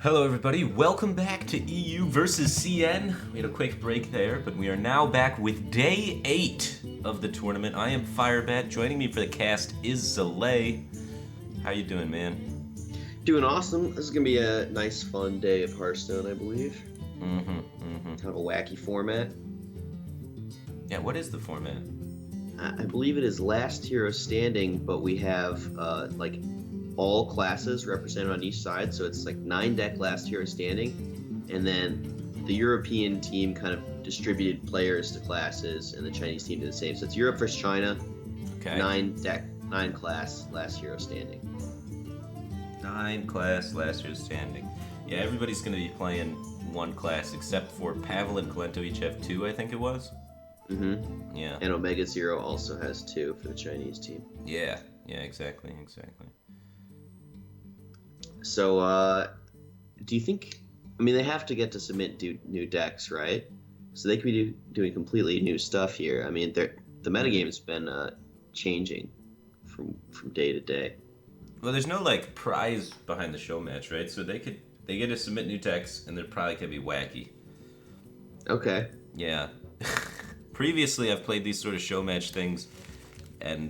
Hello everybody, welcome back to EU versus CN. We had a quick break there, but we are now back with day 8 of the tournament. I am Firebat. Joining me for the cast is Zalay. How you doing, man? Doing awesome. This is going to be a nice, fun day of Hearthstone, I believe. Kind of a wacky format. Yeah, what is the format? I believe it is last hero standing, but we have all classes represented on each side, so it's like 9 deck last hero standing, and then the European team kind of distributed players to classes, and the Chinese team did the same. So it's Europe versus China, Okay. 9 class last hero standing. 9 class last hero standing. Yeah, everybody's going to be playing one class except for Pavel and Kalento each have 2, I think it was. Yeah. And Omega Zero also has 2 for the Chinese team. Yeah, exactly. So, do you think? I mean, they have to get to submit new decks, right? So they could be doing completely new stuff here. I mean, the metagame's been changing from day to day. Well, there's no prize behind the show match, right? So they get to submit new decks, and they're probably gonna be wacky. Okay. Yeah. Previously, I've played these sort of show match things, and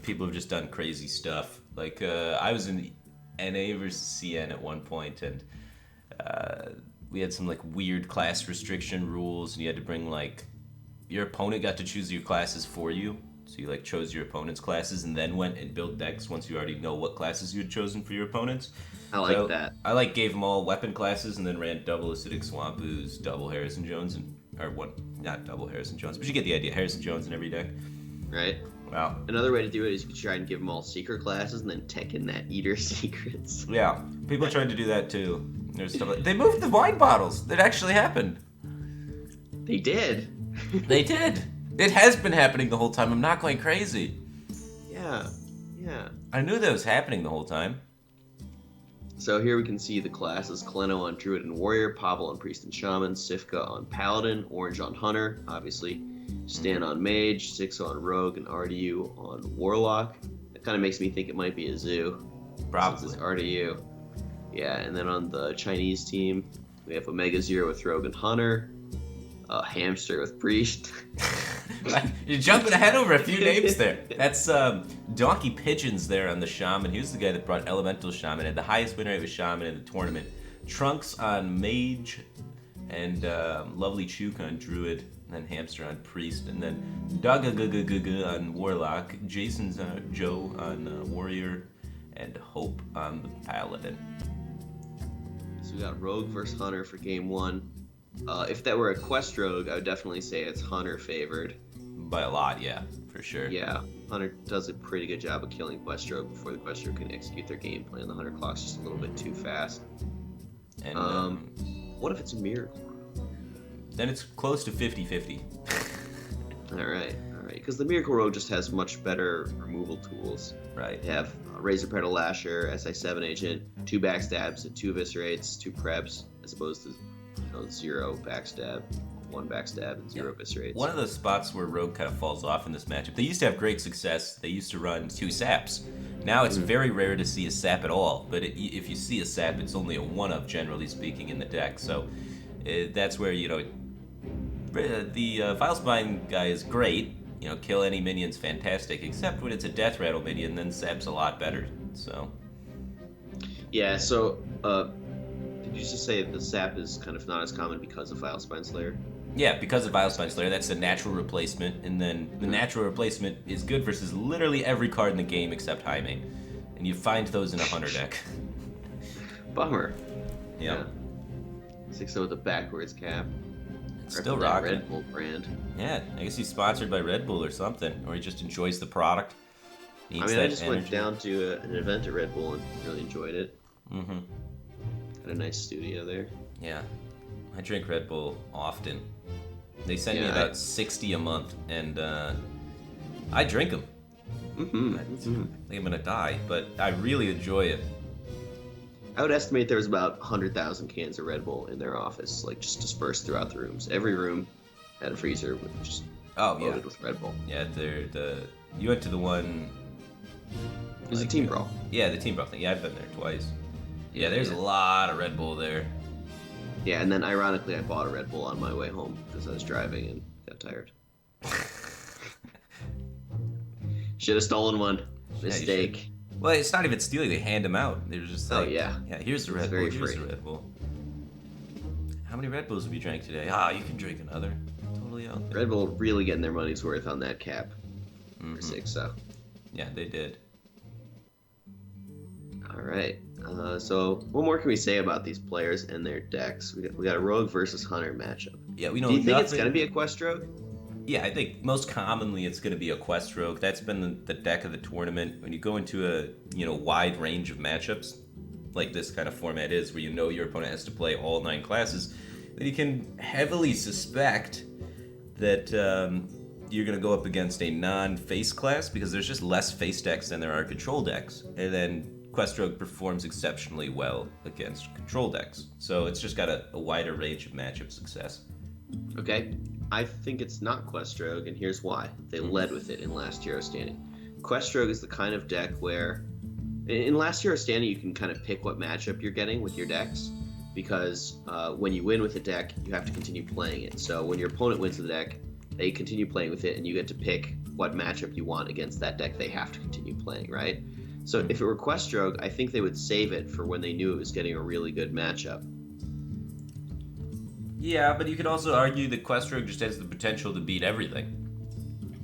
people have just done crazy stuff. Like, I was in NA versus CN at one point, and we had some, weird class restriction rules, and you had to bring, your opponent got to choose your classes for you. So you, chose your opponent's classes and then went and built decks once you already know what classes you had chosen for your opponents. I like that. I, gave them all weapon classes and then ran double Acidic Swamp Ooze, double Harrison Jones, not double Harrison Jones, but you get the idea. Harrison Jones in every deck. Right. Wow. Another way to do it is you could try and give them all secret classes and then tech in that Eater secrets. Yeah, people tried to do that too. There's stuff they moved the wine bottles. That actually happened. They did. They did. It has been happening the whole time. I'm not going crazy. Yeah. I knew that was happening the whole time. So here we can see the classes: Kaleno on Druid and Warrior, Pavel on Priest and Shaman, Sifka on Paladin, Orange on Hunter, obviously, Stan on Mage, Sixo on Rogue, and RDU on Warlock. That kind of makes me think it might be a zoo. Probably. Since it's RDU. Yeah, and then on the Chinese team, we have Omega Zero with Rogue and Hunter, Hamster with Priest. You're jumping ahead over a few names there. That's Donkey Pigeons there on the Shaman. He was the guy that brought Elemental Shaman, had the highest win rate with Shaman in the tournament. Trunks on Mage, and Lovely Chook on Druid, and then Hamster on Priest, and then Dagagagagaga on Warlock, Jason's Joe on Warrior, and Hope on the Paladin. So we got Rogue versus Hunter for game 1. If that were a Quest Rogue, I would definitely say it's Hunter favored. By a lot, yeah, for sure. Yeah, Hunter does a pretty good job of killing Quest Rogue before the Quest Rogue can execute their game plan. The Hunter clock's just a little bit too fast. And what if it's a Miracle? then it's close to 50-50. All right. Because the Miracle Rogue just has much better removal tools. Right. They have Razor Predator Lasher, SI7 Agent, 2 backstabs, 2 eviscerates, 2 preps, as opposed to 0 backstab, 1 backstab, and 0 eviscerates. One of the spots where Rogue kind of falls off in this matchup, they used to have great success. They used to run 2 saps. Now it's very rare to see a sap at all, but if you see a sap, it's only a 1-of, generally speaking, in the deck. So that's where, the Vilespine guy is great. Kill any minion's fantastic, except when it's a Death Rattle minion, then sap's a lot better. So. Yeah, so, did you just say the sap is kind of not as common because of Vilespine Slayer? Yeah, because of Vilespine Slayer, that's a natural replacement, and then the natural replacement is good versus literally every card in the game except Jaime, and you find those in a Hunter deck. Bummer. Yeah. 6-0 with a backwards cap. It's still rocking. Red Bull brand. Yeah, I guess he's sponsored by Red Bull or something, or he just enjoys the product. I just went down to an event at Red Bull and really enjoyed it. Mm-hmm. Had a nice studio there. Yeah, I drink Red Bull often. They send me about 60 a month, and I drink them. I think I'm gonna die, but I really enjoy it. I would estimate there was about 100,000 cans of Red Bull in their office, just dispersed throughout the rooms. Every room had a freezer with just loaded with Red Bull. Yeah, you went to the one. It was a team brawl. Yeah, the team brawl thing. Yeah, I've been there twice. Yeah, there's a lot of Red Bull there. Yeah, and then ironically, I bought a Red Bull on my way home because I was driving and got tired. Should have stolen one. Mistake. Yeah, well, it's not even stealing. They hand them out. They're just like, oh yeah, here's the Red Bull. Here's the Red Bull. How many Red Bulls have you drank today? You can drink another. Totally out there. Red Bull really getting their money's worth on that cap for 6. So. Yeah, they did. All right. So what more can we say about these players and their decks? We got a Rogue versus Hunter matchup. Yeah, we know. Do you think it's gonna be a Quest Rogue? Yeah, I think most commonly it's going to be a Quest Rogue. That's been the deck of the tournament. When you go into a wide range of matchups, like this kind of format is, where your opponent has to play all 9 classes, then you can heavily suspect that you're going to go up against a non-face class, because there's just less face decks than there are control decks. And then Quest Rogue performs exceptionally well against control decks. So it's just got a wider range of matchup success. Okay. I think it's not Quest Rogue, and here's why. They led with it in last Hero Standing. Quest Rogue is the kind of deck where, in last Hero Standing, you can kind of pick what matchup you're getting with your decks, because when you win with a deck, you have to continue playing it. So when your opponent wins the deck, they continue playing with it, and you get to pick what matchup you want against that deck they have to continue playing, right? So if it were Quest Rogue, I think they would save it for when they knew it was getting a really good matchup. Yeah, but you could also argue that Quest Rogue just has the potential to beat everything.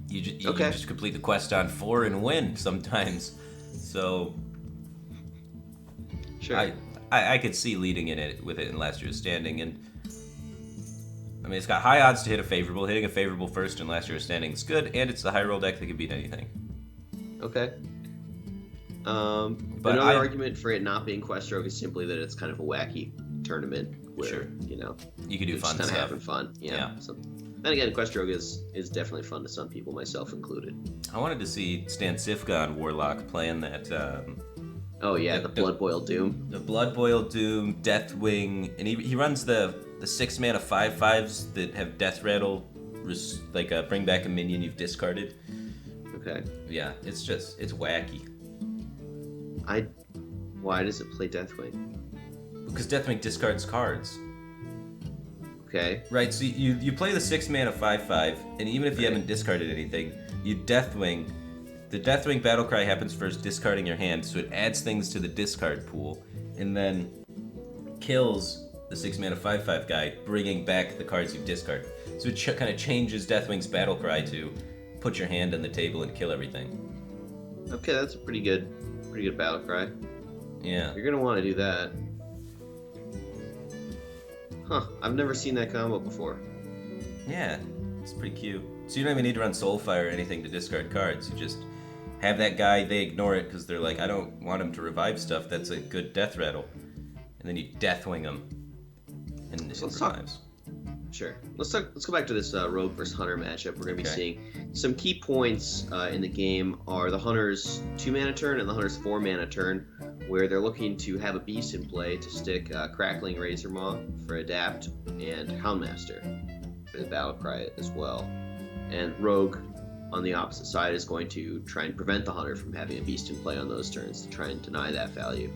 You just complete the quest on 4 and win sometimes. So sure, I could see leading with it in last Year's Standing, and I mean it's got high odds to hit a favorable. Hitting a favorable first in last Year's Standing is good, and it's the high roll deck that can beat anything. Okay. But another argument for it not being Quest Rogue is simply that it's kind of a wacky tournament where you can do fun stuff. Kind of having fun. Yeah. So, then again, Quest Rogue is definitely fun to some people, myself included. I wanted to see Stan Sifka on Warlock playing that. The Blood Boil Doom. The Blood Boil Doom, Deathwing, and he runs the 6 mana 5/5s that have Death Rattle, like bring back a minion you've discarded. Okay. Yeah, it's wacky. Why does it play Deathwing? Because Deathwing discards cards. Okay. Right, so you play the 6 mana 5/5, and even if you haven't discarded anything, you Deathwing. The Deathwing Battlecry happens first, discarding your hand, so it adds things to the discard pool, and then kills the 6 mana 5/5 guy, bringing back the cards you've discarded. So it kind of changes Deathwing's Battlecry to put your hand on the table and kill everything. Okay, that's a pretty good Battlecry. Yeah. You're gonna want to do that. Huh, I've never seen that combo before. Yeah, it's pretty cute. So you don't even need to run Soulfire or anything to discard cards. You just have that guy, they ignore it because they're like, I don't want him to revive stuff, that's a good Death Rattle. And then you Deathwing him, and it revives. Sure. Let's go back to this Rogue versus Hunter matchup. We're going to be seeing some key points in the game are the Hunter's 2 mana turn and the Hunter's 4 mana turn, where they're looking to have a beast in play to stick Crackling Razormaw for Adapt and Houndmaster for the Battlecry as well. And Rogue, on the opposite side, is going to try and prevent the Hunter from having a beast in play on those turns to try and deny that value.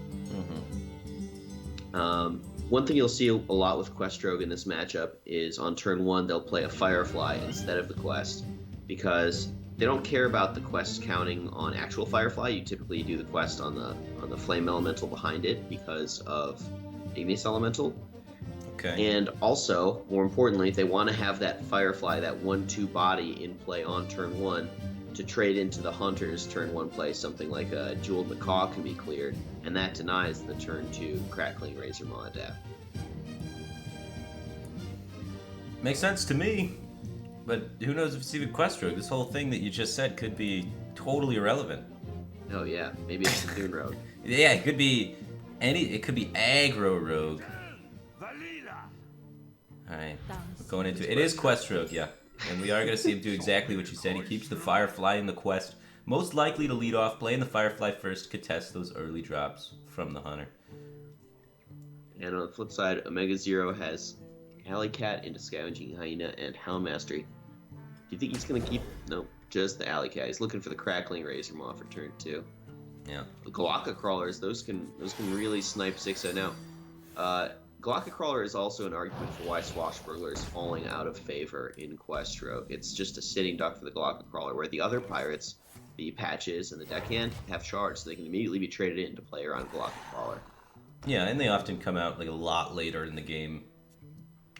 Mm-hmm. One thing you'll see a lot with Quest Rogue in this matchup is on turn 1 they'll play a Firefly instead of the quest, because they don't care about the quest counting on actual Firefly. You typically do the quest on the Flame Elemental behind it because of Igneous Elemental. Okay. And also, more importantly, they want to have that Firefly, that 1/2 body in play on turn 1 to trade into the Hunter's turn 1 play. Something like a Jeweled Macaw can be cleared, and that denies the turn 2 Crackling Razormaw Adapt. Makes sense to me, but who knows if it's even Quest Rogue? This whole thing that you just said could be totally irrelevant. Oh yeah, maybe it's a Dune Rogue. Yeah, it could be it could be Aggro Rogue. Alright, we're going into it. It is Quest Rogue, yeah. And we are going to see him do exactly what you said. He keeps the Firefly in the quest. Most likely to lead off, playing the Firefly first, contest those early drops from the Hunter. And on the flip side, Omega Zero has Alley Cat into Scavenging Hyena and Houndmaster. Do you think he's going to keep... No, just the Alley Cat. He's looking for the Crackling Razormaw for turn 2. Yeah. The Galaka Crawlers, those can really snipe Zixo. Now, Galaka Crawler is also an argument for why Swashbuckler is falling out of favor in Quest Rogue. It's just a sitting duck for the Galaka Crawler, where the other pirates, the Patches and the Deckhand, have charge, so they can immediately be traded in to play around Galaka Crawler. Yeah, and they often come out like a lot later in the game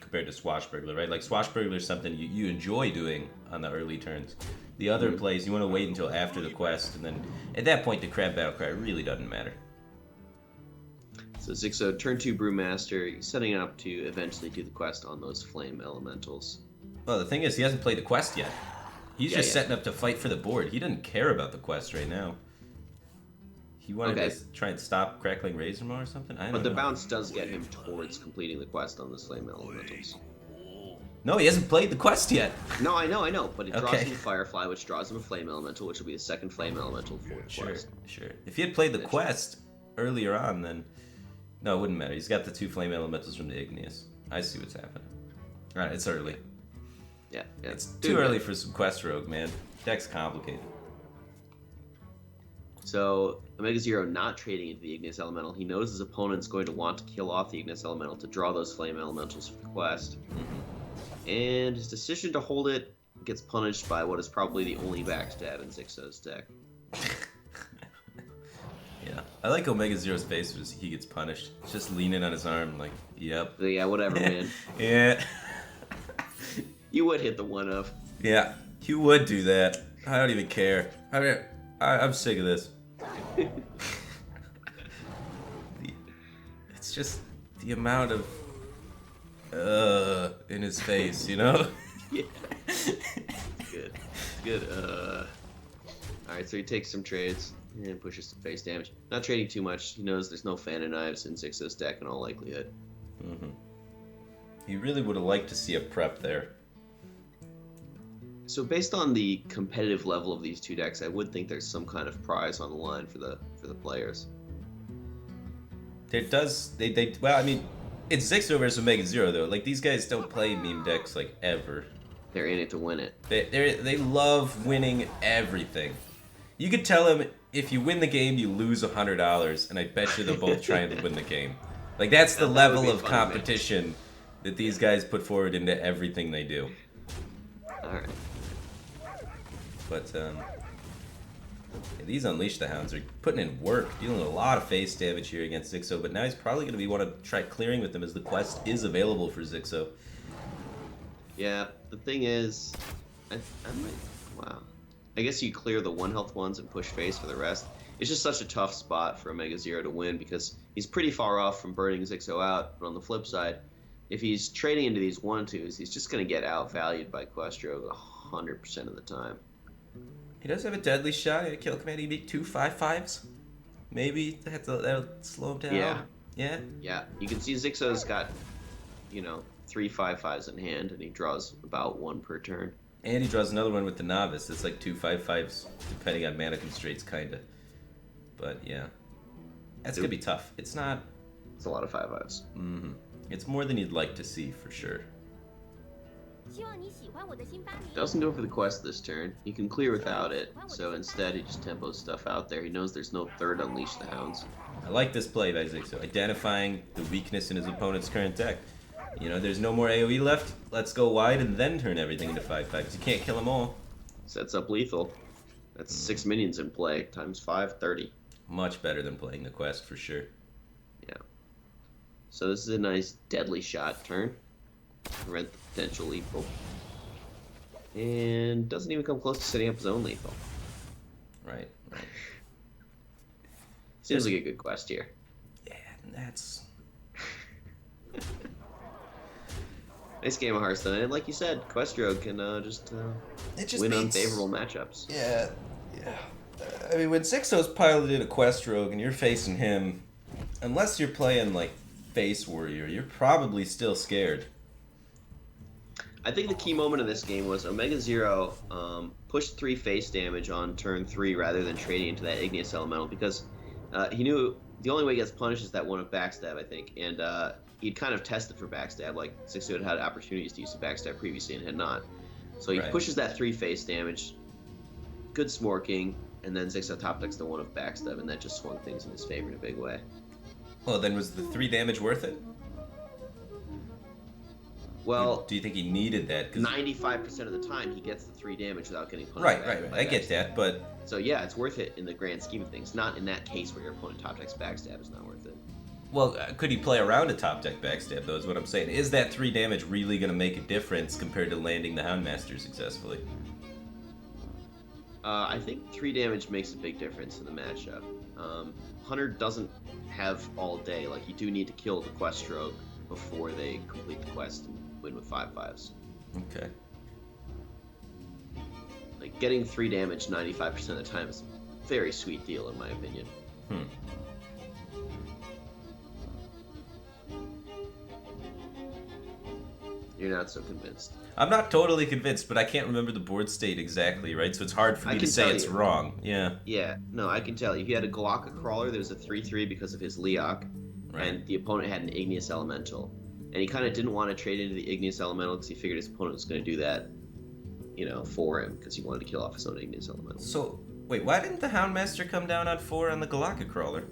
compared to Swashbuckler, right? Like Swashbuckler is something you enjoy doing on the early turns. The other plays, you want to wait until after the quest, and then at that point the Crab Battle Cry really doesn't matter. So Zixo, turn 2 Brewmaster, he's setting up to eventually do the quest on those Flame Elementals. Well, the thing is, he hasn't played the quest yet. He's just setting up to fight for the board. He doesn't care about the quest right now. He wanted to try and stop Crackling Razormaw or something? I don't know. But the bounce does get him towards completing the quest on the Flame Elementals. No, he hasn't played the quest yet. No, I know, but it draws him a Firefly, which draws him a Flame Elemental, which will be the second Flame Elemental for the quest. Sure. If he had played the quest earlier on, then... No, it wouldn't matter. He's got the 2 Flame Elementals from the Igneous. I see what's happening. Alright, it's early. Yeah. It's too early for some Quest Rogue, man. Deck's complicated. So, Omega Zero not trading into the Igneous Elemental. He knows his opponent's going to want to kill off the Igneous Elemental to draw those Flame Elementals for the quest. And his decision to hold it gets punished by what is probably the only backstab in Zixo's deck. Yeah, I like Omega Zero's face as he gets punished. He's just leaning on his arm like, yep. Yeah, whatever, man. Yeah. You would hit the 1-of. Yeah, you would do that. I don't even care. I'm sick of this. It's just the amount of in his face, you know? Yeah. Good. Alright, so he takes some trades and pushes some face damage. Not trading too much. He knows there's no Fan of Knives in Zixo's deck in all likelihood. He really would have liked to see a prep there. So based on the competitive level of these two decks, I would think there's some kind of prize on the line for the players. There does well, I mean, it's Zixo versus Omega Zero though. Like, these guys don't play meme decks like ever. They're in it to win it. They love winning everything. You could tell them if you win the game, you lose $100, and I bet you they'll both try and win the game. Like, that's the level of competition that these guys put forward into everything they do. Alright. But, these Unleash the Hounds are putting in work, dealing with a lot of face damage here against Zixo, but now he's probably going to want to try clearing with them as the quest is available for Zixo. Yeah, the thing is, wow. I guess you clear the 1-health ones and push face for the rest. It's just such a tough spot for Omega Zero to win because he's pretty far off from burning Zixo out, but on the flip side, if he's trading into these 1-2s, he's just going to get outvalued by Quest Rogue 100% of the time. He does have a deadly shot. A kill command, he beat 2 5/5s. Maybe that'll slow him down. Yeah. You can see Zixo's got, 3 5/5s in hand, and he draws about 1 per turn. And he draws another one with the Novice. It's like 2 5/5s, depending on mana constraints, kinda. But yeah, that's gonna be tough. It's not. It's a lot of 5/5s. It's more than you'd like to see for sure. Doesn't go for the quest this turn. He can clear without it, so instead he just tempos stuff out there. He knows there's no third Unleash the Hounds. I like this play by Zixo, identifying the weakness in his opponent's current deck. There's no more AoE left. Let's go wide and then turn everything into 5/5. You can't kill them all. Sets up lethal. That's 6 minions in play, times 5, 30. Much better than playing the quest for sure. Yeah. So this is a nice deadly shot turn. Prevent the potential lethal. And doesn't even come close to setting up his own lethal. Right. Seems like a good quest here. Yeah, that's... Nice game of Hearthstone. And like you said, Quest Rogue can just win unfavorable matchups. Yeah. I mean, when Zixo's piloted a Quest Rogue and you're facing him, unless you're playing, like, Face Warrior, you're probably still scared. I think the key moment of this game was Omega Zero pushed 3 face damage on turn 3 rather than trading into that Igneous Elemental because he knew the only way he gets punished is that one of Backstab, I think. And he'd kind of tested for Backstab, like Zixo had had opportunities to use the Backstab previously and had not. So he pushes that 3 face damage, good smorking, and then Zixo top decks the 1 of backstab, and that just swung things in his favor in a big way. Well, then was the 3 damage worth it? Well, do you think he needed that? 95% of the time, he gets the 3 damage without getting punished. Right. I get that, but... So yeah, it's worth it in the grand scheme of things. Not in that case where your opponent top decks backstab is not worth it. Well, could he play around a top deck backstab, though, is what I'm saying. Is that 3 damage really going to make a difference compared to landing the Houndmaster successfully? I think 3 damage makes a big difference in the matchup. Hunter doesn't have all day. Like, you do need to kill the quest rogue before they complete the quest and win with 5/5s. Okay. Like, getting 3 damage 95% of the time is a very sweet deal, in my opinion. You're not so convinced. I'm not totally convinced, but I can't remember the board state exactly, right? So it's hard for me to say it's wrong. Yeah. Yeah, no, I can tell you. He had a Galaka Crawler, there was a 3/3 because of his Leok, and the opponent had an Igneous Elemental. And he kind of didn't want to trade into the Igneous Elemental because he figured his opponent was going to do that, for him, because he wanted to kill off his own Igneous Elemental. So, wait, why didn't the Houndmaster come down on 4 on the Galaka Crawler?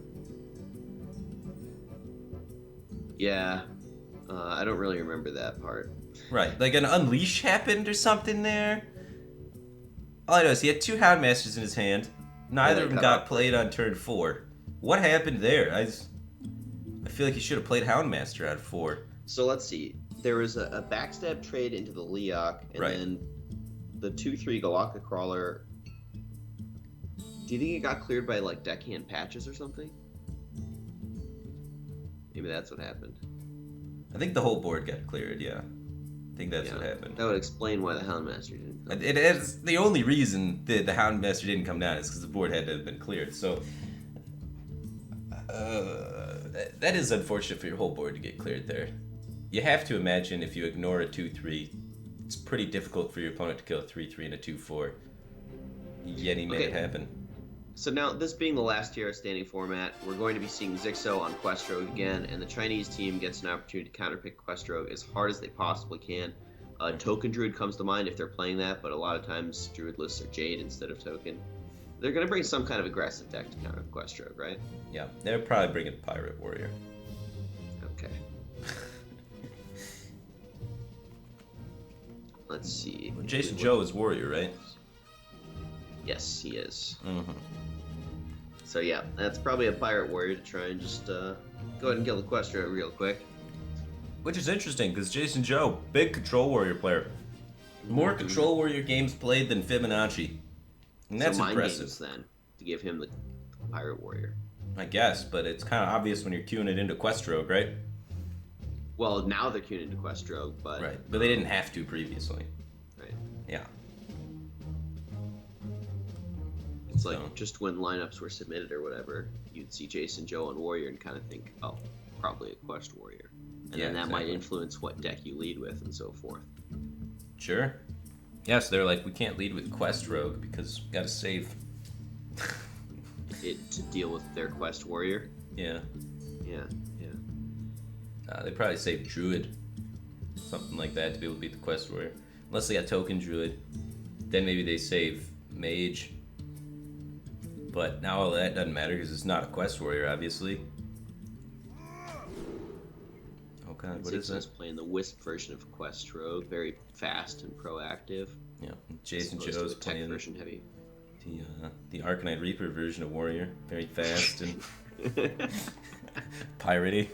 Yeah, I don't really remember that part. Right, like an Unleash happened or something there? All I know is he had 2 Houndmasters in his hand. Neither of them got played on turn 4. What happened there? I feel like he should have played Houndmaster on 4. So let's see. There was a backstab trade into the Leok, and then the 2/3 Galaka Crawler. Do you think it got cleared by like deckhand patches or something? Maybe that's what happened. I think the whole board got cleared, yeah. I think that's what happened. That would explain why the Houndmaster didn't come. It is the only reason that the Houndmaster didn't come down is because the board had to have been cleared. So that is unfortunate for your whole board to get cleared there. You have to imagine if you ignore a 2/3, it's pretty difficult for your opponent to kill a 3/3 and a 2/4. Yet he made it happen. So now, this being the last tier of standing format, we're going to be seeing Zixo on Quest Rogue again, and the Chinese team gets an opportunity to counterpick Quest Rogue as hard as they possibly can. Token Druid comes to mind if they're playing that, but a lot of times Druid lists are Jade instead of Token. They're going to bring some kind of aggressive deck to counter Quest Rogue, right? Yeah, they'll probably bring a Pirate Warrior. Okay. Let's see. Well, Jason Joe is Warrior, right? Yes, he is. Mm-hmm. So yeah, that's probably a Pirate Warrior to try and just go ahead and kill the Quest Rogue real quick. Which is interesting, because Jason Joe, big Control Warrior player. More Control Warrior games played than Fibonacci. And that's so impressive. Games, then, to give him the Pirate Warrior. I guess, but it's kind of obvious when you're queuing it into Quest Rogue, right? Well, now they're queuing into Quest Rogue, but... Right, but they didn't have to previously. Right. Yeah. It's like, just when lineups were submitted or whatever, you'd see Jason Joe on Warrior and kind of think, oh, probably a Quest Warrior. And then that might influence what deck you lead with and so forth. Sure. Yeah, so they're like, we can't lead with Quest Rogue because we gotta save it to deal with their Quest Warrior. Yeah. Yeah. They probably save Druid. Something like that to be able to beat the Quest Warrior. Unless they got Token Druid. Then maybe they save Mage. But now all that doesn't matter because it's not a Quest Warrior, obviously. Oh god, what is that? Playing the Wisp version of Quest Rogue, very fast and proactive. Yeah, Jason Joe's playing version heavy. The Arcanine Reaper version of Warrior, very fast and piratey.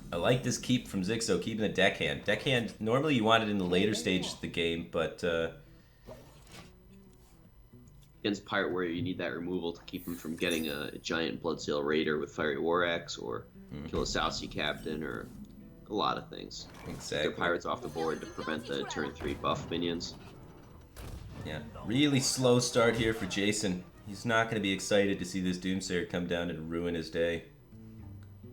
I like this keep from Zixo, keeping the deckhand. Deckhand, normally you want it in the later stages of the game, but against Pirate Warrior, you need that removal to keep him from getting a giant Bloodsail Raider with Fiery War Axe, or kill a South Sea Captain, or a lot of things. Exactly. Get pirates off the board to prevent the turn 3 buff minions. Yeah, really slow start here for Jason. He's not going to be excited to see this Doomsayer come down and ruin his day.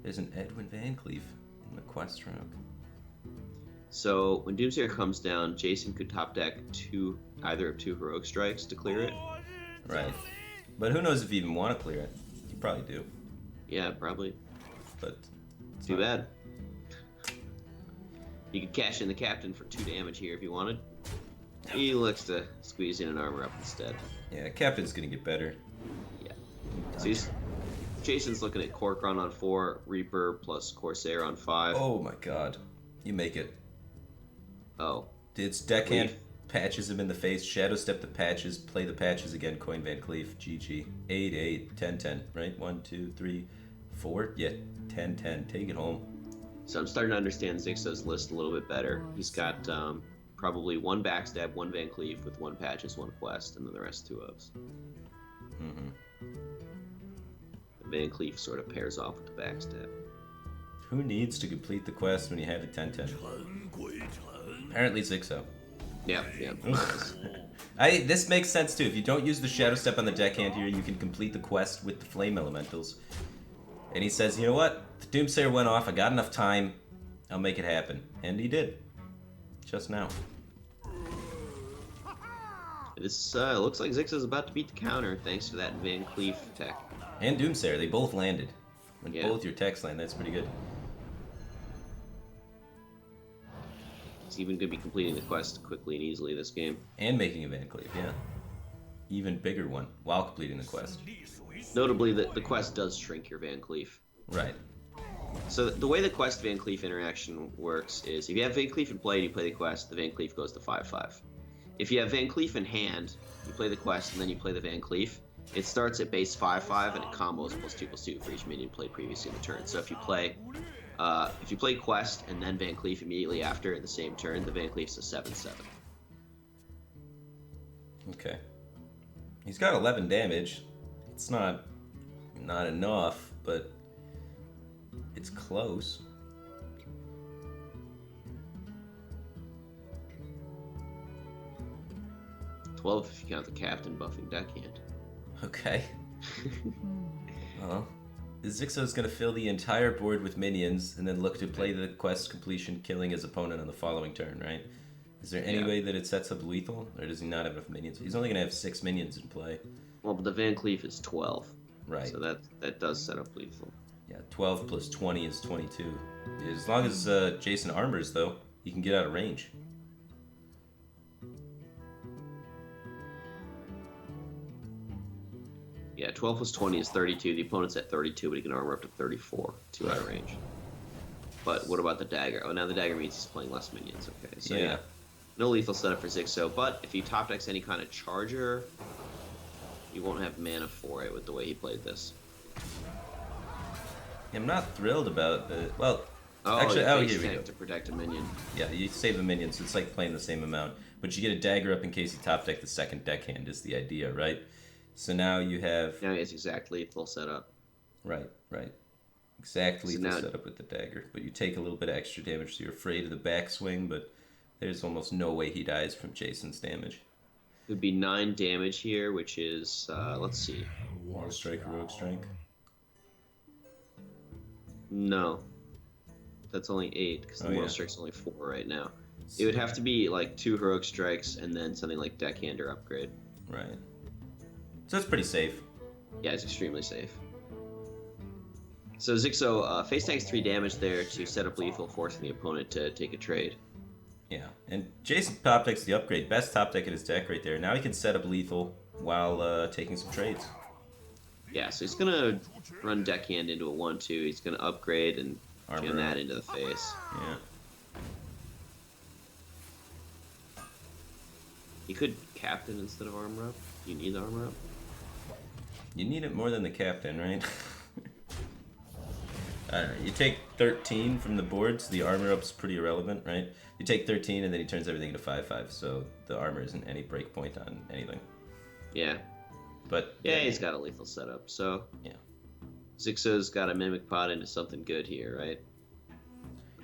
There's an Edwin Van Cleef in the Quest Rogue. So when Doomsayer comes down, Jason could top deck either of 2 Heroic Strikes to clear it. Right. But who knows if you even want to clear it. You probably do. Yeah, probably. But too bad. You could cash in the Captain for 2 damage here if you wanted. He looks to squeeze in an armor up instead. Yeah, Captain's gonna get better. Yeah. So Jason's looking at Corcoran on 4, Reaper plus Corsair on 5. Oh my god. You make it. Oh. It's deckhand, patches him in the face, shadow step the patches, play the patches again, coin Van Cleef, GG. 8-8, 10-10, right? 1, 2, 3, 4? Yeah, 10-10. Take it home. So I'm starting to understand Zixo's list a little bit better. He's got probably 1 backstab, 1 Van Cleef with 1 patches, 1 quest, and then the rest 2 ofs. Mm-hmm. Van Cleef sort of pairs off with the backstab. Who needs to complete the quest when you have a 10-10? Apparently Zixo. Yeah. This makes sense too. If you don't use the Shadow Step on the deckhand here, you can complete the quest with the Flame Elementals. And he says, you know what? The Doomsayer went off, I got enough time, I'll make it happen. And he did. Just now. This looks like Zixo's about to beat the counter thanks to that Van Cleef tech. And Doomsayer, they both landed. When Yeah. both your techs land, that's pretty good. He's even going to be completing the quest quickly and easily this game. And making a Van Cleef, yeah. Even bigger one, while completing the quest. Notably, the quest does shrink your Van Cleef. Right. So the way the quest Van Cleef interaction works is if you have Van Cleef in play and you play the quest, the Van Cleef goes to 5/5. If you have Van Cleef in hand, you play the quest and then you play the Van Cleef, it starts at base 5/5 and it combos +2/+2 for each minion played previously in the turn. So if you play quest and then Van Cleef immediately after in the same turn, the Van Cleef's a 7/7. Okay. He's got 11 damage. It's not enough, but it's close. "12 if you count the captain buffing deckhand." Okay. Well, Zixo's gonna fill the entire board with minions and then look to play the quest completion, killing his opponent on the following turn, right? Is there any way that it sets up lethal, or does he not have enough minions? He's only gonna have 6 minions in play. Well, but the Van Cleef is 12. Right. So that does set up lethal. Yeah, 12 plus 20 is 22. As long as Jason armors, though, he can get out of range. Yeah, 12 plus 20 is 32. The opponent's at 32, but he can armor up to 34, 2 out of range. But what about the dagger? Oh, now the dagger means he's playing less minions. Okay, so yeah. No lethal setup for Zixo, but if he top decks any kind of charger, you won't have mana for it with the way he played this. I'm not thrilled about the... Well, Oh, actually, here we go. To protect a minion. Yeah, you save a minion, so it's like playing the same amount. But you get a dagger up in case you top deck the second deckhand is the idea, right? So now you have... Now it's exactly lethal setup. Right. Exactly So the now- setup with the dagger. But you take a little bit of extra damage, so you're afraid of the backswing, but there's almost no way he dies from Jason's damage. It would be 9 damage here, which is, let's see. Rogue strike. No. That's only 8, because the Mortal Strike's only 4 right now. It would have to be like 2 Heroic Strikes and then something like Deckhand or Upgrade. Right. So it's pretty safe. Yeah, it's extremely safe. So Zixo face tanks 3 damage there to set up lethal, forcing the opponent to take a trade. Yeah, and Jason top decks the upgrade. Best top deck in his deck right there. Now he can set up lethal while taking some trades. Yeah, so he's going to run Deckhand into a 1-2. He's going to upgrade and jam that into the face. Yeah. He could captain instead of armor up. You need the armor up. You need it more than the captain, right? I don't know. You take 13 from the boards, the armor up's pretty irrelevant, right? You take 13 and then he turns everything into 5/5, so the armor isn't any breakpoint on anything. Yeah. But yeah, he's got a lethal setup, so yeah. Zixo's got a Mimic Pod into something good here, right?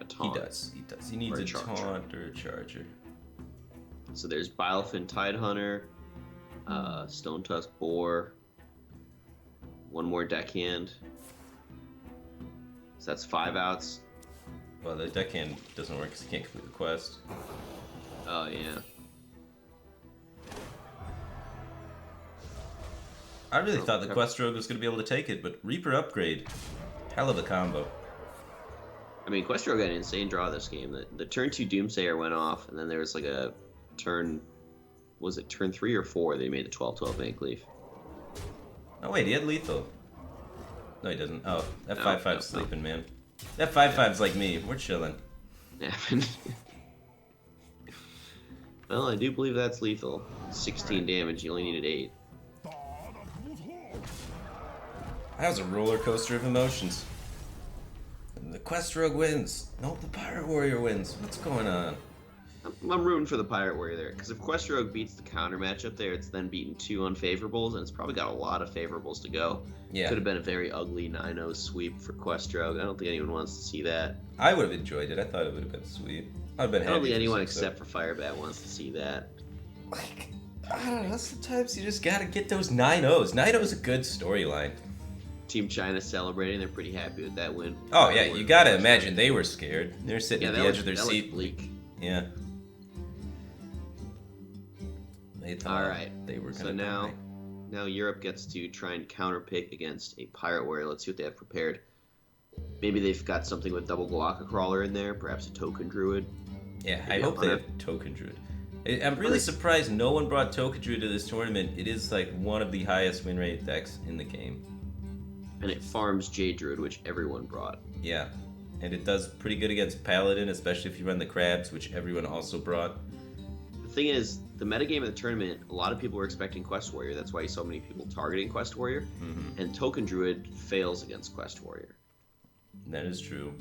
A taunt. He does. He needs a taunt or a charger. So there's Bilefin Tidehunter, Stone Tusk Boar, one more Deckhand. So that's 5 outs. Well, the deckhand doesn't work because he can't complete the quest. Oh, yeah. I really thought the Quest Rogue was going to be able to take it, but Reaper upgrade, hell of a combo. I mean, Quest Rogue got an insane draw this game. The turn 2 Doomsayer went off, and then there was like a turn was it turn 3 or 4 they made the 12/12 Bank Leaf? Oh wait, he had lethal. No, he doesn't. Oh, that No, 5/5's no. sleeping, man. That 5/5's like me. We're chilling. Happened. Well, I do believe that's lethal. 16 damage. You only needed 8. That was a roller coaster of emotions. The Quest Rogue wins. Nope, the Pirate Warrior wins. What's going on? I'm rooting for the Pirate Warrior there, because if Quest Rogue beats the counter matchup there, it's then beaten 2 unfavorables, and it's probably got a lot of favorables to go. Yeah. Could have been a very ugly 9-0 sweep for Quest Rogue. I don't think anyone wants to see that. I would have enjoyed it. I thought it would have been sweet. I'd have been I happy. don't think for anyone 6-0. except for Firebat wants to see that. Like, I don't know. Sometimes you just gotta get those 9-0s. 9-0's a good storyline. Team China celebrating. They're pretty happy with that win. Oh yeah, you gotta imagine they were scared. They're sitting at the edge of their that seat. looked bleak. Yeah. They thought All right. they were gonna So die. now Europe gets to try and counterpick against a Pirate Warrior. Let's see what they have prepared. Maybe they've got something with double Galaka Crawler in there. Perhaps a Token Druid. Yeah, I Maybe a hope they Hunter. have Token Druid. I'm really surprised no one brought Token Druid to this tournament. It is like one of the highest win rate decks in the game. And it farms Jade Druid, which everyone brought. Yeah, and it does pretty good against Paladin, especially if you run the Crabs, which everyone also brought. The thing is, the metagame of the tournament, a lot of people were expecting Quest Warrior. That's why you saw many people targeting Quest Warrior. Mm-hmm. And Token Druid fails against Quest Warrior. That is true.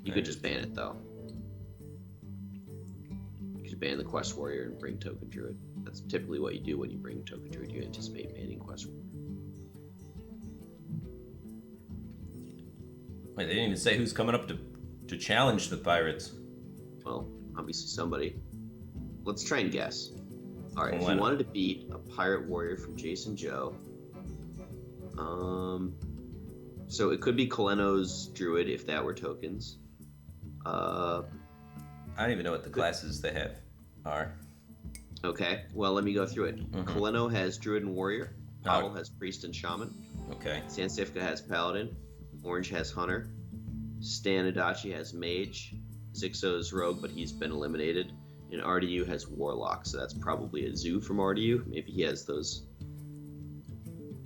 You could just ban it, though. You could ban the Quest Warrior and bring Token Druid. That's typically what you do when you bring Token Druid. You anticipate banning Quest Warrior. Wait, they didn't even say who's coming up to challenge the Pirates. Well, obviously somebody. Let's try and guess. All right, if Why you not? wanted to beat a Pirate Warrior from Jason Joe, so it could be Kaleno's Druid if that were tokens. I don't even know what the classes they have are. Okay, well, let me go through it. Mhm. Kaleno has Druid and Warrior. Pavel has Priest and Shaman. Okay. Sansifka has Paladin. Orange has Hunter. Stan Adachi has Mage. Zixo's Rogue, but he's been eliminated. And RDU has Warlock, so that's probably a Zoo from RDU. Maybe he has those.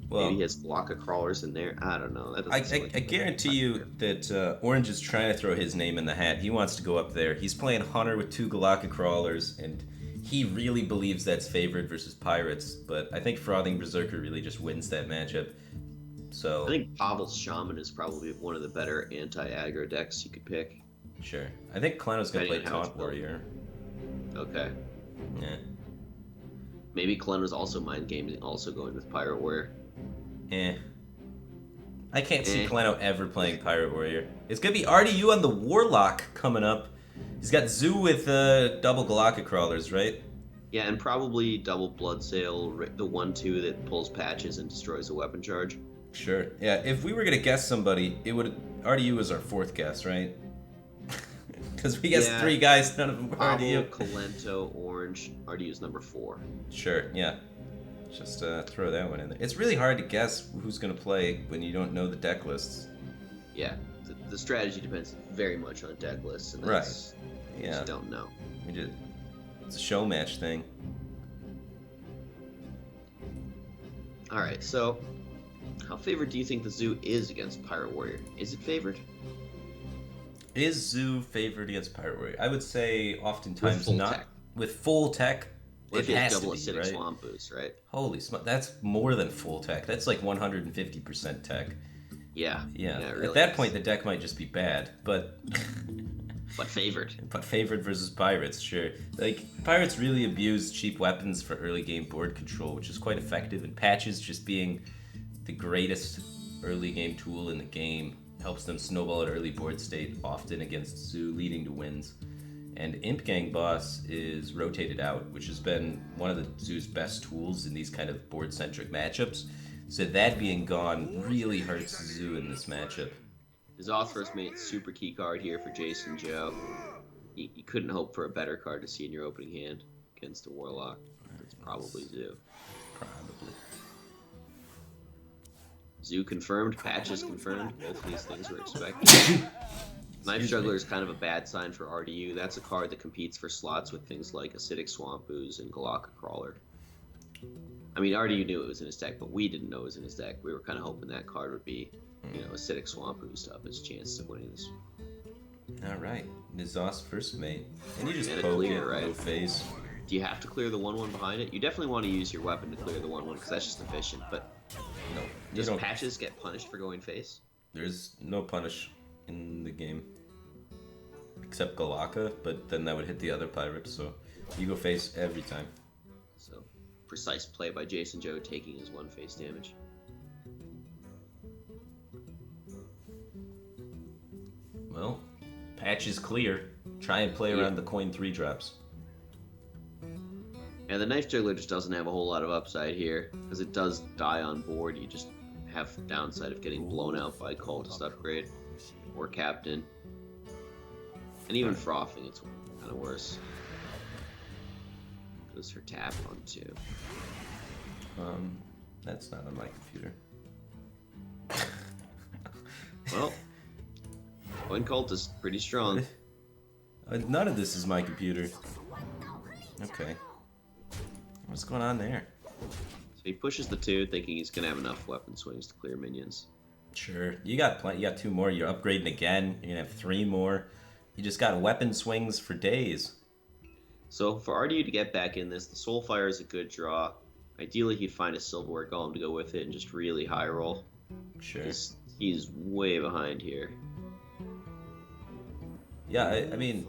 Well, Maybe he has Galaka Crawlers in there. I don't know. That I doesn't seem like guarantee you that Orange is trying to throw his name in the hat. He wants to go up there. He's playing Hunter with 2 Galaka Crawlers, and he really believes that's favored versus Pirates. But I think Frothing Berserker really just wins that matchup. So I think Pavel's Shaman is probably one of the better anti-aggro decks you could pick. sure. I think Kaleno's gonna play Depending on how it's Taunt built. Warrior. Okay. Yeah. Maybe Kaleno's also mind games, also going with Pirate Warrior. I can't see Eh. Kaleno ever playing Pirate Warrior. It's gonna be RDU on the Warlock coming up. He's got Zoo with double Galaka Crawlers, right? Yeah, and probably double Bloodsail, the 1/2 that pulls patches and destroys a weapon charge. Sure. Yeah, if we were gonna guess somebody, it would RDU was our 4th guess, right? Because we guessed Yeah. 3 guys, none of them were Pavel, RDU. Kalento, Orange. RDU's number 4. Sure, yeah. Just throw that one in there. It's really hard to guess who's gonna play when you don't know the deck lists. Yeah, the strategy depends very much on deck lists, and Right. that's, you Yeah. just don't know. It's a show match thing. All right, so how favored do you think the Zoo is against Pirate Warrior? Is it favored? Is Zoo favored against Pirate Warrior? I would say oftentimes full not. tech. With full tech, What it if you have has to double be, acidic right? swamp boost, right? Holy smoke, that's more than full tech. That's like 150% tech. Yeah. Yeah, it really at that is. point the deck might just be bad, but But favored. favored versus Pirates, sure. Like, Pirates really abuse cheap weapons for early game board control, which is quite effective, and Patches just being the greatest early game tool in the game helps them snowball at early board state, often against Zoo, leading to wins. And Imp Gang Boss is rotated out, which has been one of the Zoo's best tools in these kind of board-centric matchups. So that being gone really hurts Zoo in this matchup. His Authoros mate super key card here for Jason Joe. You couldn't hope for a better card to see in your opening hand against a Warlock. It's probably Zoo. Probably. Zoo confirmed, Patches confirmed. Both of these things were expected. Knife Juggler is kind of a bad sign for RDU. That's a card that competes for slots with things like Acidic Swamp Ooze and Galaka Crawler. I mean, RDU knew it was in his deck, but we didn't know it was in his deck. We were kind of hoping that card would be, Acidic Swamp boost up his chances of winning this. All right, Nizos first mate, and you just And a poke clear, it, right? no face. Do you have to clear the 1/1 behind it? You definitely want to use your weapon to clear the 1/1 because that's just efficient. But No, you does don't. Patches get punished for going face? There's no punish in the game. Except Galaka, but then that would hit the other pirates, so you go face every time. So, precise play by Jason Joe taking his 1 face damage. Well, patch is clear. Try and play around the coin 3 drops. Yeah, the Knife Juggler just doesn't have a whole lot of upside here, because it does die on board. You just have the downside of getting blown out by Cultist Upgrade or Captain. And even Frothing, it's kind of worse. Goes for tap on 2. That's not on my computer. Well, Coin Cultist, pretty strong. None of this is my computer. Okay. What's going on there? So he pushes the 2, thinking he's gonna have enough weapon swings to clear minions. Sure. You got plenty. You got 2 more. You're upgrading again. You're gonna have 3 more. You just got weapon swings for days. So for RDU to get back in this, the Soulfire is a good draw. Ideally, he'd find a Silverware Golem to go with it and just really high roll. Sure. He's way behind here. Yeah, I mean,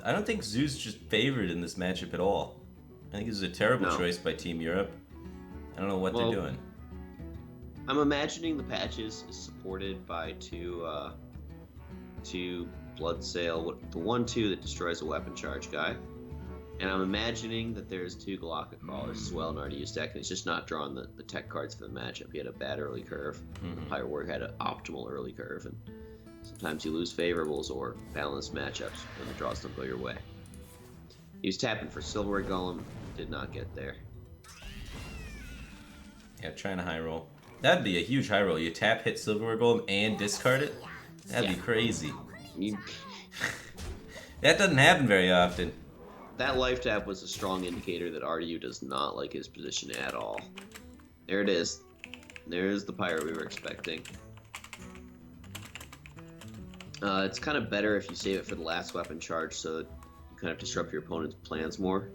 I don't think Zoo's just favored in this matchup at all. I think this is a terrible choice by Team Europe. I don't know what they're doing. I'm imagining the Patches is supported by two Bloodsail, the 1/2 that destroys a weapon charge guy. And I'm imagining that there's 2 Galaka Crawlers as well in RDU's deck, and it's just not drawing the tech cards for the matchup. He had a bad early curve. Pirate Warrior had an optimal early curve, and sometimes you lose favorables or balanced matchups when the draws don't go your way. He was tapping for Silverware Golem, did not get there. Yeah, trying to high roll. That'd be a huge high roll. You tap, hit Silverware Golem, and discard it? That'd be crazy. That doesn't happen very often. That life tap was a strong indicator that RDU does not like his position at all. There it is. There's the pirate we were expecting. It's kind of better if you save it for the last weapon charge so that you kind of disrupt your opponent's plans more.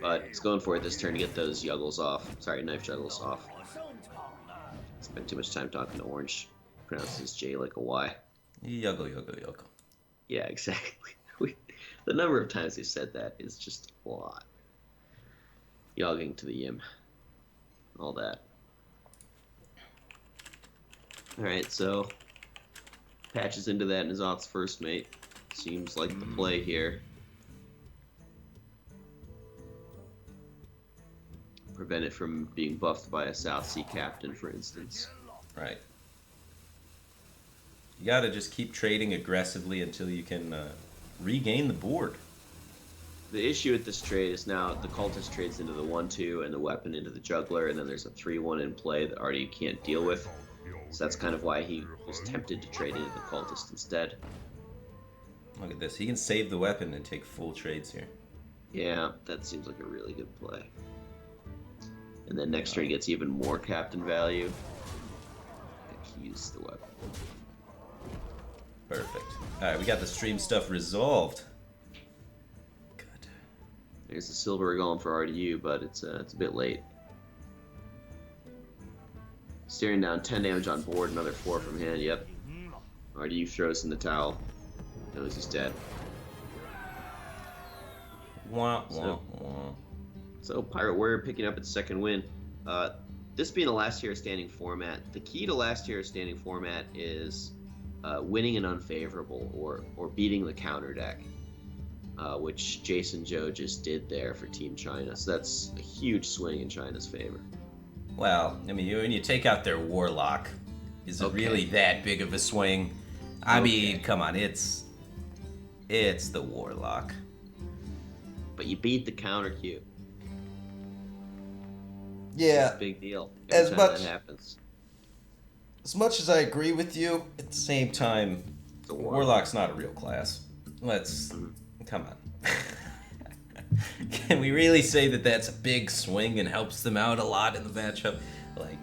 But it's going for it this turn to get those Yuggles off. Sorry, Knife Juggles off. Spent too much time talking to Orange. Pronounces J like a Y. Yuggle, yuggle, yuggle. Yeah, exactly. The number of times he said that is just a lot. Yogging to the Yim. All that. Alright, so patches into that Nizot's first mate. Seems like the play here. Prevent it from being buffed by a South Sea captain, for instance. Right. You gotta just keep trading aggressively until you can regain the board. The issue with this trade is now the Cultist trades into the 1/2 and the weapon into the Juggler, and then there's a 3/1 in play that already you can't deal with. So that's kind of why he was tempted to trade into the Cultist instead. Look at this. He can save the weapon and take full trades here. Yeah, that seems like a really good play. And then next turn he gets even more captain value. He uses the weapon. Perfect. Alright, we got the stream stuff resolved. Good. There's the silver golem for RDU, but it's a bit late. Staring down 10 damage on board, another 4 from hand, yep. RDU throws in the towel. Knows he's dead. Wah, wah, wah. So Pirate Warrior picking up its second win. This being a last hero standing format, the key to last hero standing format is winning an unfavorable or beating the counter deck, which Jason Joe just did there for Team China. So that's a huge swing in China's favor. Well, I mean, when you take out their Warlock, is it really that big of a swing? I mean, come on, it's the Warlock. But you beat the counter queue. Yeah. It's a big deal. Every time that happens. As much as I agree with you, At the same time, Warlock's not a real class. Come on. Can we really say that that's a big swing and helps them out a lot in the matchup? Like,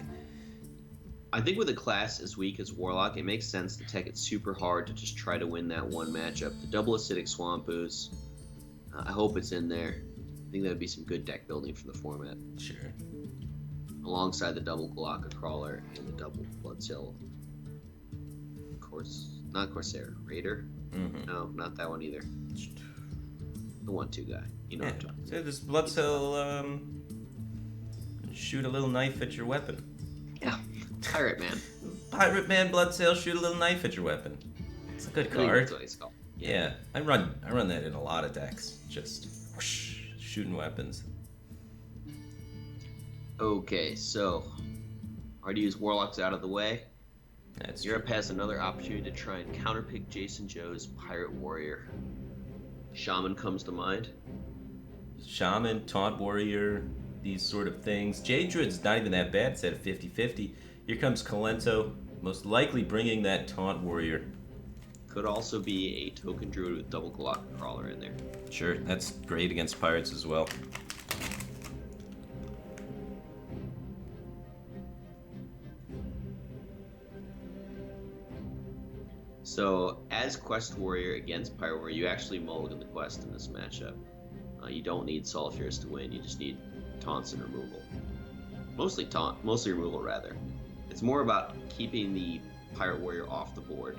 I think with a class as weak as Warlock, it makes sense to take it super hard to just try to win that one matchup. The double acidic Swamp Ooze, I hope it's in there. I think that would be some good deck building for the format. sure. Alongside the double Galaka Crawler and the double Bloodsail. Of course, not Corsair. Raider? Mm-hmm. No, not that one either. The 1-2 guy. You know what I'm talking about. So this Bloodsail, shoot a little knife at your weapon. Yeah. Pirate Man. Pirate Man Bloodsail, shoot a little knife at your weapon. It's a good I think card. that's what it's called. Yeah, I run that in a lot of decks. Just whoosh, shooting weapons. Okay, so Ardu's Warlock's out of the way. That's Europe has another opportunity to try and counterpick Jason Joe's Pirate Warrior. Shaman comes to mind. Shaman, Taunt Warrior, these sort of things. Jade Druid's not even that bad. It's at a 50-50. Here comes Kalento, most likely bringing that Taunt Warrior. Could also be a token druid with double Galaka Crawler in there. Sure, that's great against pirates as well. So, as Quest Warrior against Pirate Warrior, you actually mulligan the quest in this matchup. You don't need Sulfurous to win, you just need taunts and removal. Mostly removal, rather. It's more about keeping the Pirate Warrior off the board,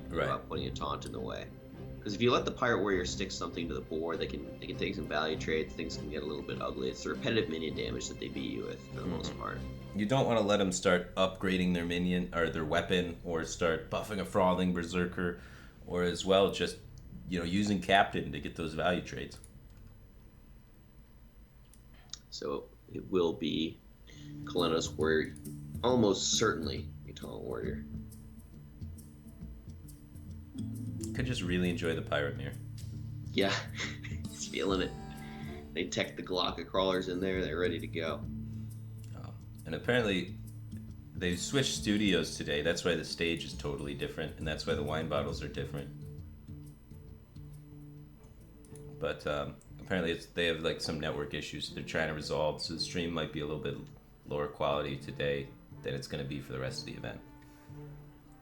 Right. about putting a taunt in the way. Because if you let the Pirate Warrior stick something to the board, they can take some value trades, things can get a little bit ugly. It's the repetitive minion damage that they beat you with, for the most part. You don't want to let them start upgrading their minion or their weapon, or start buffing a Frothing Berserker, or as well just using Captain to get those value trades. So it will be Kalento's Warrior, almost certainly a Taunt Warrior. Could just really enjoy the Pirate Mirror. Yeah, he's feeling it. They tech the Galaka Crawlers in there, they're ready to go. And apparently, they switched studios today. That's why the stage is totally different, and that's why the wine bottles are different. But apparently, they have like some network issues they're trying to resolve. So the stream might be a little bit lower quality today than it's going to be for the rest of the event.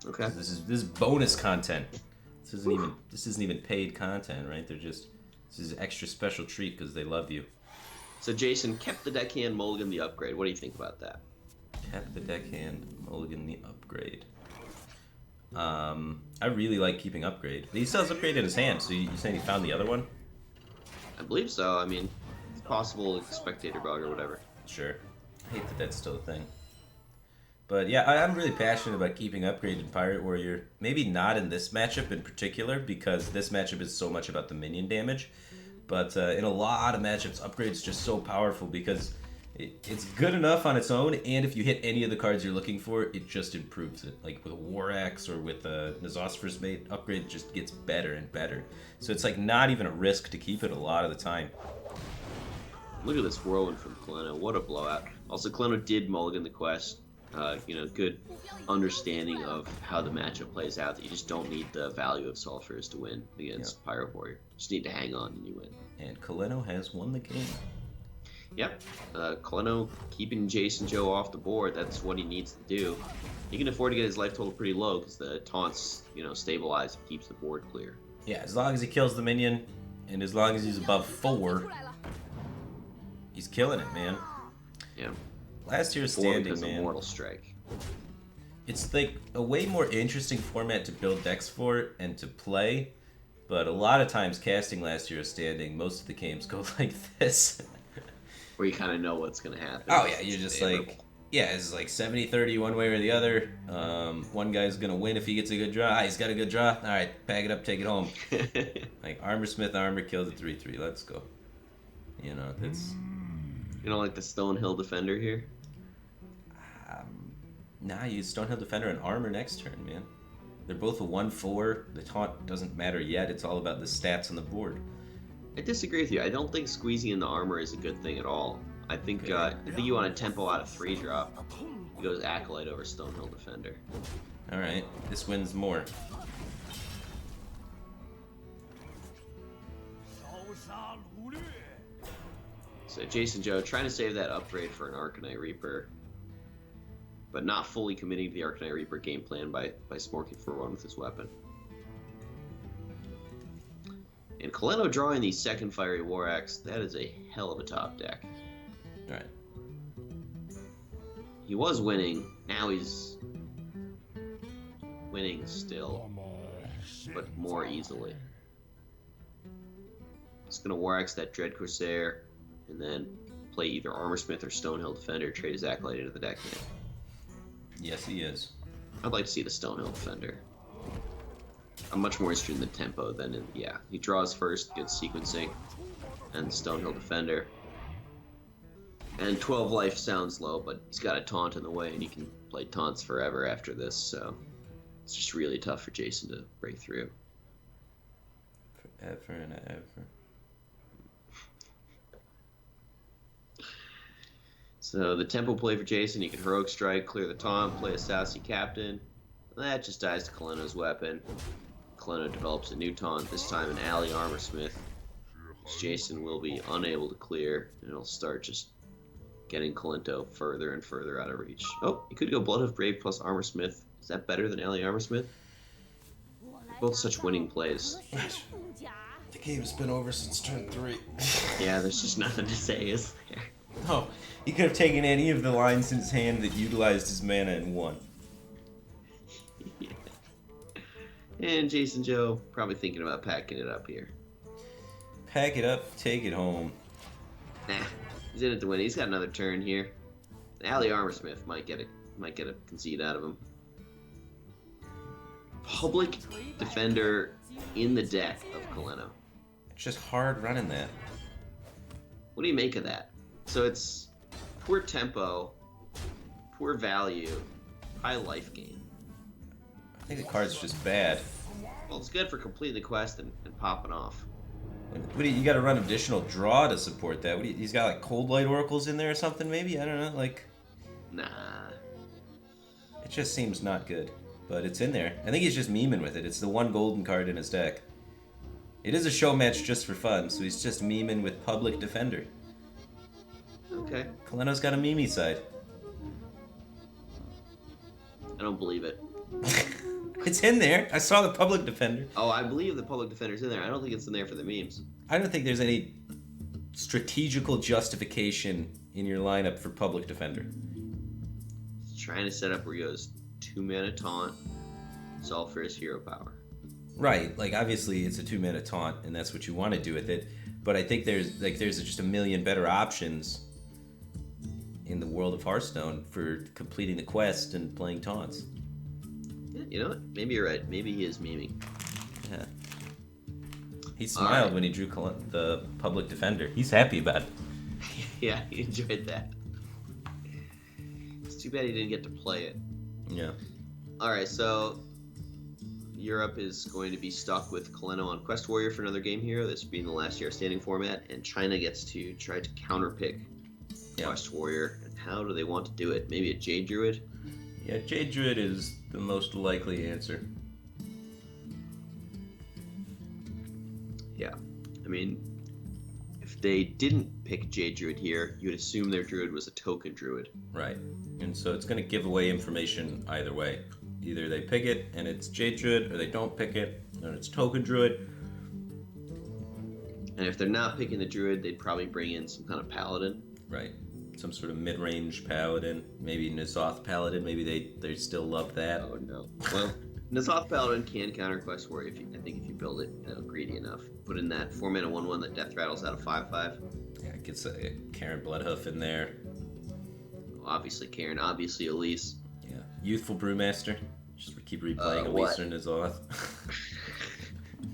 Okay. So this is bonus content. This isn't even paid content, right? This is an extra special treat because they love you. So Jason kept the deckhand, mulligan the upgrade. What do you think about that? Kept the deckhand, mulligan the upgrade. I really like keeping upgrade. He still has upgrade in his hand, so you saying he found the other one? I believe so. I mean, it's possible like spectator bug or whatever. Sure. I hate that that's still a thing. But yeah, I'm really passionate about keeping upgrade in Pirate Warrior. Maybe not in this matchup in particular, because this matchup is so much about the minion damage. But in a lot of matchups, upgrade's just so powerful because it's good enough on its own, and if you hit any of the cards you're looking for, it just improves it. Like with a War Axe or with a Nozosaurus Mate, upgrade just gets better and better. So it's like not even a risk to keep it a lot of the time. Look at this whirlwind from Kalento. What a blowout. Also, Kalento did mulligan the quest. Good understanding of how the matchup plays out, that you just don't need the value of Sulfurs to win against Pirate Warrior. You just need to hang on and you win. And Kalento has won the game. Yep. Kalento keeping Jason Joe off the board, that's what he needs to do. He can afford to get his life total pretty low because the taunts, stabilize and keeps the board clear. Yeah, as long as he kills the minion, and as long as he's above 4, he's killing it, man. Yeah. Last year's 4 standing, because man. of Mortal Strike. It's like a way more interesting format to build decks for and to play, but a lot of times casting last year's standing, most of the games go like this. Where you kind of know what's going to happen. Oh yeah, you're just like, it's like 70-30 one way or the other. One guy's going to win if he gets a good draw. He's got a good draw. All right, pack it up, take it home. Like Armor Smith Armor killed the 3/3. Let's go. That's... like the Stonehill Defender here? Nah, you Stonehill Defender and Armor next turn, man. They're both a 1/4. The taunt doesn't matter yet. It's all about the stats on the board. I disagree with you. I don't think squeezing in the armor is a good thing at all. I think you want a tempo out of 3-drop. He goes Acolyte over Stonehill Defender. Alright, this wins more. So Jason Joe trying to save that upgrade for an Arcanite Reaper, but not fully committing to the Arcanite Reaper game plan by smorking for one with his weapon. And Kaleno drawing the second Fiery War Axe, that is a hell of a top deck. Right. He was winning, now he's winning still, but more easily. He's going to War Axe that Dread Corsair, and then play either Armorsmith or Stonehill Defender, trade his Acolyte into the deck. Yes, he is. I'd like to see the Stonehill Defender. I'm much more interested in the tempo than in, yeah. He draws first, gets sequencing, and Stonehill Defender. And 12 life sounds low, but he's got a taunt in the way, and he can play taunts forever after this, so it's just really tough for Jason to break through. Forever and ever. So the tempo play for Jason, he can Heroic Strike, clear the taunt, play a Sassy Captain. That just dies to Kaleno's weapon. Kaleno develops a new taunt, this time an Alley Armorsmith, which Jason will be unable to clear, and it'll start just getting Kalento further and further out of reach. Oh, he could go Blood of Brave plus Armorsmith. Is that better than Alley Armorsmith? Both such winning plays. The game's been over since turn 3. Yeah, there's just nothing to say, is there? Oh, he could have taken any of the lines in his hand that utilized his mana and won. Yeah. And Jason Joe probably thinking about packing it up here. Pack it up, take it home. Nah, he's in it to win. He's got another turn here. Alley Armorsmith might get a concede out of him. Public Defender in the deck of Kaleno. It's just hard running that. What do you make of that? So it's poor tempo, poor value, high life gain. I think the card's just bad. Well, it's good for completing the quest and popping off. What do you got to run additional draw to support that? He's got like Cold Light Oracles in there or something maybe? I don't know, like... Nah. It just seems not good, but it's in there. I think he's just memeing with it. It's the one golden card in his deck. It is a show match just for fun, so he's just memeing with Public Defender. Okay. Kaleno's got a meme side. I don't believe it. It's in there. I saw the Public Defender. Oh, I believe the Public Defender's in there. I don't think it's in there for the memes. I don't think there's any strategical justification in your lineup for Public Defender. He's trying to set up where he goes 2 mana taunt, solve for his hero power. Right, like obviously it's a 2-mana taunt, and that's what you want to do with it. But I think there's just a million better options in the world of Hearthstone for completing the quest and playing taunts. Yeah, you know what? Maybe you're right. Maybe he is memeing. Yeah. He smiled right. when he drew the Public Defender. He's happy about it. Yeah, he enjoyed that. It's too bad he didn't get to play it. Yeah. Alright, so Europe is going to be stuck with Kaleno on Quest Warrior for another game hero, this being the last year standing format, and China gets to try to counterpick Quest Warrior. And how do they want to do it? Maybe a Jade Druid? Yeah, Jade Druid is the most likely answer. Yeah. I mean, if they didn't pick Jade Druid here, you would assume their Druid was a token Druid. Right. And so it's going to give away information either way. Either they pick it and it's Jade Druid, or they don't pick it and it's Token Druid. And if they're not picking the Druid, they'd probably bring in some kind of Paladin. Right. Some sort of mid-range Paladin. Maybe N'Zoth Paladin. Maybe they still love that. Oh, no. Well, N'Zoth Paladin can counter Quest Warrior, I think if you build it greedy enough. Put in that 4-mana 1/1 that death rattles out of 5/5. Yeah, it gets a Karen Bloodhoof in there. Obviously Karen, obviously Elise. Yeah. Youthful Brewmaster. Just keep replaying what? Elise or N'Zoth.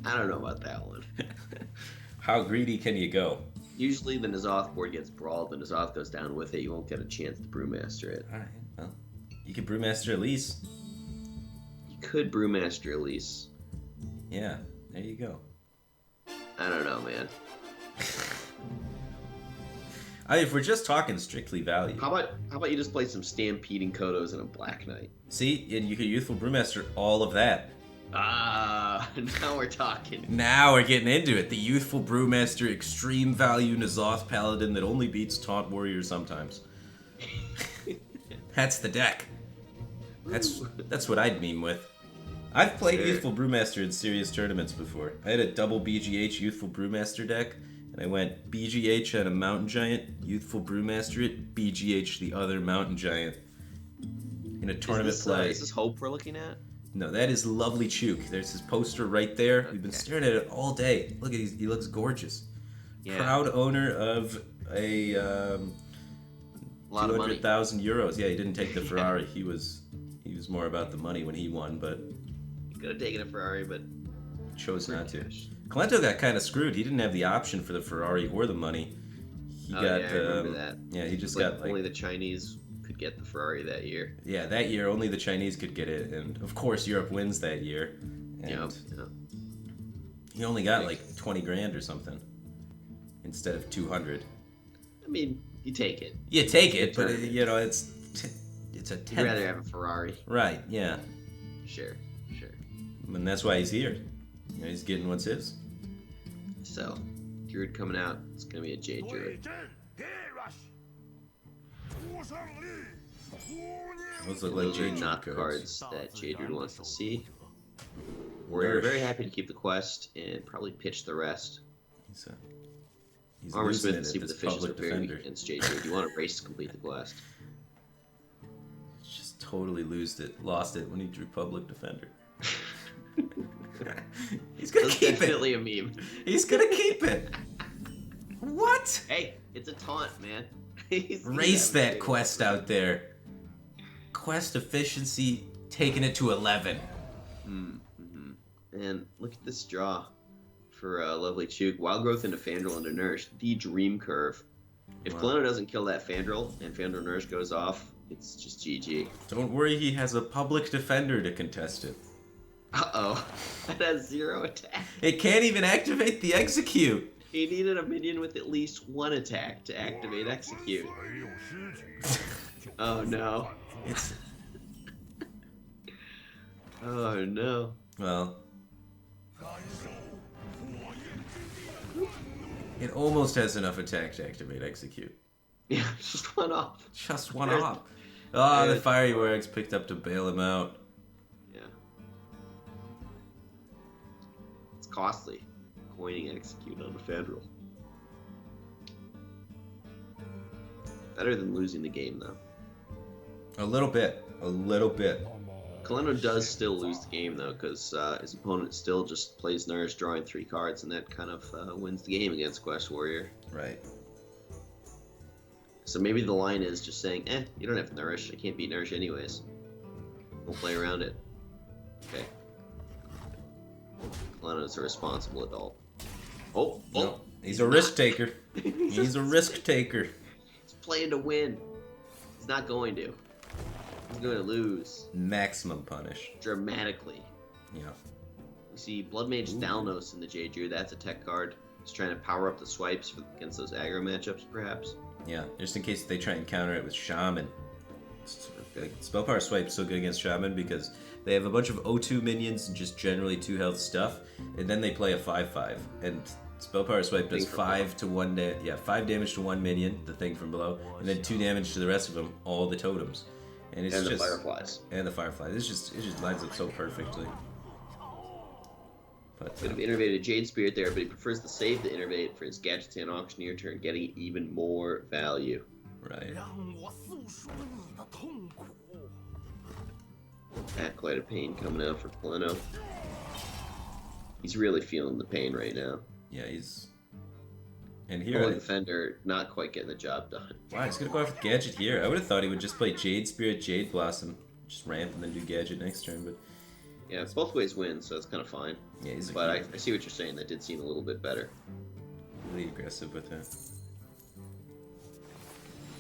I don't know about that one. How greedy can you go? Usually the N'Zoth board gets brawled, the N'Zoth goes down with it, you won't get a chance to Brewmaster it. Alright, well. You could Brewmaster Elise. You could Brewmaster Elise. Yeah, there you go. I don't know, man. If we're just talking strictly value. How about you just play some Stampeding Kodos and a Black Knight? See, and you could Youthful Brewmaster all of that. Ah, now we're talking. Now we're getting into it. The Youthful Brewmaster Extreme Value N'Zoth Paladin that only beats Taunt Warrior sometimes. That's the deck. That's what I'd meme with. I've played Youthful Brewmaster in serious tournaments before. I had a double BGH Youthful Brewmaster deck, and I went BGH on a Mountain Giant, Youthful Brewmaster it, BGH the other Mountain Giant. In a tournament play. Is this Hope we're looking at? No, that is Lovely Chook. There's his poster right there. Okay. We've been staring at it all day. Look at he looks gorgeous. Yeah. Proud owner of a 200,000 euros. Yeah, he didn't take the Ferrari. He was more about the money when he won, but he could have taken a Ferrari, but chose not to. Calento got kind of screwed. He didn't have the option for the Ferrari or the money. He got I remember that. Yeah, he just got only the Chinese could get the Ferrari that year. Yeah, that year only the Chinese could get it, and of course Europe wins that year. And yep. he only got like 20 grand or something instead of 200. I mean, you take it. You take it, but it's a 10th. You'd rather have a Ferrari. Right, yeah. Sure. And that's why he's here. He's getting what's his. So, Druid coming out. It's going to be a Jade Druid. Those look like Jade not cards that Jade Druid wants to see. We're very happy to keep the quest and probably pitch the rest. He's Armor Smith and see what the fishes are pairing against Jade Druid. You want to race to complete the quest. Just totally lost it when he drew Public Defender. He's gonna keep it. Definitely a meme. He's gonna keep it. What? Hey, it's a taunt, man. Race that quest out there. Quest efficiency, taking it to 11. Mm-hmm. And look at this draw for Lovely Chook. Wild Growth into Fandral under Nourish. The Dream Curve. If Kaleno doesn't kill that Fandral and Fandral Nourish goes off, it's just GG. Don't worry, he has a Public Defender to contest it. Uh-oh. That has 0 attack. It can't even activate the Execute. He needed a minion with at least 1 attack to activate Execute. Oh no. Oh no. Well. It almost has enough attack to activate Execute. Yeah, just 1 off. Just 1 off. Oh, the Fiery Wags picked up to bail him out. Costly. Coining Execute on a Fandral. Better than losing the game, though. A little bit. Kaleno does still lose the game, though, because his opponent still just plays Nourish, drawing 3 cards, and that kind of wins the game against Quest Warrior. Right. So maybe the line is just saying, you don't have Nourish. I can't beat Nourish anyways. We'll play around it. Okay. Kaleno's a responsible adult. Oh! No, he's a risk taker. He's a risk taker. He's playing to win. He's not going to. He's going to lose. Maximum punish. Dramatically. Yeah. You see Blood Mage Thalnos in the Jade Druid. That's a tech card. He's trying to power up the swipes against those aggro matchups, perhaps. Yeah, just in case they try and counter it with Shaman. Like, spell power swipe is so good against Shaman because they have a bunch of O2 minions and just generally 2 health stuff, and then they play a 5/5. And spell power swipe does 5 damage to 1 minion, the thing from below, and then 2 damage to the rest of them, all the totems. And it's the fireflies. And the fireflies. It just lines up so perfectly. But could have innervated Jade Spirit there, but he prefers to save the innervate for his Gadgetan Auctioneer turn, getting even more value. Right. Quite a pain coming out for Kaleno. He's really feeling the pain right now. Yeah, he's... And here... Holy Defender not quite getting the job done. Wow, he's gonna go off with Gadget here. I would have thought he would just play Jade Spirit, Jade Blossom, just ramp and then do Gadget next turn, but... Yeah, both ways win, so it's kind of fine. Yeah, but I see what you're saying. That did seem a little bit better. Really aggressive with him.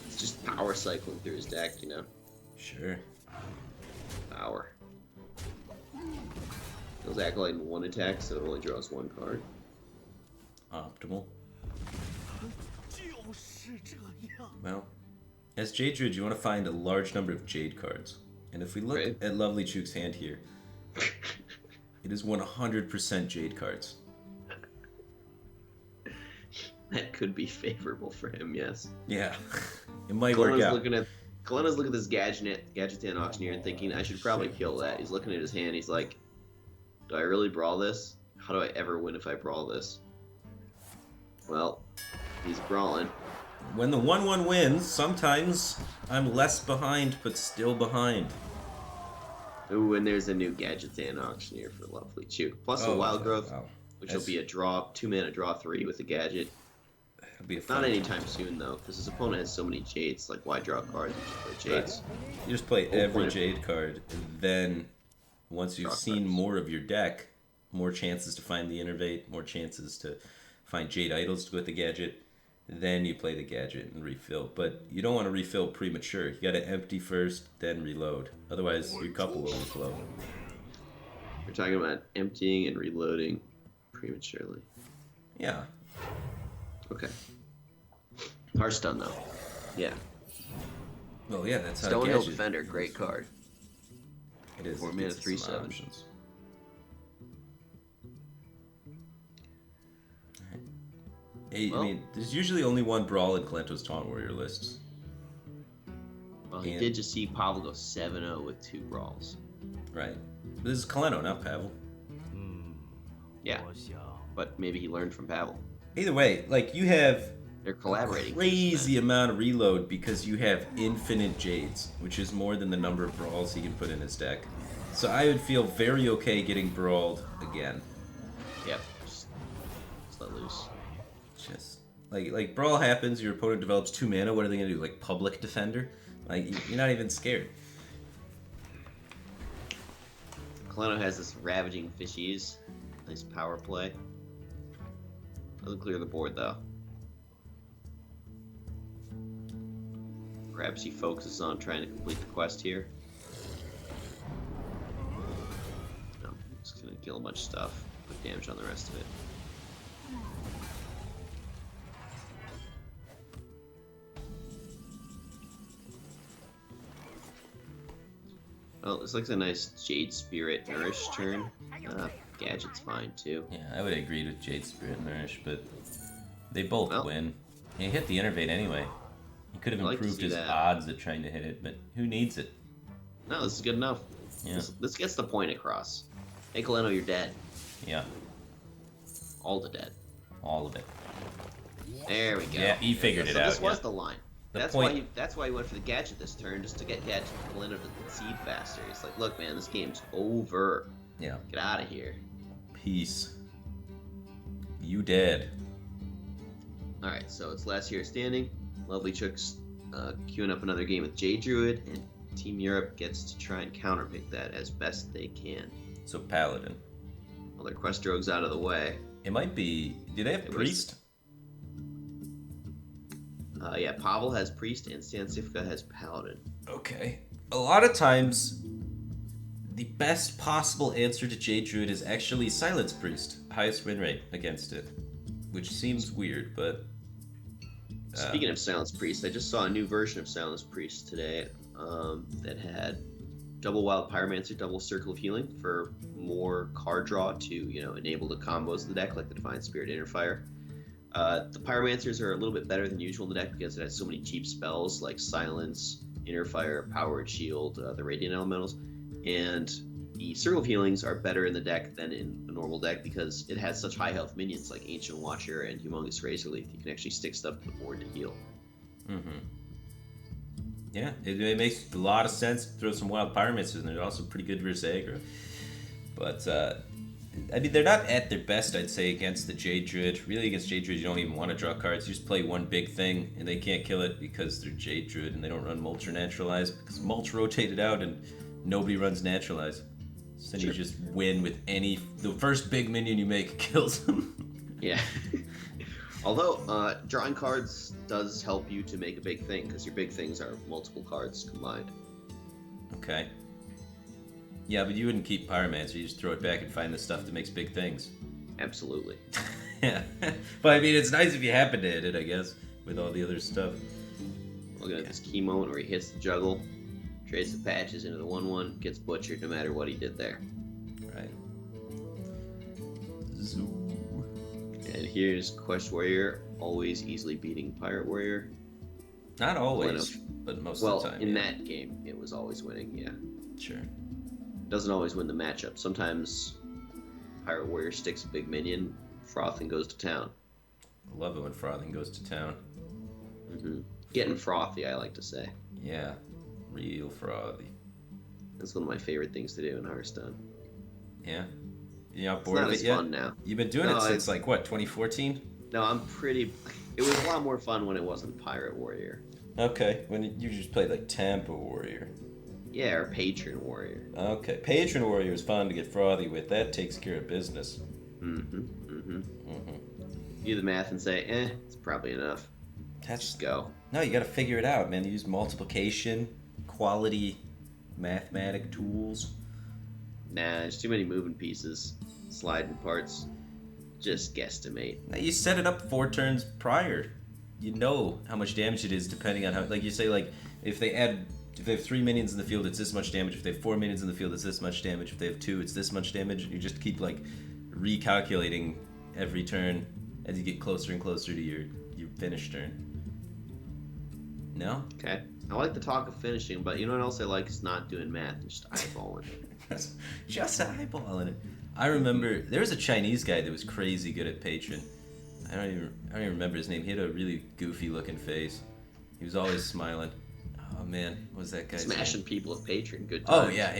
It's just power cycling through his deck, you know? Sure. Power. Those Acolyte in 1 attack, so it only draws 1 card. Optimal. Well, as Jade Druid, you want to find a large number of Jade cards. And if we look at Lovely Chook's hand here, It is 100% Jade cards. That could be favorable for him, yes. Yeah, it might work out. Kalena's looking at this Gadgetan Auctioneer and thinking, I should probably kill that. He's looking at his hand, he's like, do I really brawl this? How do I ever win if I brawl this? Well, he's brawling. When the 1/1 wins, sometimes I'm less behind, but still behind. Ooh, and there's a new Gadgetan Auctioneer for Lovely Chew. Plus a Wild Growth, which will be a 2-mana draw 3 with a gadget. It'll be a fun Not anytime soon, though, because his opponent has so many Jades. Like, why draw cards? You just play Jades. You just play every Jade card, and then once you've seen more of your deck, more chances to find the Innervate, more chances to find Jade Idols to go with the gadget. Then you play the gadget and refill. But you don't want to refill premature. You got to empty first, then reload. Otherwise, your cup will overflow. We're talking about emptying and reloading prematurely. Yeah. Okay. Hearthstone, though. Yeah. Well, yeah, that's how Stonehill Defender, great card. It is. 4 mana, 3/7. I mean, there's usually only one brawl in Kalento's Taunt Warrior lists. Well, he did just see Pavel go 7-0 with 2 brawls. Right. This is Kalento, not Pavel. Yeah. But maybe he learned from Pavel. Either way, like, you have They're collaborating. crazy amount of reload because you have infinite Jades, which is more than the number of brawls he can put in his deck. So I would feel very okay getting brawled again. Yep. Just let loose. Just like brawl happens, your opponent develops 2 mana. What are they gonna do? Like Public Defender? Like you're not even scared. Kaleno has this Ravaging Fishies. Nice power play. Doesn't clear the board though. Perhaps he focuses on trying to complete the quest here. No, just gonna kill a bunch of stuff. Put damage on the rest of it. Well, this looks a nice Jade Spirit Nourish turn. Gadget's fine too. Yeah, I would agree with Jade Spirit Nourish, but they both win. He hit the Innervate anyway. He could have improved his odds at trying to hit it, but who needs it? No, this is good enough. Yeah. This gets the point across. Hey, Kaleno, you're dead. Yeah. All the dead. All of it. There we go. Yeah, he figured it out. This was the line. That's why he went for the gadget this turn, just to get Gadget to Kaleno to concede faster. He's like, look, man, this game's over. Yeah. Get out of here. Peace. You dead. Alright, so it's last year standing. Lovely Chook's queuing up another game with Jade Druid, and Team Europe gets to try and counterpick that as best they can. So Paladin. Well, their quest rogue's out of the way. It might be... Do they have Priest? Yeah, Pavel has Priest and Stansifka has Paladin. Okay. A lot of times, the best possible answer to Jade Druid is actually Silence Priest. Highest win rate against it. Which seems weird, but... Speaking of Silence Priest, I just saw a new version of Silence Priest today that had double Wild Pyromancer, double Circle of Healing for more card draw to, enable the combos of the deck, like the Divine Spirit, Inner Fire. The Pyromancers are a little bit better than usual in the deck because it has so many cheap spells like Silence, Inner Fire, Powered Shield, the Radiant Elementals, and the Circle of Healings are better in the deck than in a normal deck because it has such high health minions like Ancient Watcher and Humongous Razor Leaf. You can actually stick stuff to the board to heal. Mm-hmm. Yeah, it makes a lot of sense to throw some Wild Pyromancers in there. They're also pretty good versus aggro. But, I mean, they're not at their best, I'd say, against the Jade Druid. Really, against Jade Druid, you don't even want to draw cards. You just play one big thing, and they can't kill it because they're Jade Druid, and they don't run Mulch or Naturalize, because Mulch rotated out, and nobody runs Naturalize. So then you just win with the first big minion you make kills them. Yeah. Although, drawing cards does help you to make a big thing, because your big things are multiple cards combined. Okay. Yeah, but you wouldn't keep Pyromancer. You just throw it back and find the stuff that makes big things. Absolutely. Yeah. But, I mean, it's nice if you happen to hit it, I guess, with all the other stuff. Look at this key moment where he hits the juggle, trades the patches into the 1/1, gets butchered no matter what he did there. Right. Zoo. And here's Quest Warrior, always easily beating Pirate Warrior. Not always, but most of the time. In that game, it was always winning, yeah. Sure. Doesn't always win the matchup. Sometimes Pirate Warrior sticks a big minion, Frothing goes to town. I love it when Frothing goes to town. Mm-hmm. Getting frothy, I like to say. Yeah, real frothy. That's one of my favorite things to do in Hearthstone. Yeah? You're not It's bored not of as it yet? fun now. You've been doing it since, like, what, 2014? No, I'm pretty... It was a lot more fun when it wasn't Pirate Warrior. Okay, when you just played, like, Tampa Warrior. Yeah, or Patron Warrior. Okay, Patron Warrior is fun to get frothy with. That takes care of business. Do the math and say, it's probably enough. Just go. No, you gotta figure it out, man. Use multiplication, quality mathematic tools. Nah, there's too many moving pieces, sliding parts. Just guesstimate. Now, you set it up 4 turns prior. You know how much damage it is depending on how, like you say, like, if they have 3 minions in the field, it's this much damage. If they have 4 minions in the field, it's this much damage. If they have 2, it's this much damage. You just keep, like, recalculating every turn as you get closer and closer to your finish turn. No? Okay. I like the talk of finishing, but you know what else I like is not doing math, just eyeballing. Just eyeballing it. I remember there was a Chinese guy that was crazy good at Patron. I don't even remember his name. He had a really goofy looking face. He was always smiling. Oh man, what was that guy's Smashing name? people at Patron, good times. Oh yeah,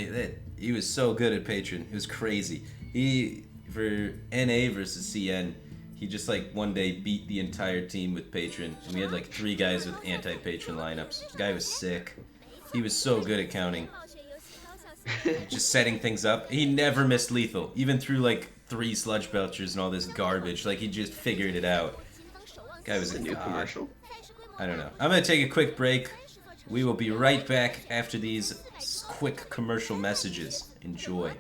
he was so good at Patron. It was crazy. He, for NA versus CN, he just like one day beat the entire team with Patron, and we had like 3 guys with anti-Patron lineups. The guy was sick. He was so good at counting. Just setting things up. He never missed lethal, even through like 3 sludge belchers and all this garbage. Like he just figured it out. Guy was a new commercial. I don't know. I'm gonna take a quick break. We will be right back after these quick commercial messages. Enjoy.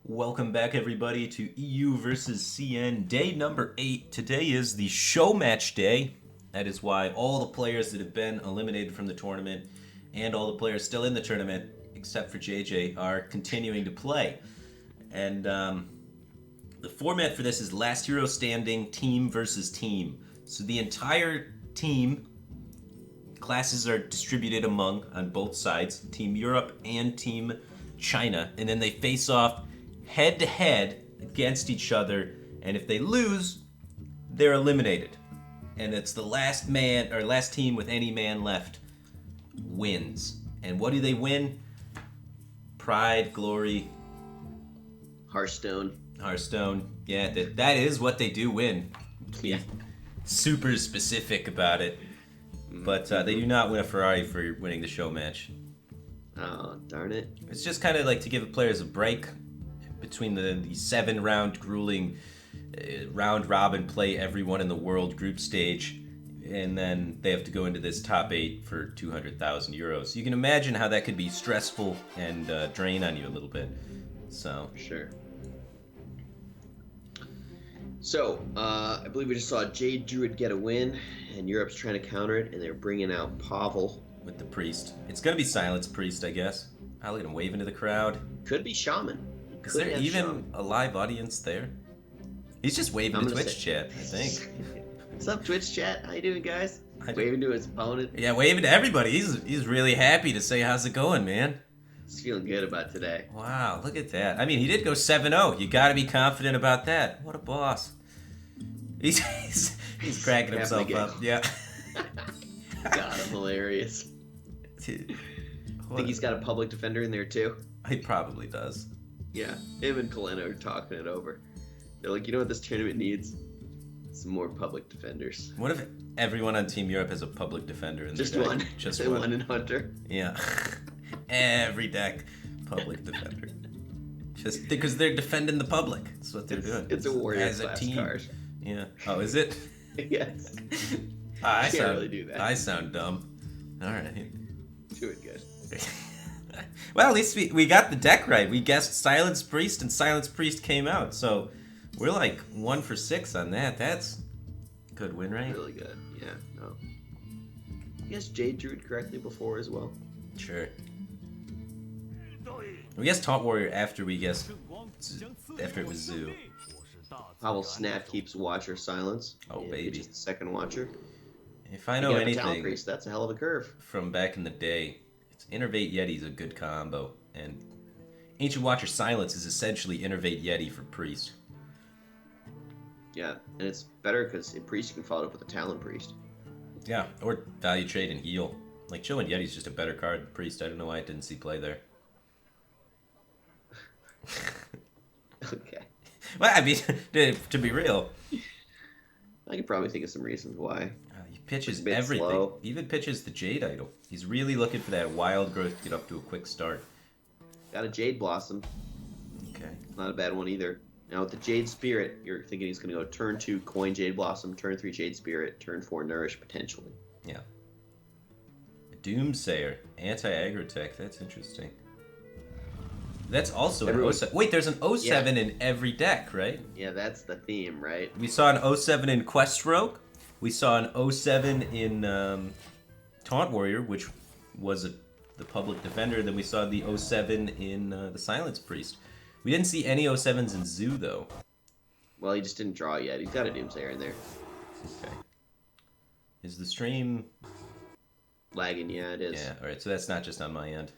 Welcome back, everybody, to EU versus CN, day number 8. Today is the show match day. That is why all the players that have been eliminated from the tournament and all the players still in the tournament, except for JJ, are continuing to play. And the format for this is last hero standing, team versus team. So the entire team classes are distributed among on both sides, Team Europe and Team China, and then they face off head to head against each other, and if they lose, they're eliminated. And it's the last man or last team with any man left wins. And what do they win? Pride, glory, Hearthstone. Yeah, that is what they do win. Yeah. Super specific about it. But they do not win a Ferrari for winning the show match. Oh, darn it. It's just kind of like to give the players a break between the 7-round grueling round robin play everyone in the world group stage, and then they have to go into this top 8 for 200,000 euros. You can imagine how that could be stressful and drain on you a little bit. So Sure. So, I believe we just saw Jade Druid get a win, and Europe's trying to counter it, and they're bringing out Pavel. with the priest, it's gonna be Silence Priest, I guess. I look at him waving to the crowd. Could be Shaman. Is there even a live audience there? He's just waving to Twitch chat, I think. What's up, Twitch chat? How you doing, guys? I- Waving to his opponent. Yeah, waving to everybody. He's really happy to say how's it going, man. He's feeling good about today. Wow, look at that. I mean, he did go 7-0. You got to be confident about that. What a boss. He's cracking himself Having a up. Yeah. God, I'm hilarious. Think he's got a public defender in there too? He probably does. Yeah, him and Kalena are talking it over. They're like, you know what this tournament needs? Some more public defenders. What if everyone on Team Europe has a public defender in Just their deck? one. Just one. one. in Hunter. Yeah. Every deck, public defender. Just because they're defending the public. That's what they're doing. It's a warrior As a class team. card. Yeah. Oh, is it? Yes. I Can't sound, really do that. I sound dumb. All right. Doing good. Well, at least we got the deck right. We guessed Silence Priest, and Silence Priest came out. So we're like 1 for 6 on that. That's a good win, right? Really good. Yeah, no. You guessed Jade Druid correctly before as well? Sure. We guessed Taunt Warrior after we guessed after it was Zoo. Pavel Snap keeps Watcher Silence. Oh, Yeah, baby. Just the second Watcher. If I You know get a Talent anything Priest, that's a hell of a curve. from back in the day, it's Innervate Yeti's a good combo, and Ancient Watcher Silence is essentially Innervate Yeti for Priest. Yeah, and it's better because in Priest you can follow it up with a Talon Priest. Yeah, or value trade and heal. Like Chill and Yeti's just a better card than Priest. I don't know why I didn't see play there. Okay. Well, I mean, to be real, I could probably think of some reasons why. he pitches It's a bit everything. slow. He even pitches the Jade Idol. He's really looking for that wild growth to get up to a quick start. Got a Jade Blossom. Okay. Not a bad one either. Now with the Jade Spirit, you're thinking he's going to go turn 2 Coin Jade Blossom, turn 3 Jade Spirit, turn 4 Nourish potentially. Yeah. Doomsayer, anti-aggro tech. That's interesting. That's also an Everyone- 07. Wait, there's an 07 in every deck, right? Yeah, that's the theme, right? We saw an 07 in Quest Rogue. We saw an 07 in Taunt Warrior, which was the public defender. Then we saw the 07 in the Silence Priest. We didn't see any 07s in Zoo, though. Well, he just didn't draw it yet. He's got a Doomsayer in there. Okay. Is the stream... Lagging, yeah, it is. Yeah, alright, so that's not just on my end.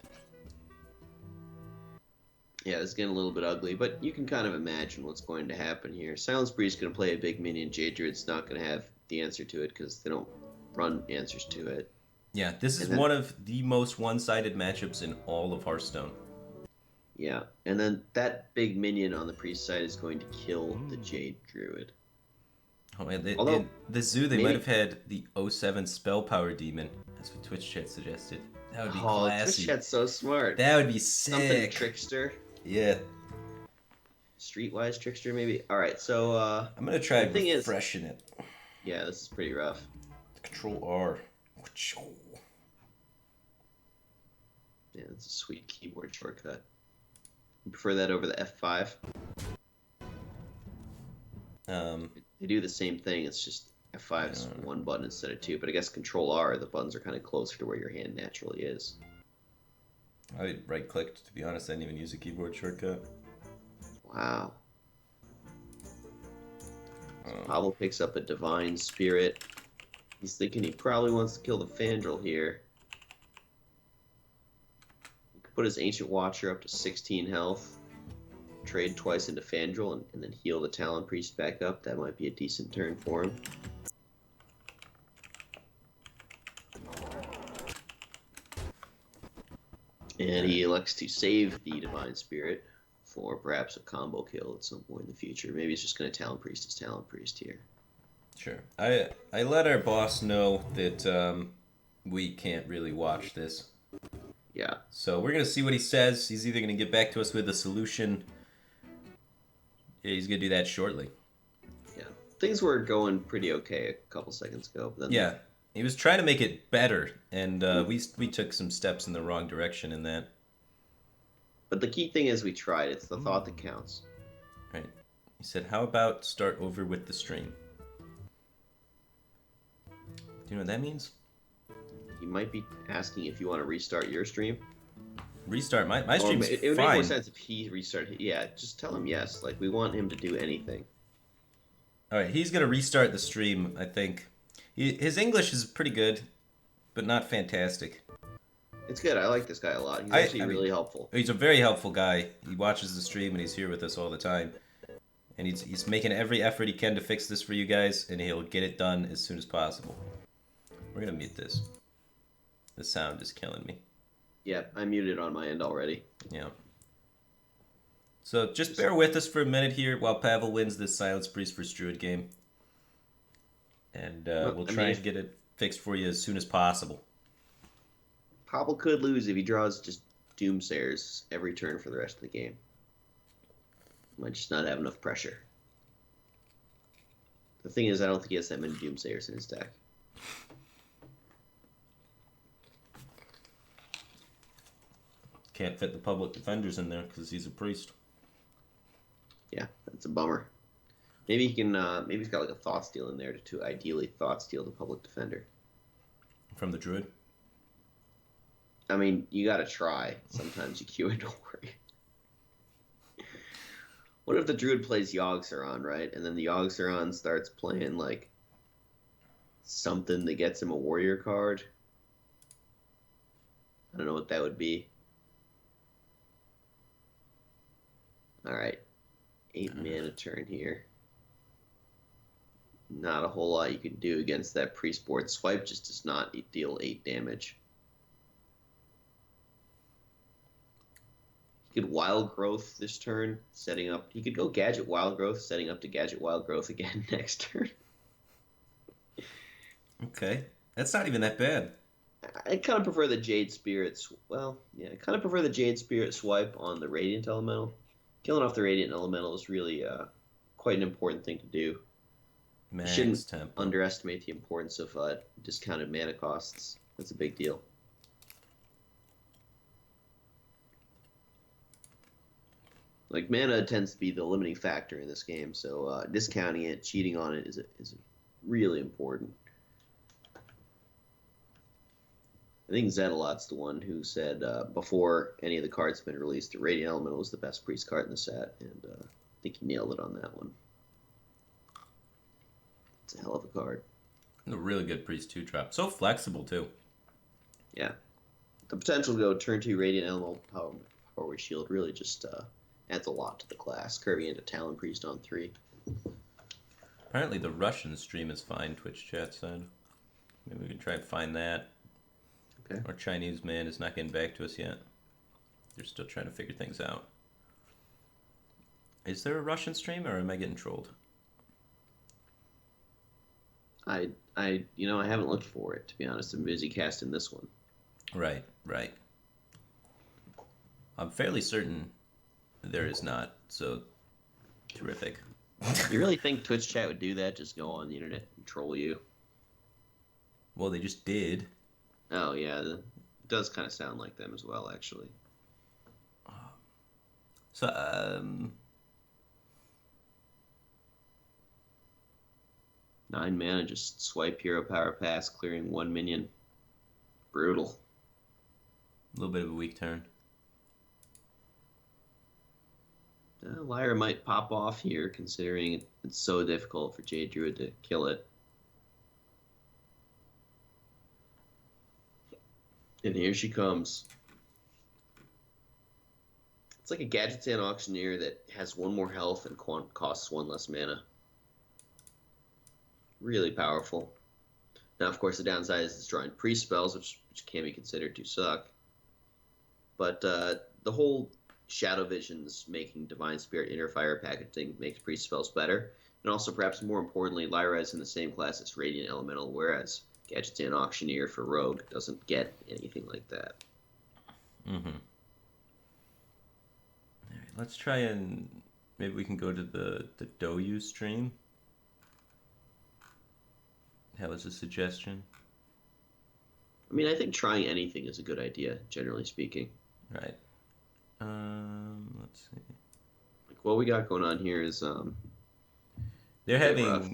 Yeah, it's getting a little bit ugly, but you can kind of imagine what's going to happen here. Silence Breeze going to play a big minion. Jade Druid's not going to have the answer to it because they don't run answers to it. Yeah, this is And then- one of the most one-sided matchups in all of Hearthstone. Yeah, and then that big minion on the priest side is going to kill the Jade Druid. Oh, and Although, in the Zoo, they maybe- might have had the 07 Spell Power Demon. That's what Twitch chat suggested. That would be Oh, classy. Twitch chat's so smart. That would be Something sick. Trickster. Yeah. Streetwise Trickster, maybe? Alright, so, I'm going to try The thing is- refreshing it. yeah, this is pretty rough. Control R. Yeah, it's a sweet keyboard shortcut. You prefer that over the F5? They do the same thing. It's just F5's one button instead of two. But I guess Control R, the buttons are kind of closer to where your hand naturally is. I right-clicked, to be honest. I didn't even use a keyboard shortcut. Wow. Pavel picks up a Divine Spirit. He's thinking he probably wants to kill the Fandral here. He could put his Ancient Watcher up to 16 health. Trade twice into Fandral and then heal the Talon Priest back up. That might be a decent turn for him. And he elects to save the Divine Spirit for perhaps a combo kill at some point in the future. Maybe he's just going to Talon Priest his Talon Priest here. Sure. I let our boss know that we can't really watch this. Yeah. So we're going to see what he says. He's either going to get back to us with a solution. Yeah, he's going to do that shortly. Yeah. Things were going pretty okay a couple seconds ago. But then yeah. He was trying to make it better, and we took some steps in the wrong direction in that. But the key thing is we tried. It's the thought that counts. Right. He said, how about start over with the stream? Do you know what that means? He might be asking if you want to restart your stream. Restart? My stream's it would fine. make more sense if he restarted. Yeah, just tell him yes. Like, we want him to do anything. Alright, he's going to restart the stream, I think. His English is pretty good, but not fantastic. It's good. I like this guy a lot. He's actually really helpful. He's a very helpful guy. He watches the stream and he's here with us all the time. And he's making every effort he can to fix this for you guys, and he'll get it done as soon as possible. We're going to mute this. The sound is killing me. Yeah, I muted on my end already. Yeah. So just bear with us for a minute here while Pavel wins this Silence Priest vs. Druid game. And we'll try and get it fixed for you as soon as possible. Pavel could lose if he draws just Doomsayers every turn for the rest of the game. Might just not have enough pressure. The thing is, I don't think he has that many Doomsayers in his deck. Can't fit the public defenders in there because he's a priest. Yeah, that's a bummer. Maybe he can. Maybe he's got like a Thought Steal in there to ideally Thought Steal the public defender. From the Druid? I mean, you gotta try. Sometimes you queue it, don't worry. What if the Druid plays Yogg-Saron, right? And then the Yogg-Saron starts playing, like, something that gets him a warrior card? I don't know what that would be. Alright. 8 mana turn here. Not a whole lot you can do against that priest board. Swipe just does not deal 8 damage. He could Wild Growth this turn, setting up. He could go Gadget Wild Growth, setting up to Gadget Wild Growth again next turn. Okay. That's not even that bad. I kind of prefer the Jade Spirits. Well, yeah, I kind of prefer the Jade Spirit swipe on the Radiant Elemental. Killing off the Radiant Elemental is really quite an important thing to do. You shouldn't underestimate the importance of discounted mana costs. That's a big deal. Like, mana tends to be the limiting factor in this game, so discounting it, cheating on it is really important. I think Zetalot's the one who said before any of the cards have been released, the Radiant Elemental was the best priest card in the set, and I think he nailed it on that one. It's a hell of a card. A really good priest 2-drop. So flexible, too. Yeah. The potential to go turn 2 Radiant Elemental Power Shield really just adds a lot to the class, curving into Talon Priest on 3. Apparently the Russian stream is fine, Twitch chat said. Maybe we can try and find that. Okay. Our Chinese man is not getting back to us yet. They're still trying to figure things out. Is there a Russian stream, or am I getting trolled? I haven't looked for it, to be honest. I'm busy casting this one. Right. I'm fairly certain there is not, so terrific. You really think Twitch chat would do that? Just go on the internet and troll you? Well, they just did. Oh, yeah. It does kind of sound like them as well, actually. So, 9 mana, just swipe hero power pass, clearing 1 minion. Brutal. a little bit of a weak turn. Lyra might pop off here, considering it's so difficult for Jade Druid to kill it. And here she comes. It's like a Gadgetzan Auctioneer that has 1 more health and costs 1 less mana. Really powerful. Now, of course, the downside is it's drawing priest spells, which can be considered to suck. But the whole Shadow Visions making Divine Spirit Inner Fire packaging makes priest spells better. And also, perhaps more importantly, Lyra is in the same class as Radiant Elemental, whereas Gadgetzan Auctioneer for Rogue doesn't get anything like that. Mm-hmm. All right, let's try and maybe we can go to the Doyu stream. That was a suggestion. I mean, I think trying anything is a good idea, generally speaking. Right. Let's see. Like, what we got going on here is They're having rough.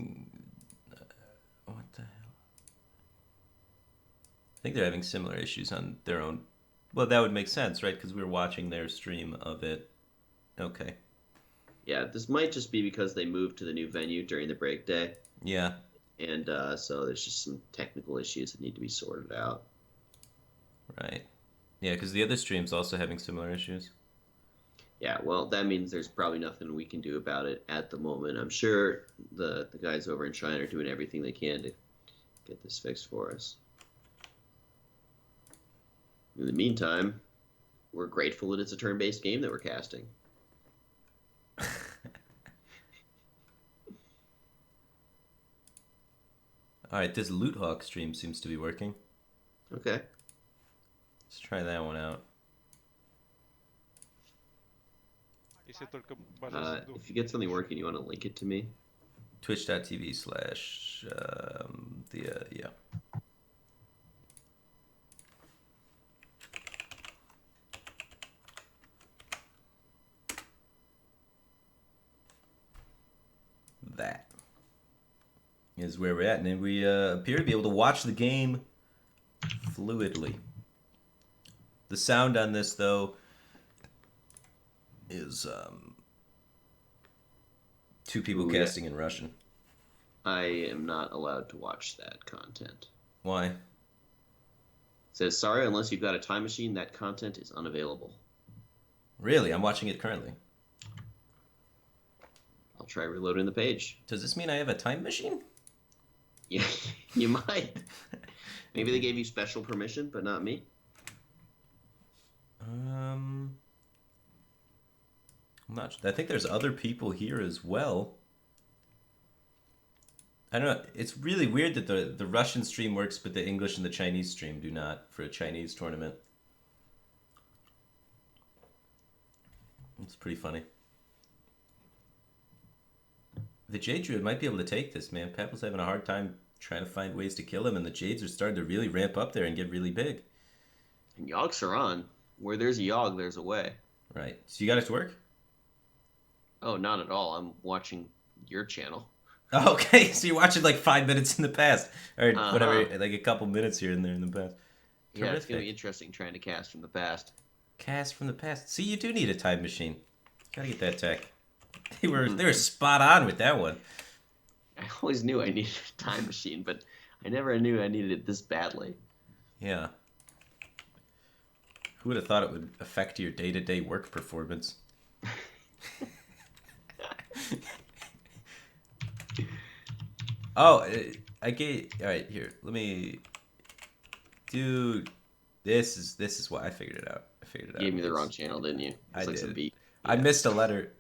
what the hell? I think they're having similar issues on their own. Well, that would make sense, right? Because we were watching their stream of it. Okay. Yeah, this might just be because they moved to the new venue during the break day. Yeah. And so there's just some technical issues that need to be sorted out. Right. Yeah, because the other stream's also having similar issues. Yeah, well, that means there's probably nothing we can do about it at the moment. I'm sure the guys over in China are doing everything they can to get this fixed for us. In the meantime, we're grateful that it's a turn-based game that we're casting. All right, this Loot Hawk stream seems to be working. Okay. Let's try that one out. If you get something working, you want to link it to me? Twitch.tv/ yeah. That is where we're at, and we appear to be able to watch the game fluidly. The sound on this, though, is 2 people casting in Russian. I am not allowed to watch that content. Why? It says, sorry, unless you've got a time machine, that content is unavailable. Really? I'm watching it currently. I'll try reloading the page. Does this mean I have a time machine? Yeah, you might. Maybe they gave you special permission, but not me. I'm not sure. I think there's other people here as well. I don't know. It's really weird that the Russian stream works, but the English and the Chinese stream do not for a Chinese tournament. It's pretty funny. The Jade Druid might be able to take this, man. Papple's having a hard time trying to find ways to kill him, and the Jades are starting to really ramp up there and get really big. And Yogs are on. Where there's a Yogg, there's a way. Right. So you got it to work? Oh, not at all. I'm watching your channel. Oh, okay, so you're watching like 5 minutes in the past, or whatever, like a couple minutes here and there in the past. Yeah, it's Terrific. gonna be interesting trying to cast from the past. Cast from the past. See, you do need a time machine. Gotta get that tech. They were spot on with that one. I always knew I needed a time machine, but I never knew I needed it this badly. Yeah. Who would have thought it would affect your day-to-day work performance? Oh, I gave. All right, here. Let me. Dude, this is why I figured it out. You gave me the wrong channel, didn't you? I did. Some beat. I missed a letter.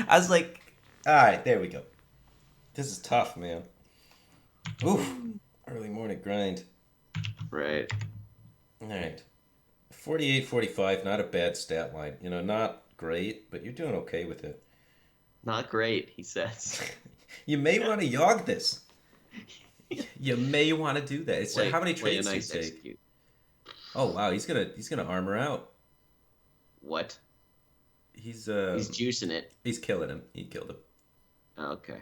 I was like, all right, there we go. This is tough, man. Oof. Early morning grind. Right. All right. 48-45, not a bad stat line. You know, not great, but you're doing okay with it. Not great, he says. You may want to Yogg this. You may want to do that. It's how many trades do you take? Execute. Oh wow, he's gonna armor out. What? He's juicing it. he's killing him. He killed him. Oh, okay.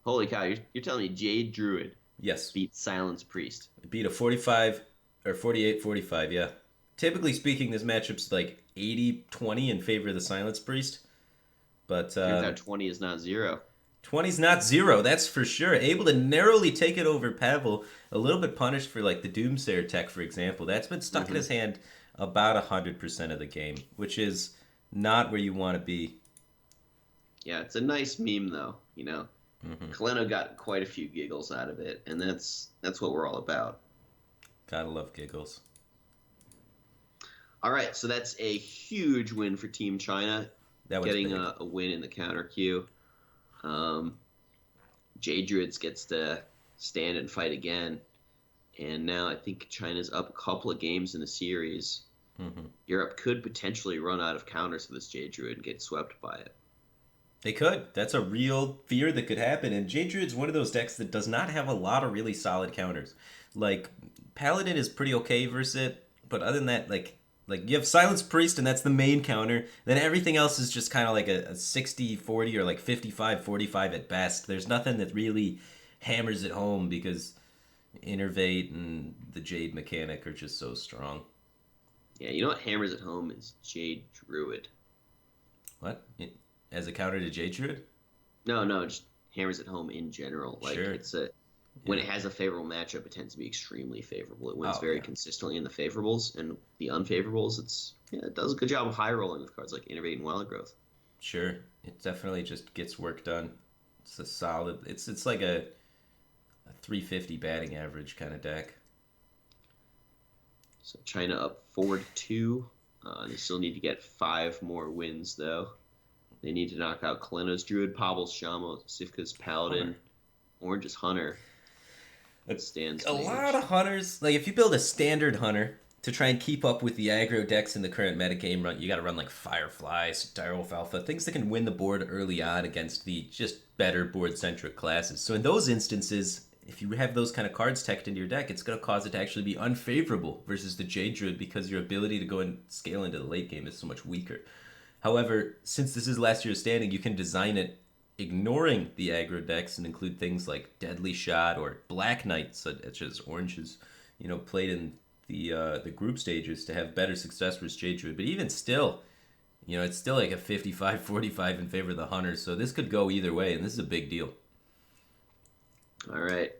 Holy cow! You're telling me Jade Druid Yes. beat Silence Priest? Beat a 45 or 48-45, yeah. Typically speaking, this matchup's like 80-20 in favor of the Silence Priest. But Turns out 20 is not 0. 20's not 0, that's for sure. Able to narrowly take it over Pavel. A little bit punished for like the Doomsayer tech, for example. That's been stuck in his hand about 100% of the game, which is not where you want to be. Yeah, it's a nice meme though. Kaleno got quite a few giggles out of it, and that's what we're all about. Gotta love giggles. All right, so that's a huge win for Team China, getting a win in the counter queue. Jade Druids gets to stand and fight again, and now I think China's up a couple of games in the series. Europe could potentially run out of counters for this Jade Druid and get swept by it. They could. That's a real fear that could happen. And Jade Druid's one of those decks that does not have a lot of really solid counters. Like, Paladin is pretty okay versus it, but other than that, like you have Silence Priest, and that's the main counter. Then everything else is just kind of like a 60-40 or like 55-45 at best. There's nothing that really hammers it home because Innervate and the Jade mechanic are just so strong. Yeah, you know what hammers it home is Jade Druid. What? As a counter to Jade Druid? No, just hammers it home in general. Like Sure. When it has a favorable matchup, it tends to be extremely favorable. It wins very consistently in the favorables, and the unfavorables, it does a good job of high rolling with cards like Innervate and Wild Growth. Sure, it definitely just gets work done. It's a solid. It's like a 350 batting average kind of deck. So China up 4-2. They still need to get 5 more wins though. They need to knock out Kaleno's Druid, Pavel's Shamo, Sivka's Paladin, Orange's Hunter. That stands a lot of hunters. Like if you build a standard hunter to try and keep up with the aggro decks in the current metagame, you got to run like Firefly, Direwolf Alpha, things that can win the board early on against the just better board-centric classes. So in those instances, if you have those kind of cards teched into your deck, it's going to cause it to actually be unfavorable versus the Jade Druid because your ability to go and scale into the late game is so much weaker. However, since this is last year's standing, you can design it ignoring the aggro decks and include things like Deadly Shot or Black Knight, such as Orange's, played in the group stages to have better success versus Jade Druid. But even still, it's still like a 55-45 in favor of the Hunters. So this could go either way, and this is a big deal. All right.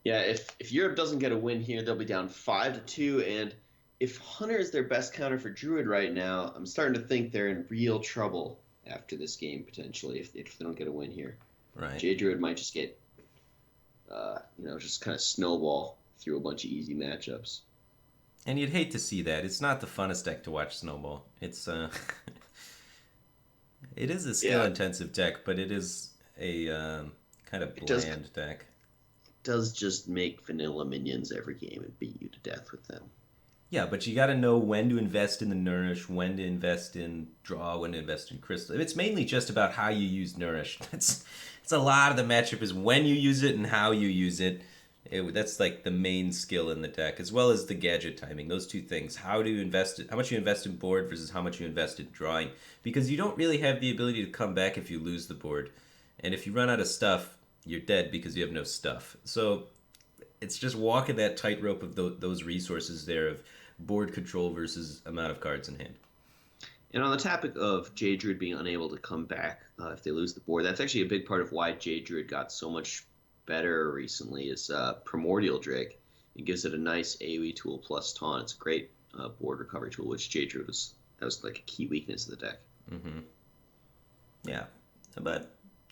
Yeah, if Europe doesn't get a win here, they'll be down 5-2, and if Hunter is their best counter for Druid right now, I'm starting to think they're in real trouble after this game, potentially, if they don't get a win here. Right. Jade Druid might just get, just kind of snowball through a bunch of easy matchups. And you'd hate to see that. It's not the funnest deck to watch snowball. It's it is a skill-intensive deck, but it is a kind of bland deck. It does just make vanilla minions every game and beat you to death with them. Yeah, but you got to know when to invest in the Nourish, when to invest in Draw, when to invest in Crystal. It's mainly just about how you use Nourish. It's a lot of the matchup is when you use it and how you use it. That's like the main skill in the deck, as well as the gadget timing. Those two things: how much you invest in board versus how much you invest in drawing. Because you don't really have the ability to come back if you lose the board, and if you run out of stuff, you're dead because you have no stuff. So it's just walking that tightrope of those resources there of board control versus amount of cards in hand. And on the topic of Jade Druid being unable to come back if they lose the board, that's actually a big part of why Jade Druid got so much better recently is Primordial Drake. It gives it a nice AoE tool plus taunt. It's a great board recovery tool, which Jade Druid was like a key weakness of the deck. Mm-hmm. Yeah,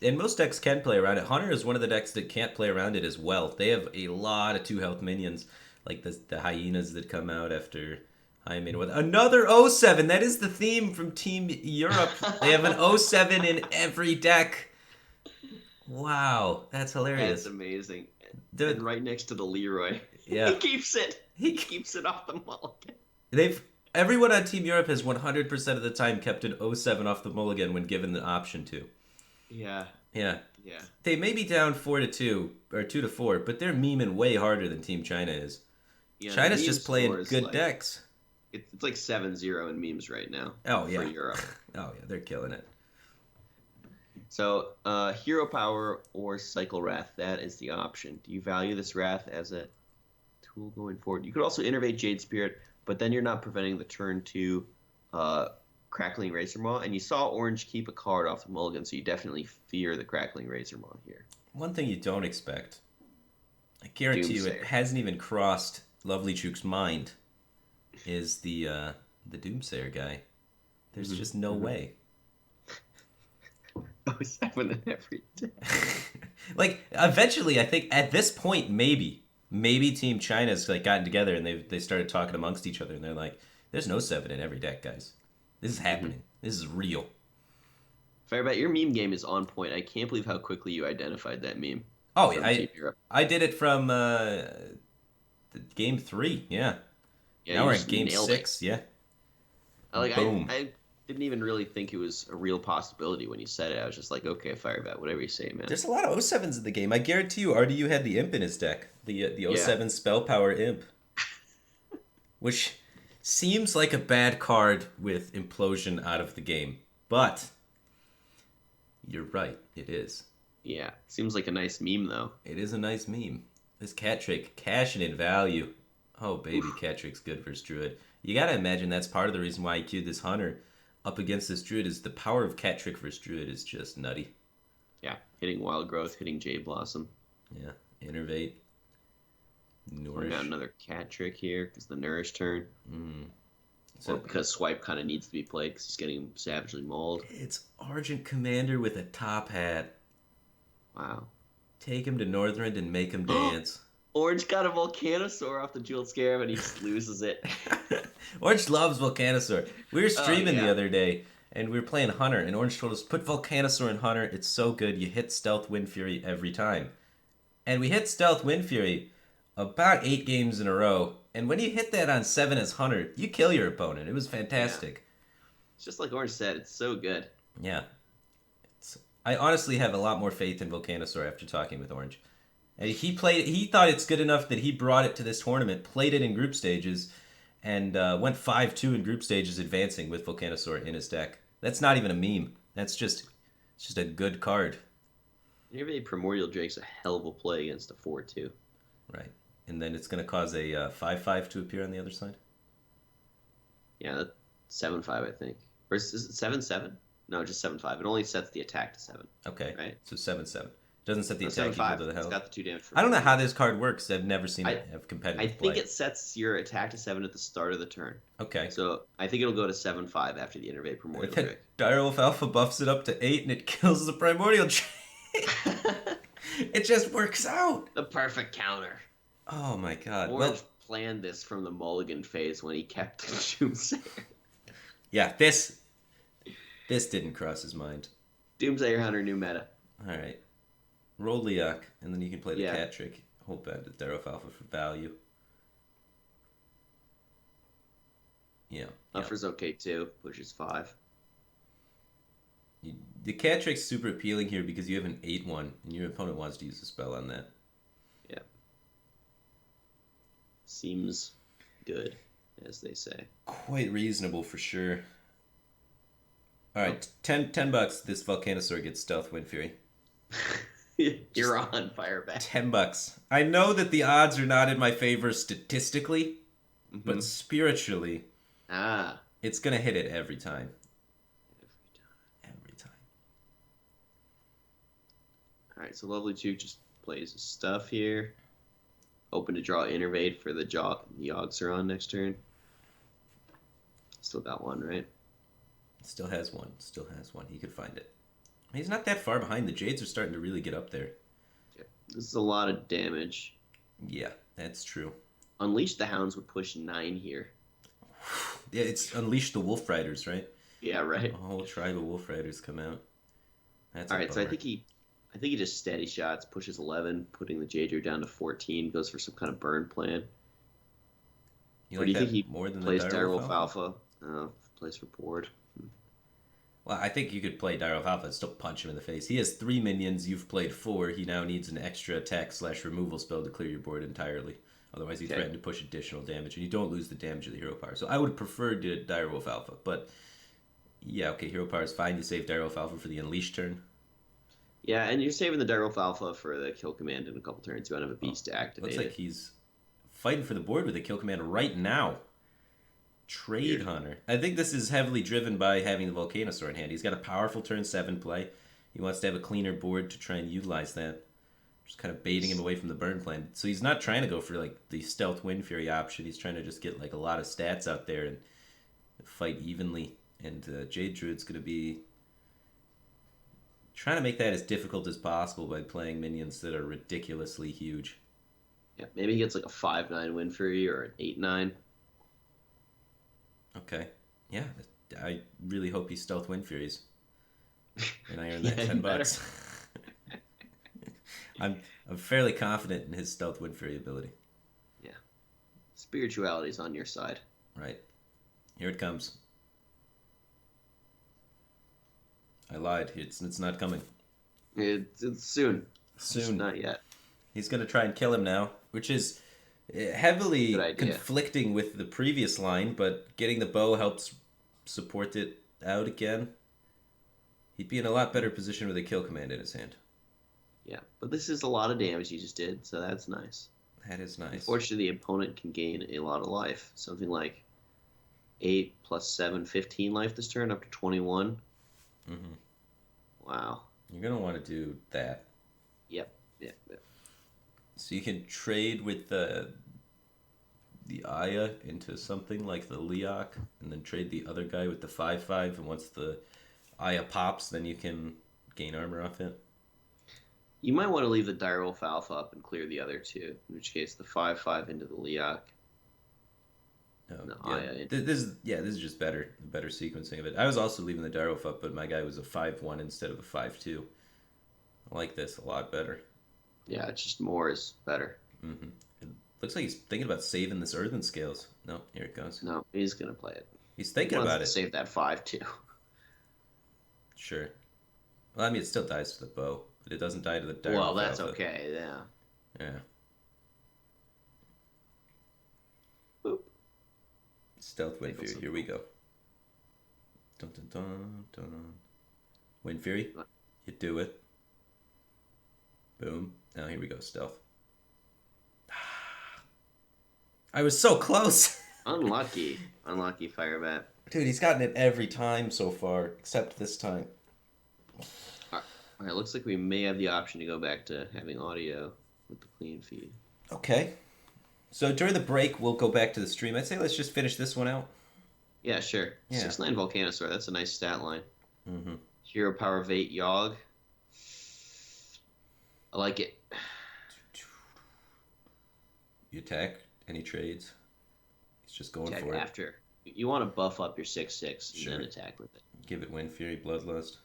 and most decks can play around it. Hunter is one of the decks that can't play around it as well. They have a lot of 2-health minions, like the hyenas that come out after Hymen with another 07. That is the theme from Team Europe. They have an 07 in every deck. Wow, that's hilarious. That's amazing. And right next to the Leroy. Yeah. He keeps it off the mulligan. Everyone on Team Europe has 100% of the time kept an 07 off the mulligan when given the option to. Yeah. Yeah. Yeah. They may be down 4-2 or 2-4, but they're memeing way harder than Team China is. Yeah, China's just playing good decks. It's like 7-0 in memes right now. Oh For yeah. Europe. Oh yeah, they're killing it. So, Hero Power or Cycle Wrath, that is the option. Do you value this Wrath as a tool going forward? You could also innervate Jade Spirit, but then you're not preventing the turn 2 Crackling Razor Maw. And you saw Orange keep a card off the mulligan, so you definitely fear the Crackling Razor Maw here. One thing you don't expect, I guarantee you, it Doomsayer. hasn't even crossed Lovely Chook's mind, is the Doomsayer guy. There's just no way. Oh, 7 in every day. Like eventually, I think at this point, maybe Team China's like gotten together and they started talking amongst each other and they're like, "There's no 7 in every deck, guys. This is happening. This is real." Firebat, your meme game is on point. I can't believe how quickly you identified that meme. Oh from yeah, Team Europe. I did it from game 3. Yeah. Yeah, Now you we're in just game nailed 6. it. Yeah. Boom. Boom. I didn't even really think it was a real possibility when you said it. I was just like, okay, Firebat, whatever you say, man. There's a lot of O7s in the game. I guarantee you, RDU had the Imp in his deck. The O7 Spell Power Imp. Which seems like a bad card with Implosion out of the game. But you're right, it is. Yeah, seems like a nice meme, though. It is a nice meme. This Cat Trick cashing in value. Oh, baby, Cat Trick's good versus Druid. You gotta imagine that's part of the reason why he queued this Hunter up against this Druid is the power of Cat Trick versus Druid is just nutty. Yeah, hitting Wild Growth, hitting Jade Blossom. Yeah, Innervate. We Nourish. got another Cat Trick here because the Nourish turn. So Or because Swipe kind of needs to be played because he's getting savagely mauled. it's Argent Commander with a top hat. Wow. Take him to Northrend and make him dance. Orange got a Volcanosaur off the Jeweled Scarab and he just loses it. Orange loves Volcanosaur. We were streaming yeah. the other day, and we were playing Hunter, and Orange told us, put Volcanosaur in Hunter. It's so good. You hit Stealth Wind Fury every time. And we hit Stealth Wind Fury about 8 games in a row. And when you hit that on 7 as Hunter, you kill your opponent. It was fantastic. It's just like Orange said, it's so good. Yeah. I honestly have a lot more faith in Volcanosaur after talking with Orange. And he thought it's good enough that he brought it to this tournament, played it in group stages, and went 5-2 in group stages advancing with Volcanosaur in his deck. That's not even a meme. It's just a good card. Maybe Primordial Drake's a hell of a play against a 4-2. Right. And then it's going to cause a 5-5 to appear on the other side? Yeah, that's 7-5, I think. Or is it 7-7? No, just 7-5. It only sets the attack to 7. Okay. Right. So 7-7. Doesn't set the No, attack 7-5. equal to the It's hell. got the 2 damage. I don't know how this card works. I've never seen it have competitive I play. think it sets your attack to 7 at the start of the turn. Okay. So I think it'll go to 7-5 after the Innervate Primordial Then Drake. Direwolf Alpha buffs it up to 8 and it kills the Primordial Drake. It just works out. The perfect counter. Oh my god. Orange planned this from the Mulligan phase when he kept the Doomsayer. Yeah, this didn't cross his mind. Doomsayer Hunter new meta. All right. Roll Leok, and then you can play the Yeah. Cat Trick. Hold back to Direwolf Alpha for value. Yeah. Buffer's okay too. Pushes 5. The Cat Trick's super appealing here because you have an 8-1, and your opponent wants to use a spell on that. Yeah. Seems good, as they say. Quite reasonable for sure. All right, $10. This Volcanosaur gets Stealth Wind Fury. You're on Firebat. $10. I know that the odds are not in my favor statistically, but spiritually, it's gonna hit it every time. Every time. All right, so Lovely Juke just plays his stuff here. Open to draw Innervate for the Yogs are on next turn. Still got one, right? Still has one. He could find it. He's not that far behind. The Jades are starting to really get up there. Yeah. This is a lot of damage. Yeah, that's true. Unleash the Hounds would push 9 here. Yeah, it's Unleash the Wolf Riders, right? Yeah, right. A whole tribe of Wolf Riders come out. That's All a right, so I bummer. think he just steady shots, pushes 11, putting the Jadro down to 14, goes for some kind of burn plan. You Or like do you that think he more than plays the Direwolf Alpha? Plays for board. Well, I think you could play Direwolf Alpha and still punch him in the face. He has 3 minions. You've played 4. He now needs an extra attack/removal spell to clear your board entirely. Otherwise, you Okay. threaten to push additional damage, and you don't lose the damage of the hero power. So I would prefer to Direwolf Alpha, but yeah, okay, hero power is fine. You save Direwolf Alpha for the Unleash turn. Yeah, and you're saving the Direwolf Alpha for the kill command in a couple turns. You want to have a Oh, beast to activate looks like it. he's fighting for the board with a kill command right now. Trade Weird. Hunter. I think this is heavily driven by having the Volcanosaur in hand. He's got a powerful turn 7 play. He wants to have a cleaner board to try and utilize that. Just kind of baiting him away from the burn plan. So he's not trying to go for like the Stealth Wind Fury option. He's trying to just get like a lot of stats out there and fight evenly. And Jade Druid's going to be trying to make that as difficult as possible by playing minions that are ridiculously huge. Yeah, maybe he gets like a 5/9 win Fury or an 8/9. Okay. Yeah, I really hope he Stealth Wind Furies. And I earn that Yeah, you $10. I'm fairly confident in his Stealth Wind Fury ability. Yeah. Spirituality's on your side. Right. Here it comes. I lied. It's not coming. It's soon. Soon. Just not yet. He's going to try and kill him now, which is heavily Good idea. conflicting with the previous line, but getting the bow helps support it out again. He'd be in a lot better position with a kill command in his hand. Yeah, but this is a lot of damage he just did, so that's nice. That is nice. Unfortunately, the opponent can gain a lot of life. Something like 8 plus 7, 15 life this turn, up to 21. Mm-hmm. Wow. You're going to want to do that. Yep. So you can trade with the Aya into something like the Leok, and then trade the other guy with the 5/5, and once the Aya pops, then you can gain armor off it. You might want to leave the Direwolf Alpha up and clear the other two, in which case the 5/5 into the Leok. No, yeah. This is just better sequencing of it. I was also leaving the Direwolf up, but my guy was a 5/1 instead of a 5/2. I like this a lot better. Yeah, it's just more is better. Mm-hmm. It looks like he's thinking about saving this Earthen Scales. No, here it goes. No, he's going to play it. He's thinking He wants about to it. save that 5 too. Sure. Well, I mean, it still dies to the bow, but it doesn't die to the Direwolf. Well, that's Alpha. okay, yeah. Yeah. Boop. Stealth Wind Fury. Here we go. Dun, dun, dun, dun. Wind Fury. You do it. Boom. Now here we go. Stealth. I was so close. Unlucky. Unlucky, Firebat. Dude, he's gotten it every time so far, except this time. Alright, looks like we may have the option to go back to having audio with the clean feed. Okay. So during the break, we'll go back to the stream. I'd say let's just finish this one out. Yeah, sure. Yeah. 6/9 Volcanosaur, that's a nice stat line. Mm-hmm. Hero Power of 8 Yogg. I like it. You attack. Any trades? He's just going Attack for it. after. You want to buff up your 6/6 and Sure. then attack with it. Give it Wind Fury, Bloodlust.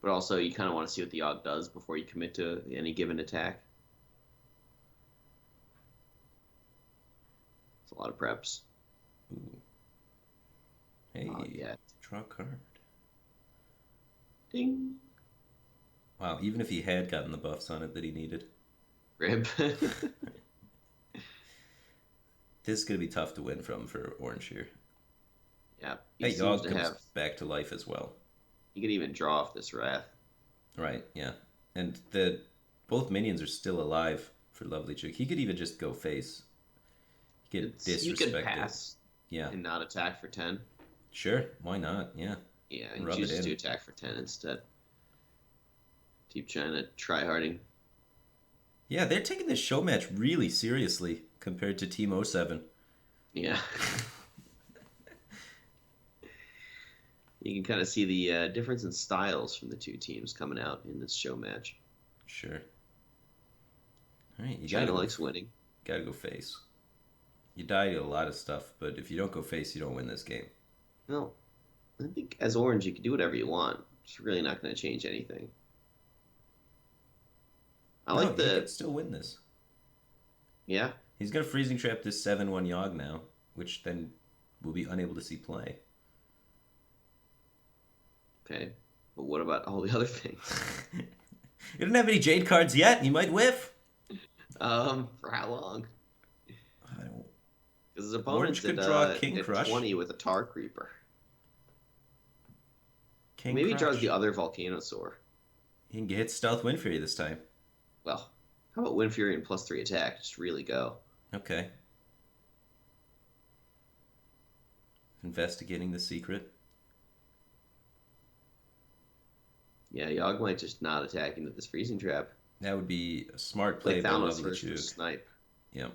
But also, you kind of want to see what the Yogg does before you commit to any given attack. It's a lot of preps. Ooh. Hey, Yeah. draw a card. Ding. Wow, even if he had gotten the buffs on it that he needed. Rib. This is going to be tough to win from for Orange here. Yeah. Hey, He Yogg seems to comes have. back to life as well. You could even draw off this Wrath. Right, yeah. And both minions are still alive for Lovely Chick. He could even just go face. He could You disrespect could pass Yeah, and not attack for 10. sure. Why not? Yeah. Yeah, he Rub it chooses in. to attack for 10 instead. Keep trying to try harding. Yeah, they're taking this show match really seriously compared to Team 07. Yeah. You can kind of see the difference in styles from the two teams coming out in this show match. Sure. All right, you China likes winning. gotta go face. You die to a lot of stuff, but if you don't go face, you don't win this game. No, I think as Orange you can do whatever you want. It's really not going to change anything. I like He the could still win this. yeah. He's gonna freezing trap this 7/1 Yogg now, which then will be unable to see play. Okay, but what about all the other things? You don't have any Jade cards yet. You might whiff. For how long? Because his Orange opponent's could at, draw King at Crush. 20 with a Tar Creeper. King Maybe he Crush. draws the other Volcanosaur. He can hit Stealth Wind Fury this time. Well, how about Wind Fury and +3 attack? Just really go. Okay. Investigating the secret. Yeah, Yogg might just not attack into this freezing trap. That would be a smart play Play by Thanos Lovely first for Juke. snipe. Yep.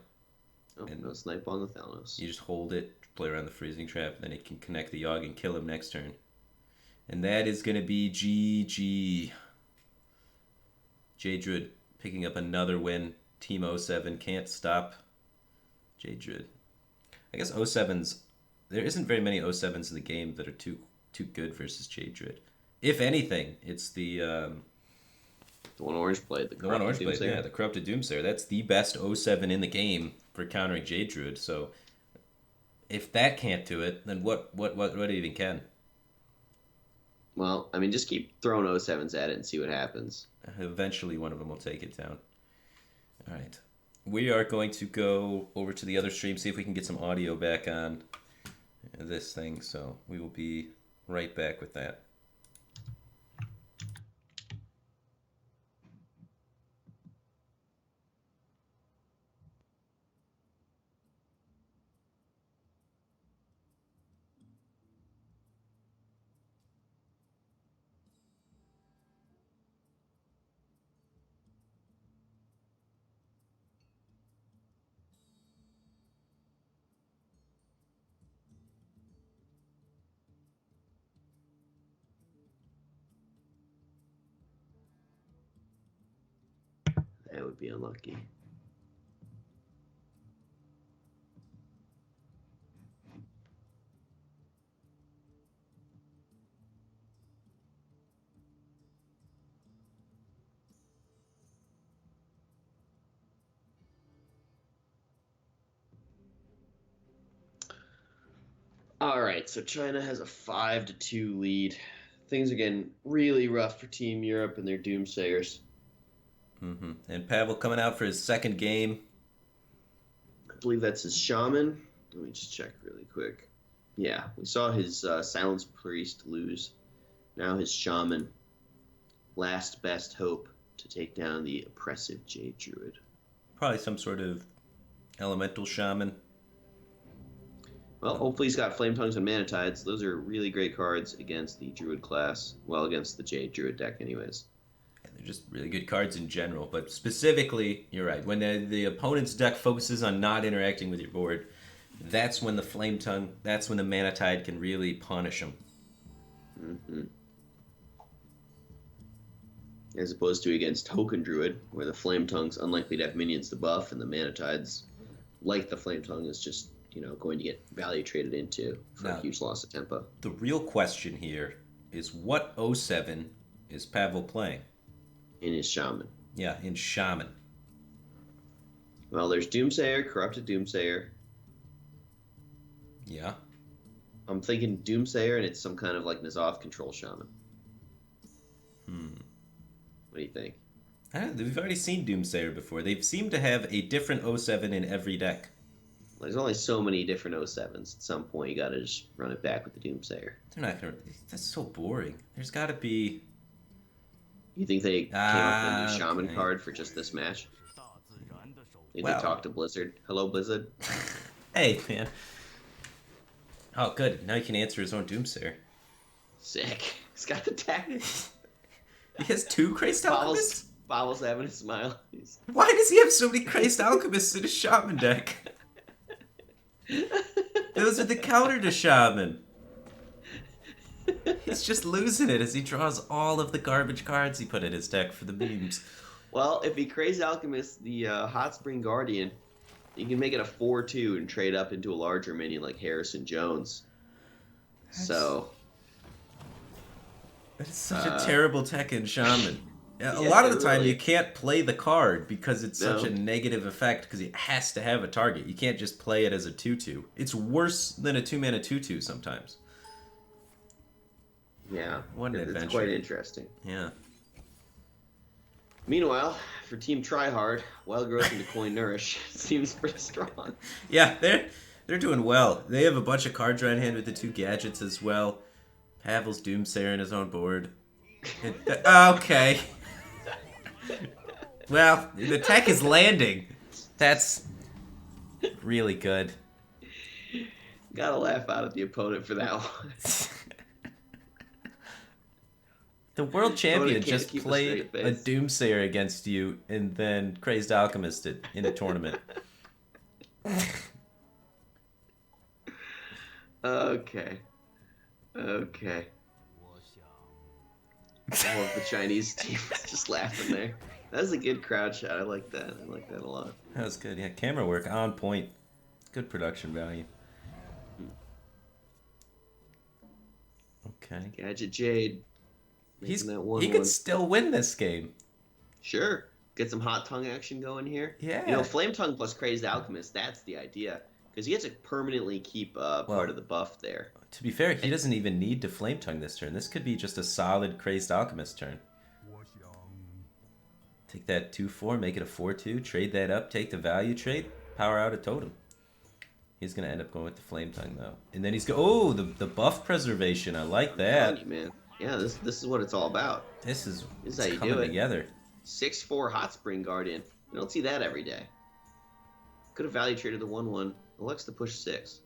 Oh, And- no snipe on the Thanos. You just hold it, play around the freezing trap, then it can connect the Yogg and kill him next turn. And that is going to be GG. J-Druid picking up another win. Team 07 can't stop J-Druid. I guess 07's... There isn't very many 07s in the game that are too good versus J-Druid. If anything, it's the one Orange played. the one Orange played, yeah, the Corrupted Doomsayer. That's the best 07 in the game for countering J-Druid. So if that can't do it, then what even can? Well, I mean, just keep throwing 07s at it and see what happens. Eventually, one of them will take it down. All right. We are going to go over to the other stream, see if we can get some audio back on this thing. So we will be right back with that. That would be unlucky. All right, so China has a 5-2 lead. Things are getting really rough for Team Europe and their Doomsayers. Mm-hmm. And Pavel coming out for his second game. I believe that's his Shaman. Let me just check really quick. Yeah, we saw his Silence Priest lose. Now his Shaman. Last best hope to take down the oppressive Jade Druid. Probably some sort of elemental shaman. Well, hopefully he's got Flame Tongues and Mana Tides. Those are really great cards against the Druid class. Well, against the Jade Druid deck anyways. And they're just really good cards in general. But specifically, you're right. When the opponent's deck focuses on not interacting with your board, that's when the Flame Tongue, that's when the Mana Tide can really punish them. Mm-hmm. As opposed to against Token Druid, where the Flame Tongue's unlikely to have minions to buff, and the Mana Tides, like the Flame Tongue, is just, going to get value traded into for a huge loss of tempo. The real question here is what 07 is Pavel playing? In his Shaman. Yeah, in Shaman. Well, there's Doomsayer, Corrupted Doomsayer. Yeah. I'm thinking Doomsayer, and it's some kind of like N'Zoth control Shaman. What do you think? We've already seen Doomsayer before. They seem to have a different 07 in every deck. There's only so many different 07s. At some point, you got to just run it back with the Doomsayer. They're not gonna. That's so boring. There's got to be. You think they came up with a new Shaman Okay. card for just this match? Did Well- they talk to Blizzard? Hello, Blizzard. Hey, man. Oh, good. Now you can answer his own Doomsayer. Sick. He's got the tech. He has two Crazed Alchemists? Bobbles having a smile. Why does he have so many Crazed Alchemists in his Shaman deck? Those are the counter to Shaman. He's just losing it as he draws all of the garbage cards he put in his deck for the memes. Well, if he Crazed Alchemist, the Hot Spring Guardian, you can make it a 4/2 and trade up into a larger minion like Harrison Jones. So It's such a terrible tech in Shaman. A Yeah, lot of the time, really. you can't play the card because it's such No. a negative effect because it has to have a target. You can't just play it as a 2/2. It's worse than a 2-mana 2/2 sometimes. yeah, What an it's adventure. quite interesting. Yeah. Meanwhile, for Team Tryhard, Wild Growth into Coin Nourish seems pretty strong. Yeah, They're doing well. They have a bunch of card draw in hand with the 2 gadgets as well. Pavel's Doomsayer in his own board. Okay. Well, the tech is landing. That's really good. Gotta laugh out at the opponent for that one. The world champion can't just keep a played straight a face. Doomsayer against you and then Crazed Alchemist it in a tournament. Okay. Okay. All of the Chinese team was just laughing there. That was a good crowd shot. I like that. I like that a lot. That was good. Yeah, camera work on point. Good production value. Okay. Gadget Jade. He Making that 1-1. could still win this game. Sure. Get some hot tongue action going here. Yeah. You know, Flame Tongue plus Crazed Alchemist, that's the idea. Because you get to permanently keep part of the buff there. To be fair, he doesn't even need to Flame Tongue this turn. This could be just a solid Crazed Alchemist turn. Take that 2-4, make it a 4-2, trade that up, take the value trade, power out a totem. He's going to end up going with the Flame Tongue, though. And then he's oh, the buff preservation. I like that. I'm telling you, man. Yeah, this is what it's all about. This is This is how you coming do it. together. 6-4 Hot Spring Guardian. You don't see that every day. Could have value traded the 1-1. Elects to push 6.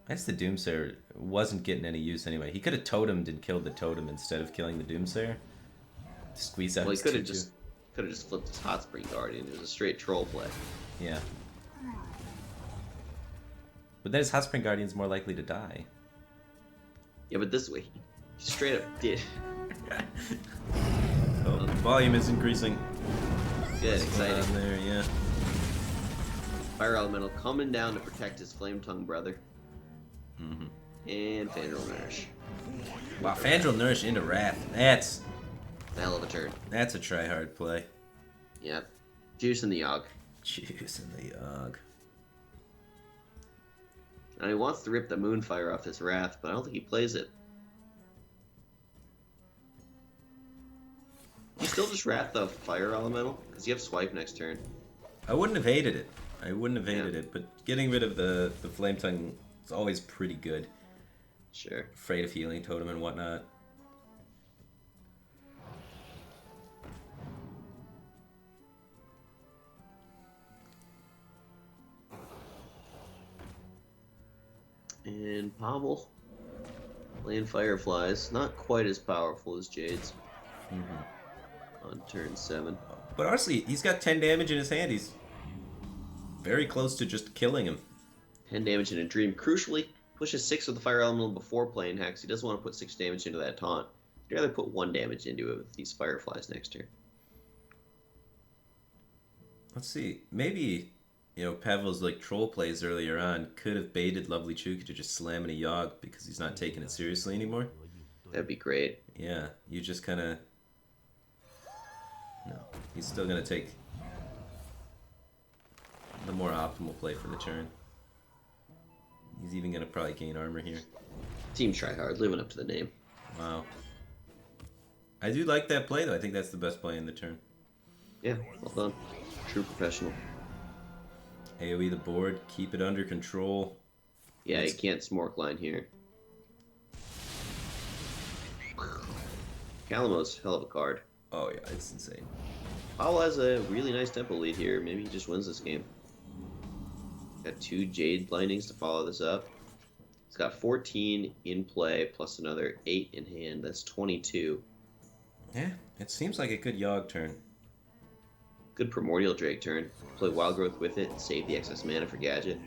I guess the Doomsayer wasn't getting any use anyway. He could have totemed and killed the totem instead of killing the Doomsayer. Squeeze out Well, he his could have 2-2. just flipped his Hot Spring Guardian. It was a straight troll play. Yeah. But then his Hot Spring Guardian's more likely to die. Yeah, but this way, he straight up did. Oh, the volume is increasing. Good, What's going exciting. on there, yeah. Fire Elemental coming down to protect his Flame Tongue brother. Mm-hmm. And Fandral Nourish. Wow, Fandral Nourish into Wrath. That's A hell of a turn. a try-hard play. Yep. Juice in the Yogg. Juice in the Yogg. Now he wants to rip the Moonfire off this Wrath, but I don't think he plays it. You still just Wrath the Fire Elemental? Because you have Swipe next turn. I wouldn't have hated it. I wouldn't have hated it, but getting rid of the Flame Tongue is always pretty good. Sure. Afraid of Healing Totem and whatnot. And Pobble. Playing Fireflies. Not quite as powerful as Jade's. On turn 7. But honestly, he's got 10 damage in his hand. He's very close to just killing him. 10 damage in a Dream. Crucially, pushes 6 with the Fire Elemental before playing Hex. He doesn't want to put 6 damage into that taunt. He'd rather put 1 damage into it with these Fireflies next turn. Let's see. Maybe, Pavel's like troll plays earlier on could have baited Lovely Chuki to just slam in a Yogg because he's not taking it seriously anymore. That'd be great. Yeah, you just kind of... No, he's still going to take the more optimal play for the turn. He's even going to probably gain armor here. Team Tryhard, living up to the name. Wow. I do like that play, though. I think that's the best play in the turn. Yeah, well done. True professional. AoE the board, keep it under control. Yeah, you can't Smork line here. Calamos, hell of a card. Oh, yeah, it's insane. Paul has a really nice tempo lead here. Maybe he just wins this game. Got 2 Jade Lightnings to follow this up. He's got 14 in play, plus another 8 in hand. That's 22. Yeah, it seems like a good Yogg turn. Good Primordial Drake turn. Play Wild Growth with it and save the excess mana for Gadget.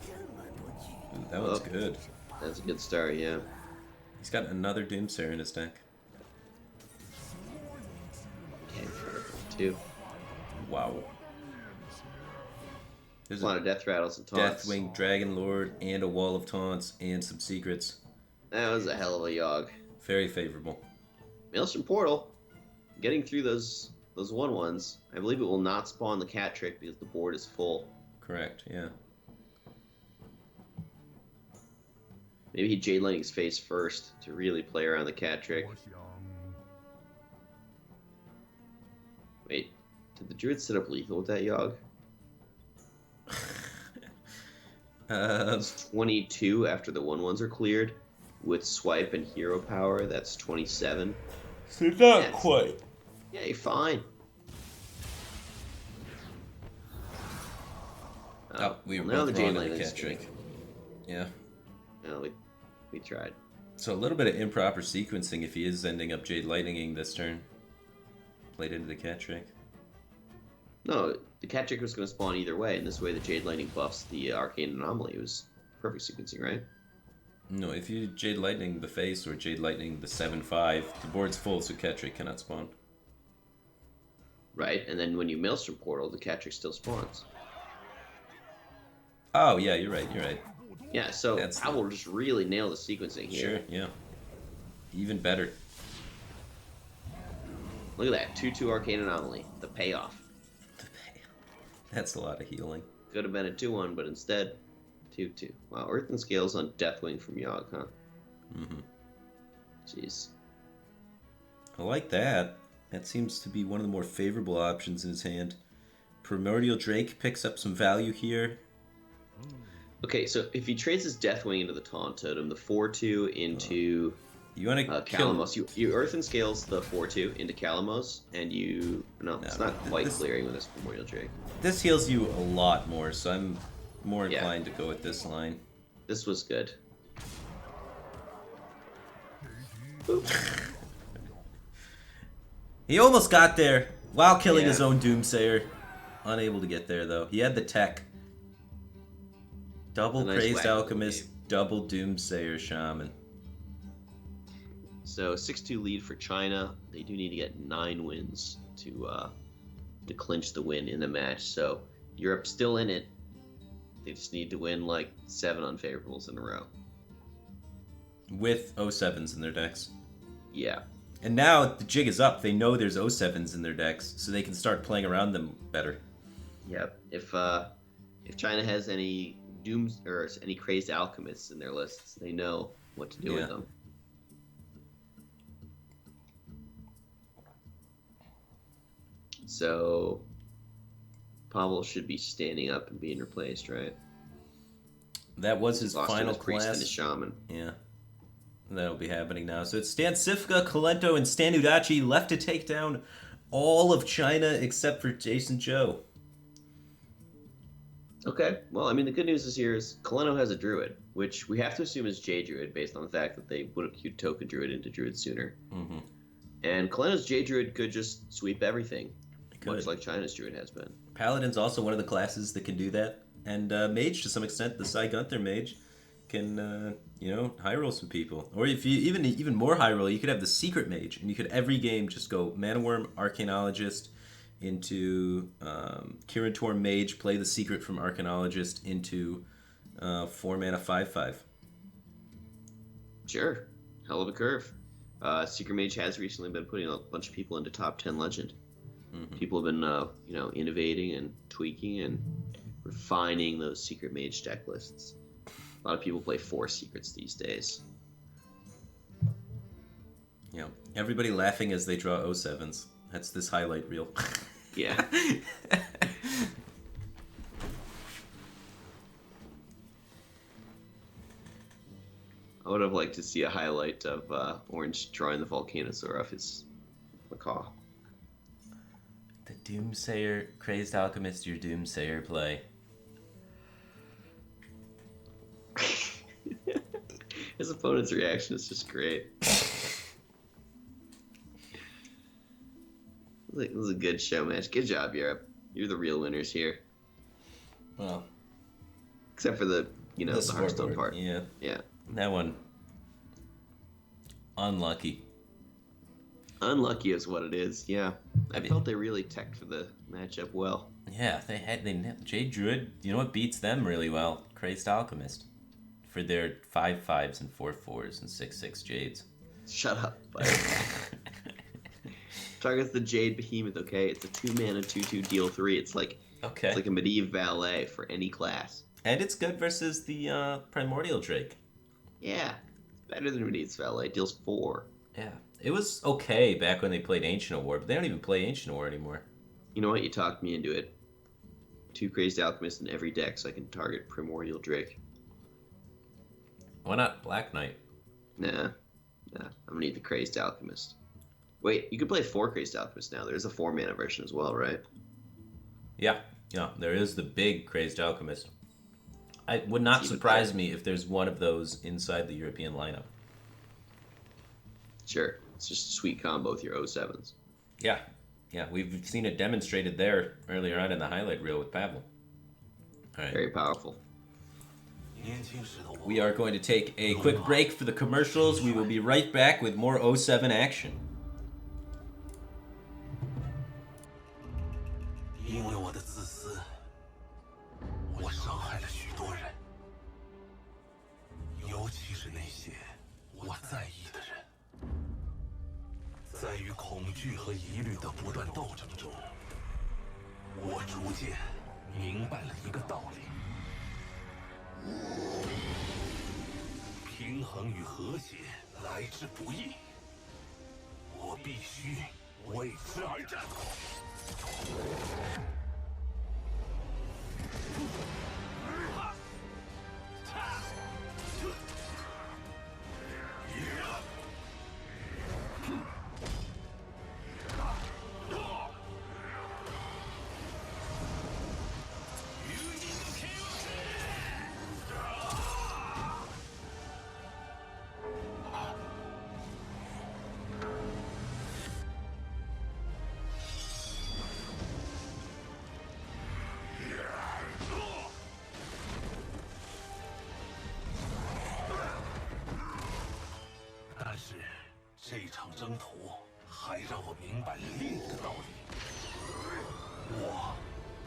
Ooh, that one's good. That's a good start, yeah. He's got another Doomsayer in his deck. Okay, perfect, too. Wow. There's A lot of Death Rattles and Taunts. Deathwing, Dragon Lord, and a Wall of Taunts, and some secrets. That was a hell of a Yogg. Very favorable. Maelstrom Portal. Getting through those 1/1s. I believe it will not spawn the cat trick because the board is full. Correct, yeah. Maybe he Jade Lightning's face first to really play around the cat trick. Wait, Did the druid set up lethal with that Yogg? It's 22 after the 1/1s are cleared. With swipe and hero power, that's 27. So not quite. Yeah, you're fine. We were now both the wrong Jade on the Lightning cat trick. Yeah. No, we tried. So a little bit of improper sequencing if he is ending up Jade Lightninging this turn. Played into the cat trick. No, the cat trick was going to spawn either way, and this way the Jade Lightning buffs the Arcane Anomaly. It was perfect sequencing, right? No, if you Jade Lightning the face or Jade Lightning the 7/5, the board's full, so cat trick cannot spawn. Right, and then when you Maelstrom Portal, the cat trick still spawns. Oh, yeah, you're right, you're right. Yeah, so I will just really nail the sequencing here. Sure, yeah. Even better. Look at that, 2/2 Arcane Anomaly, the payoff. That's a lot of healing. Could have been a 2/1, but instead, 2/2. Wow, Earth and Scales on Deathwing from Yogg, huh? Mm-hmm. Jeez. I like that. That seems to be one of the more favorable options in his hand. Primordial Drake picks up some value here. Okay, so if he trades his Deathwing into the Taunt Totem, the 4/2 into You want to Calamos, you Earth and Scales the 4/2 into Calamos, and you... No, it's not quite clearing with this Primordial Drake. This heals you a lot more, so I'm more inclined to go with this line. This was good. Boop. He almost got there while killing his own Doomsayer. Unable to get there, though. He had the tech. Double Crazed Alchemist, double Doomsayer Shaman. So 6-2 lead for China. They do need to get 9 wins to clinch the win in the match. So Europe's still in it. They just need to win like 7 unfavorables in a row. With 07s in their decks. Yeah. And now the jig is up. They know there's 07s in their decks, so they can start playing around them better. Yep. If China has any Dooms or any Crazed Alchemists in their lists, they know what to do with them. So Pavel should be standing up and being replaced, right? That was his Lost final his priest class. and his shaman. Yeah. That'll be happening now. So it's Stan Sifka, Kalento, and Stan Udachi left to take down all of China except for Jason Joe. Okay. Well, I mean, the good news is here is Kaleno has a druid, which we have to assume is J Druid based on the fact that they would have queued Token Druid into Druid sooner. Mm-hmm. And Kaleno's J Druid could just sweep everything, much like China's Druid has been. Paladin's also one of the classes that can do that. And Mage, to some extent, the Cy Gunther Mage, can, high roll some people. Or if you even more high roll, you could have the Secret Mage, and you could every game just go Mana Worm, Arcanologist, into Kirin Tor Mage, play the Secret from Arcanologist into 4 mana 5/5. Sure. Hell of a curve. Secret Mage has recently been putting a bunch of people into top 10 Legend. Mm-hmm. People have been, innovating and tweaking and refining those Secret Mage deck lists. A lot of people play 4 secrets these days. Yeah, everybody laughing as they draw 07s. That's this highlight reel. Yeah. I would have liked to see a highlight of Orange drawing the Volcanosaur off his macaw. The Doomsayer, Crazed Alchemist, your Doomsayer play. His opponent's reaction is just great. It was a good show match. Good job, Europe. You're the real winners here. Well, except for the Hearthstone part. Yeah. Yeah. That one. Unlucky. Unlucky is what it is. Yeah. I felt they really teched for the matchup well. Yeah, they Jade Druid. You know what beats them really well? Crazed Alchemist. For their 5/5s and 4/4s and 6/6 Jades. Shut up, buddy. Targets the Jade Behemoth, okay? It's a 2-mana 2/2 deal 3. It's like It's like a medieval valet for any class. And it's good versus the Primordial Drake. Yeah. It's better than medieval valet. It deals 4. Yeah. It was okay back when they played Ancient of War, but they don't even play Ancient of War anymore. You know what? You talked me into it. 2 Crazed Alchemist in every deck so I can target Primordial Drake. Why not Black Knight? Nah. I'm gonna need the Crazed Alchemist. Wait, you can play 4 Crazed Alchemist now. There's a 4-mana version as well, right? Yeah, there is the big Crazed Alchemist. It would not surprise me if there's one of those inside the European lineup. Sure. It's just a sweet combo with your 07s. Yeah, we've seen it demonstrated there earlier on in the highlight reel with Pavel. All right. Very powerful. We are going to take a quick break for the commercials. We will be right back with more 07 action. 因为我的自私，我伤害了许多人，尤其是那些我在意的人。在与恐惧和疑虑的不断斗争中，我逐渐明白了一个道理：平衡与和谐来之不易，我必须为之而战。 但是，这场征途还让我明白了另一个道理：我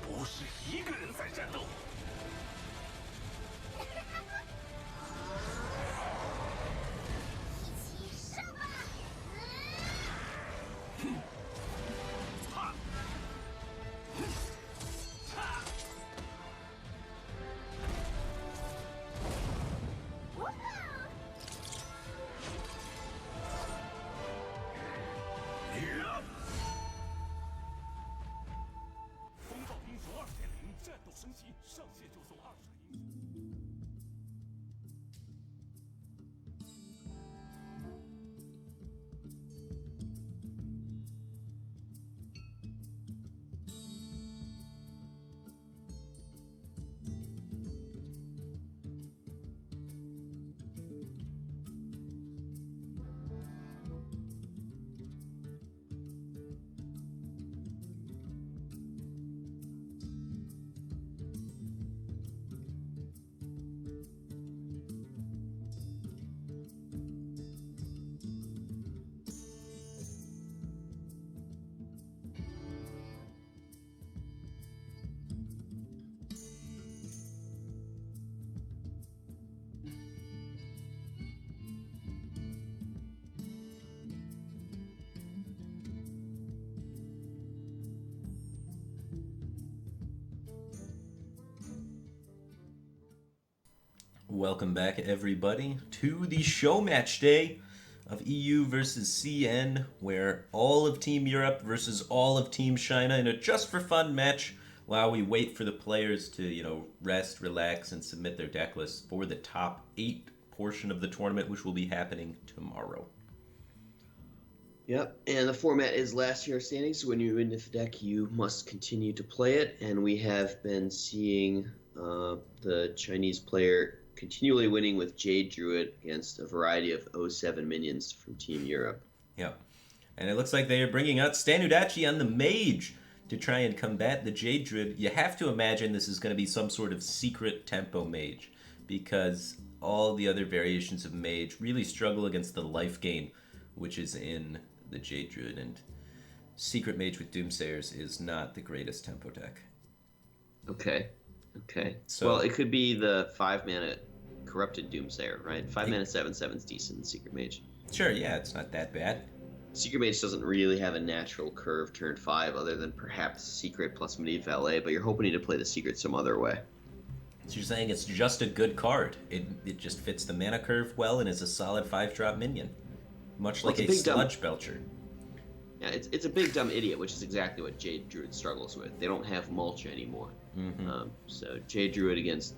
不是一个人在战斗。战斗升级，上线就送20个英雄。 Welcome back, everybody, to the show match day of EU versus CN, where all of Team Europe versus all of Team China in a just-for-fun match while we wait for the players to, rest, relax, and submit their deck lists for the top 8 portion of the tournament, which will be happening tomorrow. Yep, and the format is last year's standing, so when you win this deck, you must continue to play it, and we have been seeing the Chinese player continually winning with Jade Druid against a variety of 07 minions from Team Europe. Yep, and it looks like they are bringing out Stanudachi on the Mage to try and combat the Jade Druid. You have to imagine this is going to be some sort of secret tempo Mage, because all the other variations of Mage really struggle against the life gain, which is in the Jade Druid, and Secret Mage with Doomsayers is not the greatest tempo deck. Okay. So, well, it could be the 5-mana Corrupted Doomsayer, right? 5-mana 7/7's decent in Secret Mage. Sure, yeah, it's not that bad. Secret Mage doesn't really have a natural curve turn 5 other than perhaps Secret plus Medivh Valet, but you're hoping to play the Secret some other way. So you're saying it's just a good card. It just fits the mana curve well and is a solid 5-drop minion. Much like a Sludge Belcher. Yeah, it's a big dumb idiot, which is exactly what Jade Druid struggles with. They don't have mulch anymore. So Jade Druid against,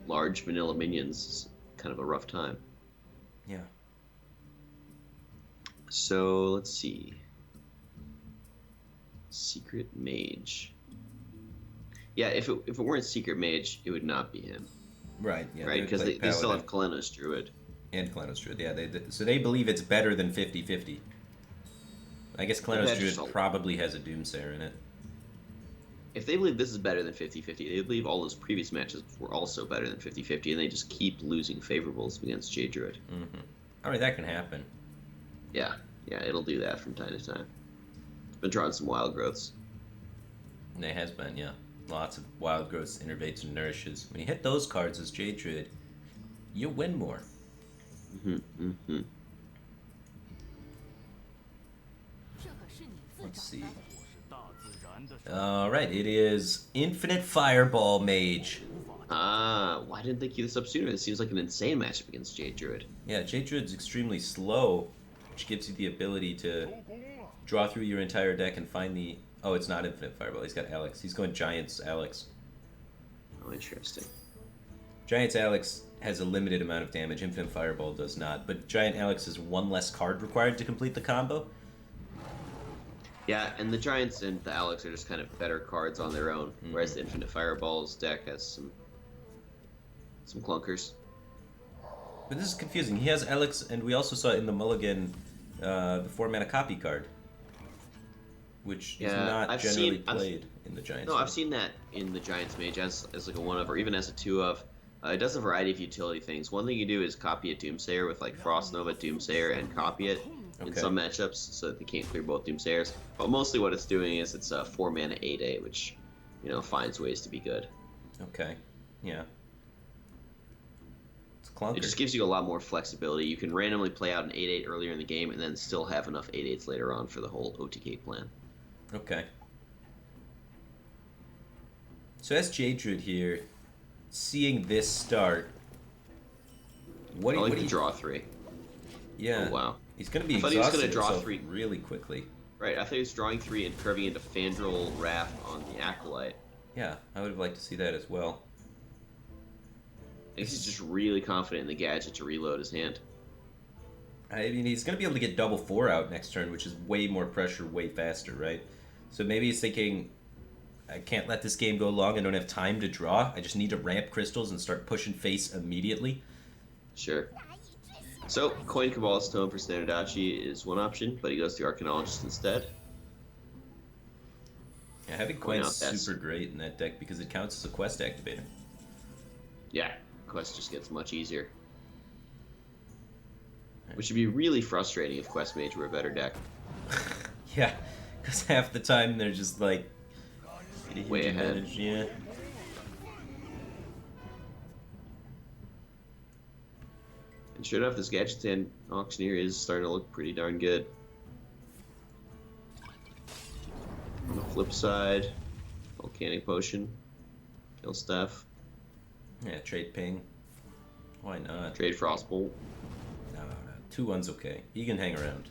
large vanilla minions is kind of a rough time. Yeah. So let's see. Secret Mage. Yeah, if it weren't Secret Mage, it would not be him. Right. Yeah. Right, because they still have Kalenos Druid. And Kalenos Druid. Yeah. So they believe it's better than 50-50. I guess Kalenos Druid probably has a Doomsayer in it. If they believe this is better than 50-50, they believe all those previous matches were also better than 50-50, and they just keep losing favorables against Jade Druid. All right, that can happen. Yeah, it'll do that from time to time. It's been drawing some wild growths. And it has been, yeah. Lots of wild growths, innervates, and nourishes. When you hit those cards as Jade Druid, you win more. Let's see. Alright, it is Infinite Fireball Mage. Why didn't they queue this up sooner? This seems like an insane matchup against Jade Druid. Yeah, Jade Druid's extremely slow, which gives you the ability to draw through your entire deck and find the... Oh, it's not Infinite Fireball. He's got Alex. He's going Giants Alex. Oh, interesting. Giants Alex has a limited amount of damage. Infinite Fireball does not. But Giant Alex has one less card required to complete the combo. Yeah, and the Giants and the Alex are just kind of better cards on their own, whereas the Infinite Fireball's deck has some clunkers. But this is confusing. He has Alex, and we also saw in the mulligan the 4-mana copy card, which is not generally played in the Giants. No, I've seen that in the Giants Mage as like a 1-of, or even as a 2-of. It does a variety of utility things. One thing you do is copy a Doomsayer with like Frost Nova Doomsayer and copy it in some matchups so that they can't clear both Doomsayers. But mostly what it's doing is it's a 4-mana 8/8, which, finds ways to be good. Okay, yeah. It's clunker. It just gives you a lot more flexibility. You can randomly play out an 8/8 earlier in the game and then still have enough 8/8s later on for the whole OTK plan. Okay. So as Jade Druid here, seeing this start, what do you draw 3? Yeah. Oh, wow. He's going to be exhausted. He was going to draw 3 really quickly. Right, I thought he was drawing 3 and curving into Fandral Wrath on the Acolyte. Yeah, I would have liked to see that as well. I guess he's just really confident in the gadget to reload his hand. I mean, he's going to be able to get double 4 out next turn, which is way more pressure, way faster, right? So maybe he's thinking, I can't let this game go long. I don't have time to draw. I just need to ramp crystals and start pushing face immediately. Sure. So, Coin Cabalist Tome for Standardachi is one option, but he goes to Arcanologist instead. Yeah, having Coin's super great in that deck because it counts as a quest activator. Yeah, quest just gets much easier. Which would be really frustrating if Quest Mage were a better deck. Yeah, because half the time they're just like way ahead. Yeah. And sure enough, this Gadgetzan Auctioneer is starting to look pretty darn good. On the flip side, Volcanic Potion, Kill Staff. Yeah, trade Ping. Why not? Trade Frostbolt. No. 2-1's okay. He can hang around.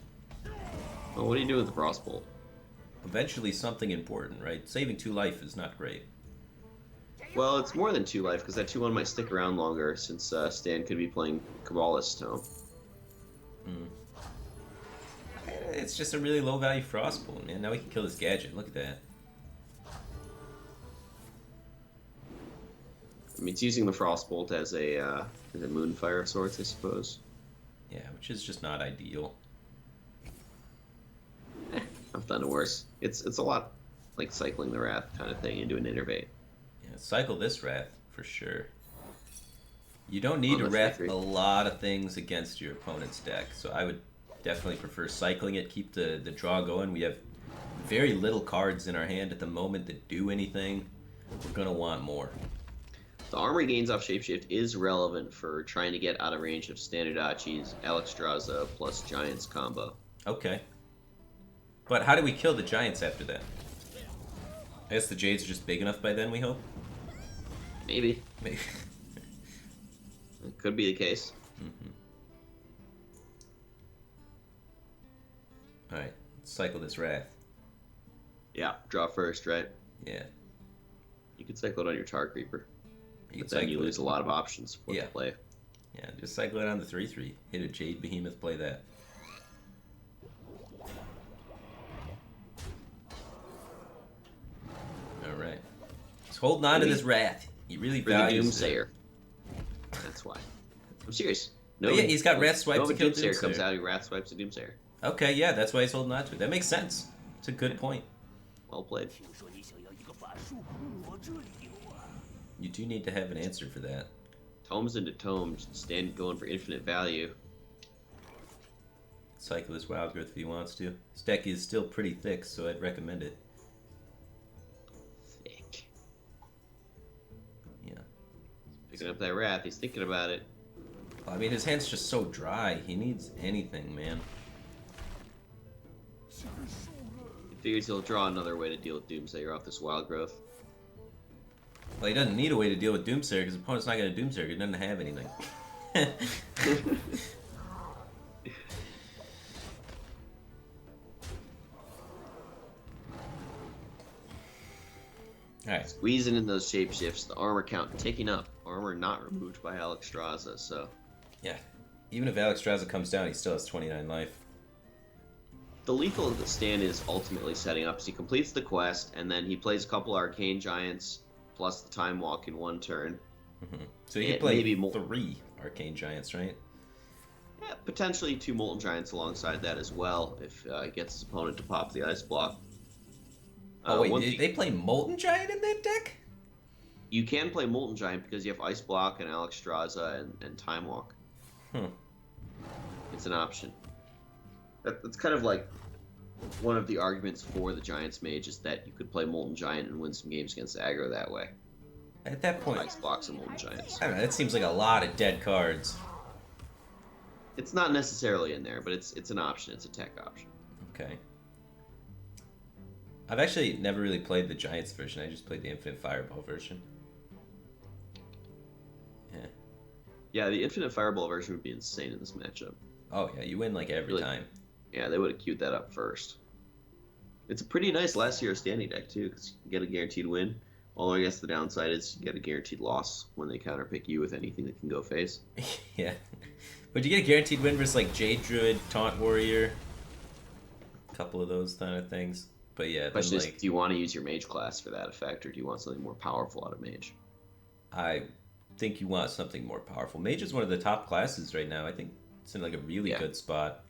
Well, what do you do with the Frostbolt? Eventually something important, right? Saving 2 life is not great. Well, it's more than 2 life, because that 2-1 might stick around longer, since Stan could be playing Cabalist Tome. It's just a really low value Frostbolt, man. Now we can kill this gadget. Look at that. I mean, it's using the Frostbolt as a Moonfire of sorts, I suppose. Yeah, which is just not ideal. I've done it worse. It's a lot like cycling the Wrath kind of thing into an Innervate. Yeah, cycle this Wrath, for sure. You don't need to Wrath a lot of things against your opponent's deck, so I would definitely prefer cycling it, keep the draw going. We have very little cards in our hand at the moment that do anything. We're going to want more. The armor gains off Shapeshift is relevant for trying to get out of range of Standardachi's Alexstrasza plus Giants combo. Okay. But how do we kill the Giants after that? I guess the Jades are just big enough by then, we hope? Maybe. Maybe. It could be the case. Alright. cycle this Wrath. Yeah, draw first, right? Yeah. You can cycle it on your Tar Creeper. You But then you lose a lot of options for what Yeah. to play. Yeah, just cycle it on the 3/3. Hit a Jade Behemoth, play that. Alright. He's holding on to this Wrath. He really For the values it. Doomsayer. That's why. I'm serious. Oh, yeah, he's got Wrath Swipe to kill Doomsayer comes Doomsayer. out, he Wrath swipes a Doomsayer. Okay, yeah, that's why he's holding on to it. That makes sense. It's a good point. Well played. 听说你想要一个法术，我这里有啊。 You do need to have an answer for that. Tomes into tomes, stand going for infinite value. Cycle this Wild Growth if he wants to. His deck is still pretty thick, so I'd recommend it. Thick. Yeah. Picking up that Wrath, he's thinking about it. I mean, his hand's just so dry. He needs anything, man. He figures he'll draw another way to deal with Doomsayer off this Wild Growth. Well, he doesn't need a way to deal with Doomsayer because his opponent's not going to Doomsayer. He doesn't have anything. Alright. Squeezing in those shapeshifts, the armor count ticking up. Armor not removed by Alexstrasza, so... Yeah. Even if Alexstrasza comes down, he still has 29 life. The lethal of the stand is ultimately setting up. So he completes the quest, and then he plays a couple Arcane Giants, plus the Time Walk in one turn. Mm-hmm. So he Yeah, can play maybe 3 Arcane Giants, right? Yeah, potentially 2 Molten Giants alongside that as well, if he gets his opponent to pop the Ice Block. Oh, wait, once did they play Molten Giant in that deck? You can play Molten Giant because you have Ice Block and Alexstrasza and Time Walk. Hmm. It's an option. That's kind of like one of the arguments for the Giants Mage is that you could play Molten Giant and win some games against aggro that way. At that point, Ice Blocks and Molten Giants. I don't know, that seems like a lot of dead cards. It's not necessarily in there, but it's an option. It's a tech option. Okay. I've actually never really played the Giants version. I just played the Infinite Fireball version. Yeah. Yeah, the Infinite Fireball version would be insane in this matchup. Oh, yeah, you win like every Really? time. Yeah, they would have queued that up first. It's a pretty nice last hero standing deck, too, because you get a guaranteed win. Although I guess the downside is you get a guaranteed loss when they counterpick you with anything that can go face. Yeah. But you get a guaranteed win versus like Jade Druid, Taunt Warrior, a couple of those kind of things. But yeah, then, Question is, like, do you want to use your mage class for that effect, or do you want something more powerful out of mage? I think you want something more powerful. Mage is one of the top classes right now. I think it's in like a really Yeah. good spot.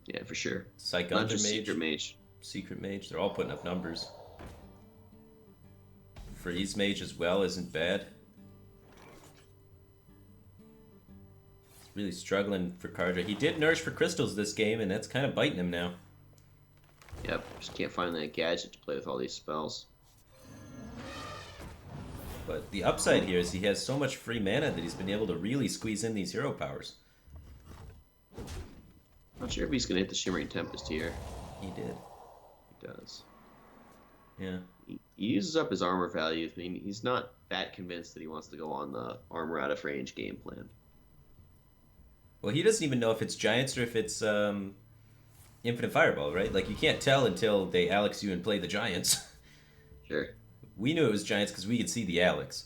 Yeah, for sure. Psych Not Under just Mage, secret mage. Secret Mage, they're all putting up numbers. Freeze Mage as well isn't bad. He's really struggling for card. He did Nourish for Crystals this game, and that's kind of biting him now. Yep, just can't find that gadget to play with all these spells. But the upside here is he has so much free mana that he's been able to really squeeze in these hero powers. Not sure if he's going to hit the Shimmering Tempest here. He did. He does. Yeah. He uses up his armor value. I mean, he's not that convinced that he wants to go on the armor out of range game plan. Well, he doesn't even know if it's Giants or if it's Infinite Fireball, right? Like, you can't tell until they Alex you and play the Giants. Sure. We knew it was Giants because we could see the Alex.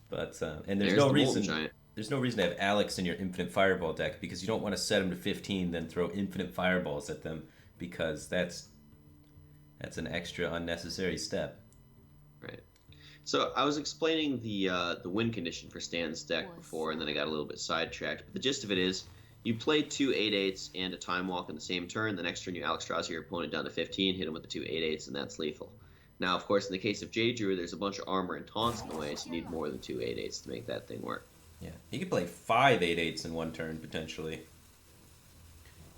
But, and there's There's no the reason... Molten Giant. There's no reason to have Alex in your Infinite Fireball deck because you don't want to set them to 15, then throw Infinite Fireballs at them because that's an extra unnecessary step. Right. So I was explaining the win condition for Stan's deck before, and then I got a little bit sidetracked. But the gist of it is, you play 2 8/8s and a Time Walk in the same turn. The next turn you Alexstrasza your opponent down to 15, hit him with the 2 8/8s, and that's lethal. Now, of course, in the case of Jade Druid, there's a bunch of armor and taunts in the way, so you need more than 2 8/8s to make that thing work. Yeah, he could play 5 8/8s in one turn, potentially.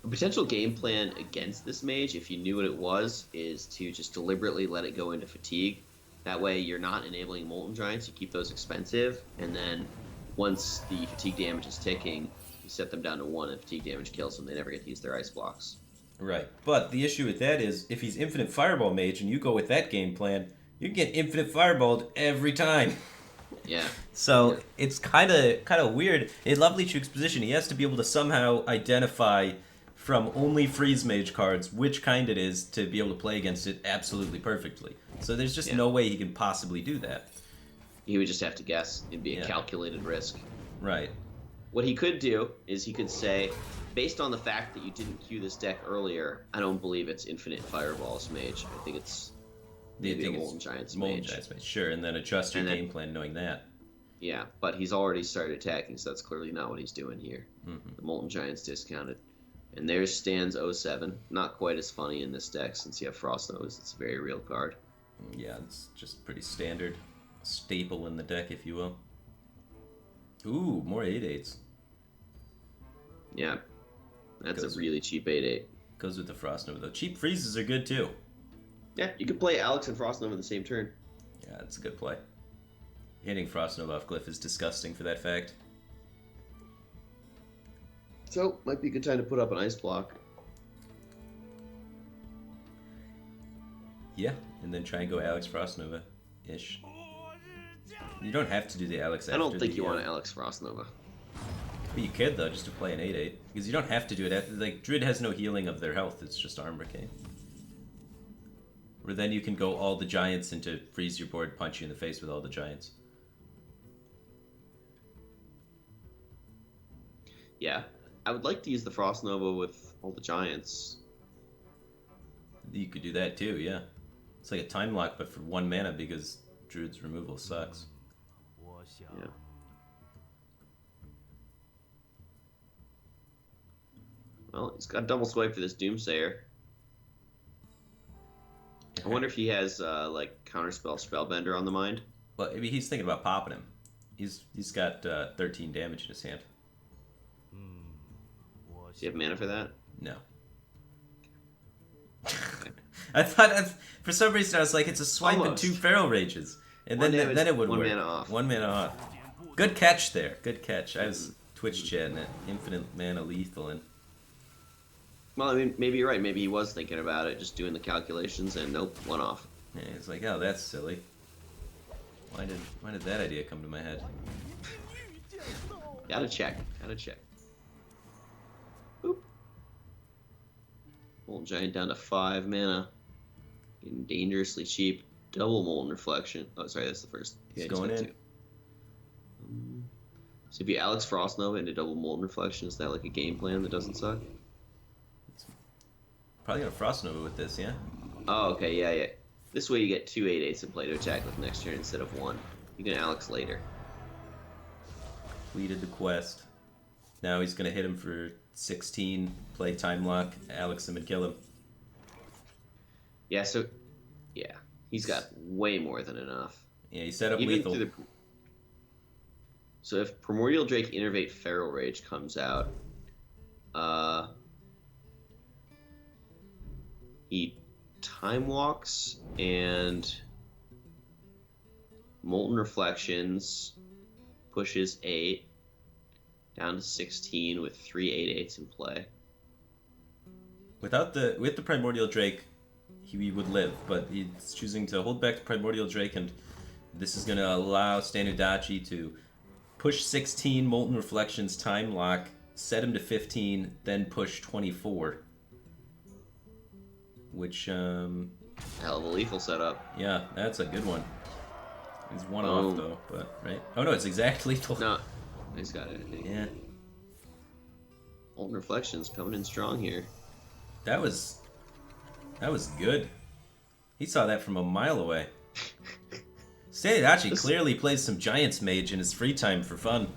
A potential game plan against this mage, if you knew what it was, is to just deliberately let it go into fatigue. That way you're not enabling Molten Giants, you keep those expensive, and then once the fatigue damage is ticking, you set them down to 1 and fatigue damage kills them. They never get to use their ice blocks. Right, but the issue with that is, if he's Infinite Fireball Mage and you go with that game plan, you can get Infinite Fireballed every time. Yeah. So it's kind of weird. In Lovely Chuke's position, he has to be able to somehow identify from only Freeze Mage cards which kind it is to be able to play against it absolutely perfectly. So there's just no way he can possibly do that. He would just have to guess. It'd be a calculated risk. Right. What he could do is he could say, based on the fact that you didn't cue this deck earlier, I don't believe it's Infinite Fireballs Mage. I think it's maybe a Molten Giants Mage. Sure, and then adjust your game plan knowing that. Yeah, but he's already started attacking, so that's clearly not what he's doing here. Mm-hmm. The Molten Giants discounted. And there's stands 07. Not quite as funny in this deck since you have Frost Nose. It's a very real card. Yeah, it's just pretty standard. Staple in the deck, if you will. Ooh, more 8/8s. Yeah, that's a really cheap 8/8. Goes with the Frost Nova, though. Cheap freezes are good, too. Yeah, you could play Alex and Frost Nova the same turn. Yeah, that's a good play. Hitting Frost Nova off Glyph is disgusting for that fact. So, might be a good time to put up an Ice Block. Yeah, and then try and go Alex Frost Nova-ish. You don't have to do the Alex after I don't think you the, want an Alex Frost Nova. But you could, though, just to play an 8/8. Because you don't have to do it after... Like, Druid has no healing of their health. It's just Armor Cane. Or then you can go all the Giants into freeze your board, punch you in the face with all the Giants. Yeah. I would like to use the Frost Nova with all the Giants. You could do that, too, yeah. It's like a time lock, but for 1 mana, because Druid's removal sucks. Yeah. Well, he's got double swipe for this Doomsayer. I wonder if he has like Counterspell Spellbender on the mind. Well, maybe he's thinking about popping him. He's got 13 damage in his hand. Do you have mana for that? No. I thought for some reason I was like, it's a swipe Almost. and 2 Feral Rages, and then it would one work. mana off. 1 mana off. Good catch there. Good catch. I was Twitch chatting it. Infinite mana lethal and. Well, I mean, maybe you're right. Maybe he was thinking about it, just doing the calculations, and nope, one off. Yeah, it's like, oh, that's silly. Why did that idea come to my head? Gotta check. Boop. Molten Giant down to 5 mana. Getting dangerously cheap. Double Molten Reflection. Oh, sorry, that's the first. He's going in. So if you Alex Frost Nova into double Molten Reflection, is that like a game plan that doesn't suck? Probably gonna Frost Nova with this, yeah? Oh, okay, yeah. This way you get 2 8/8s in play to attack with next turn instead of 1. You can Alex later. Completed the quest. Now he's gonna hit him for 16, play time lock, Alex him and kill him. Yeah, so he's got way more than enough. Yeah, he set up Even lethal. So if Primordial Drake Innervate Feral Rage comes out, he Time Walks and Molten Reflections pushes 8 down to 16 with 3 8/8s in play. With the Primordial Drake, he would live, but he's choosing to hold back the Primordial Drake, and this is going to allow Stanudachi to push 16 Molten Reflections time lock, set him to 15, then push 24. Which, Hell of a lethal setup. yeah, that's a good one. He's one off, though, but, right? Oh, no, it's exact lethal. No, he's got it, I think. Yeah. Molten Reflections coming in strong here. That was good. He saw that from a mile away. Stanudachi clearly plays some Giants Mage in his free time for fun.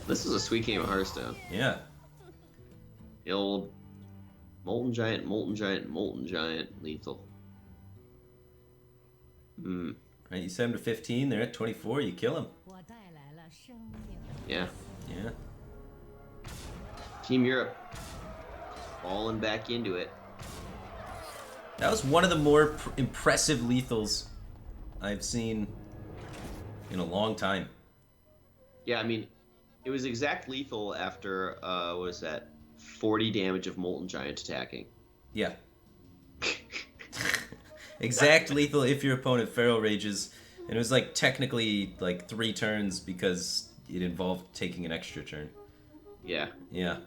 This is a sweet game of Hearthstone. Yeah. The old Molten Giant, Molten Giant, Molten Giant, lethal. Right, you set him to 15, they're at 24, you kill him. Yeah. Yeah. Team Europe. Falling back into it. That was one of the more impressive lethals I've seen in a long time. Yeah, I mean, it was exact lethal after, what was that? 40 damage of Molten Giant attacking. Yeah. Exact lethal if your opponent Feral Rages. And it was like technically like 3 turns because it involved taking an extra turn. Yeah. Yeah.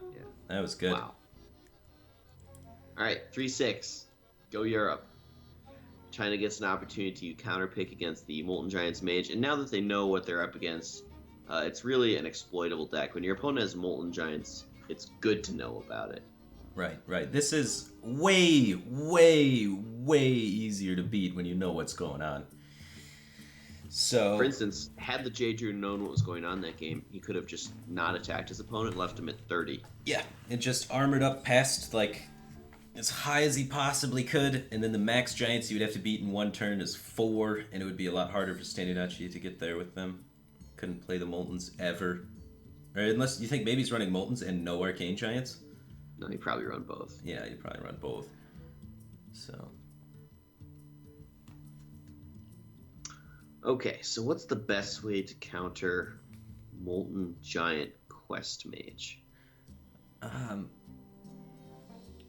That was good. Wow. All right, 3-6. Go Europe. China gets an opportunity to counterpick against the Molten Giants Mage, and now that they know what they're up against, it's really an exploitable deck. When your opponent has Molten Giants, it's good to know about it. Right. This is way, way, way easier to beat when you know what's going on. So, For instance, had the Jeju known what was going on in that game, he could have just not attacked his opponent, left him at 30. yeah, and just armored up past, like, as high as he possibly could, and then the max giants you would have to beat in one turn is 4, and it would be a lot harder for Standinachi to get there with them. Couldn't play the Moltens ever. Or unless you think maybe he's running Moltens and no Arcane Giants? No, he probably run both. Yeah, he'd probably run both. So... Okay, so what's the best way to counter Molten Giant Quest Mage?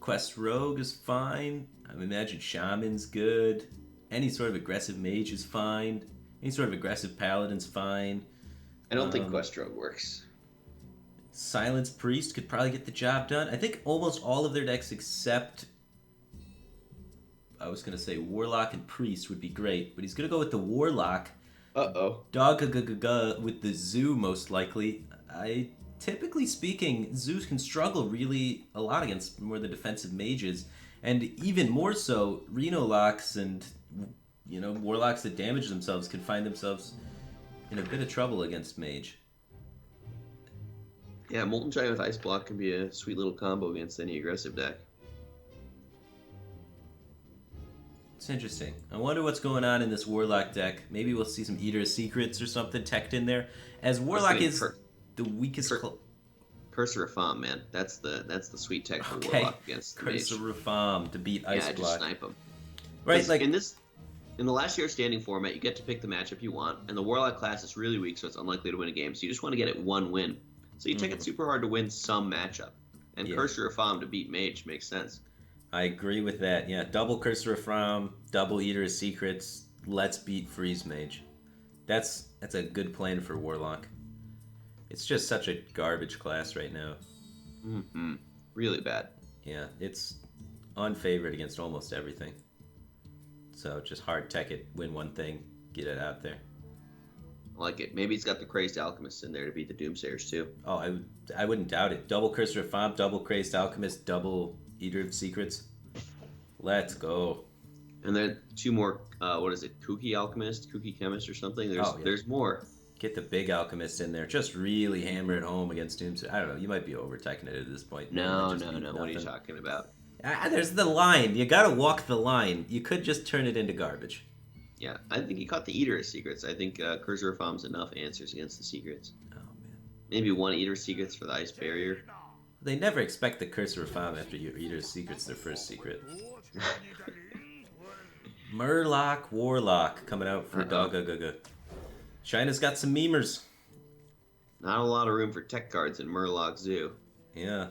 Quest Rogue is fine. I imagine Shaman's good. Any sort of aggressive mage is fine. Any sort of aggressive paladin's fine. I don't think Quest Rogue works. Silence Priest could probably get the job done. I think almost all of their decks except... I was going to say Warlock and Priest would be great, but he's going to go with the Warlock. Uh-oh. Dog with the Zoo, most likely. Typically speaking, Zoos can struggle really a lot against more the defensive mages, and even more so, Reno Locks and, Warlocks that damage themselves can find themselves in a bit of trouble against Mage. Yeah, Molten Giant with Ice Block can be a sweet little combo against any aggressive deck. It's interesting. I wonder what's going on in this Warlock deck. Maybe we'll see some Eater of Secrets or something teched in there. As Warlock is the weakest... Curse of Rafam, man. That's the sweet tech for Warlock against Curse of Mage. Rafam to beat Ice Block. Just snipe him. Right, like... In the last year standing format, you get to pick the matchup you want, and the Warlock class is really weak, so it's unlikely to win a game. So you just want to get it one win. So you take it super hard to win some matchup. And Curse of Rafam to beat Mage makes sense. I agree with that. Yeah, double Cursor of From, double Eater of Secrets. Let's beat Freeze Mage. That's a good plan for Warlock. It's just such a garbage class right now. Mm-hmm. Really bad. Yeah, it's unfavored against almost everything. So just hard tech it, win one thing, get it out there. I like it. Maybe he's got the Crazed Alchemist in there to beat the Doomsayers too. Oh, I wouldn't doubt it. Double Cursor of From, double Crazed Alchemist, double Eater of Secrets. Let's go. And then 2 more, Kooky Alchemist, Kooky Chemist or something? There's more. Get the big Alchemist in there. Just really hammer it home against Doomsday. I don't know. You might be over-teching it at this point. No. What are you talking about? There's the line. You gotta walk the line. You could just turn it into garbage. Yeah, I think he caught the Eater of Secrets. I think Cursor of Fam's enough answers against the Secrets. Oh, man. Maybe 1 Eater of Secrets for the Ice Barrier. They never expect the Cursor of Fam after your Eater's Secret's their first secret. Murloc Warlock coming out for Dogagaga. China's got some memers. Not a lot of room for tech cards in Murloc Zoo. Yeah.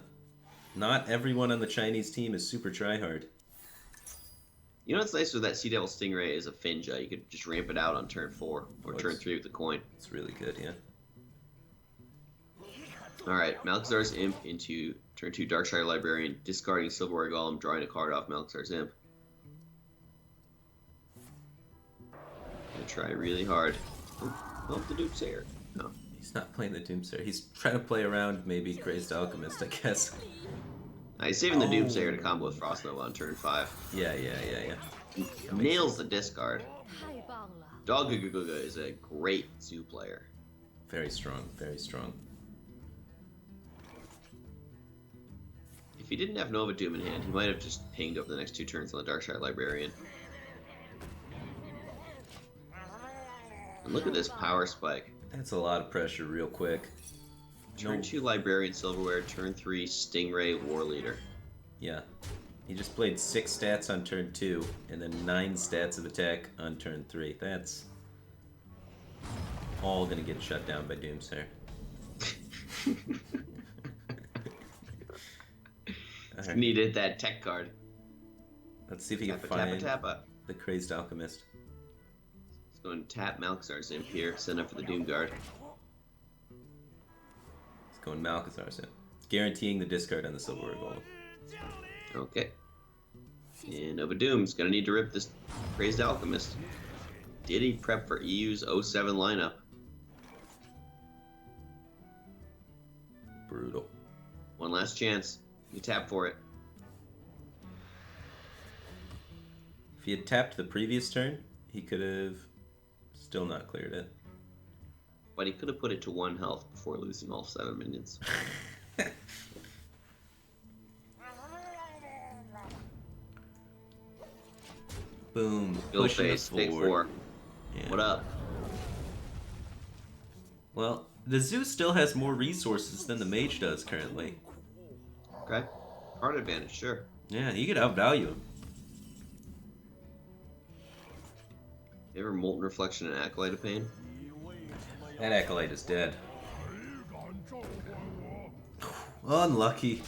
Not everyone on the Chinese team is super tryhard. You know what's nice with that Sea Devil Stingray is a Finja. You could just ramp it out on turn 4 or turn 3 with the coin. It's really good, yeah. Alright, Malchazar's Imp into turn 2 Darkshire Librarian, discarding Silverware Golem, drawing a card off Malchazar's Imp. Gonna try really hard. Oh, the Doomsayer. No. He's not playing the Doomsayer. He's trying to play around maybe Crazed Alchemist, I guess. He's saving the Doomsayer to combo with Frostnova on turn 5. Yeah. He nails the discard. Dogagaga is a great Zoo player. Very strong, very strong. If he didn't have Nova Doom in hand, he might have just pinged over the next 2 turns on the Darkshire Librarian. And look at this power spike. That's a lot of pressure real quick. Turn 2 Librarian Silverware, turn 3 Stingray War Leader. Yeah. He just played 6 stats on turn 2, and then 9 stats of attack on turn 3. That's all gonna get shut down by Doomsayer. Right. Needed that tech card. Let's see if he can find Tappa. the Crazed Alchemist. Let's go and tap Malchazar's Imp here, send up for the Doom Guard. He's going Malchazar's in. Guaranteeing the discard on the Silverware Golem. Okay. And Nova Doom's gonna need to rip this Crazed Alchemist. Did he prep for EU's 07 lineup? Brutal. One last chance. You tap for it. If he had tapped the previous turn, he could have still not cleared it. But he could have put it to 1 health before losing all 7 minions. Boom. Bill Pushing face, us take forward. 4. Yeah. What up? Well, the Zoo still has more resources than the Mage does currently. Okay. Card advantage, sure. Yeah, you could outvalue him. You ever Molten Reflection and Acolyte of Pain? That Acolyte is dead. Unlucky.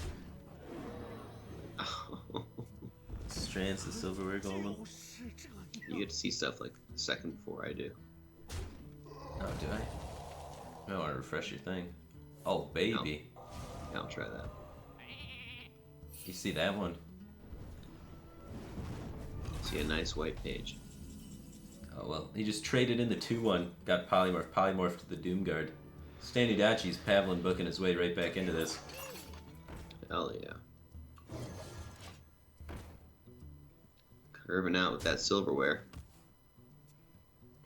Strands the Silverware Golem. You get to see stuff like the second before I do. Oh, do I? I want to refresh your thing. Oh, baby. Yeah, I'll try that. You see that one? See a nice white page. Oh, well, he just traded in the 2-1. Got polymorphed to the Doomguard. Stanudachi's Pavlin booking his way right back into this. Hell yeah. Curving out with that silverware.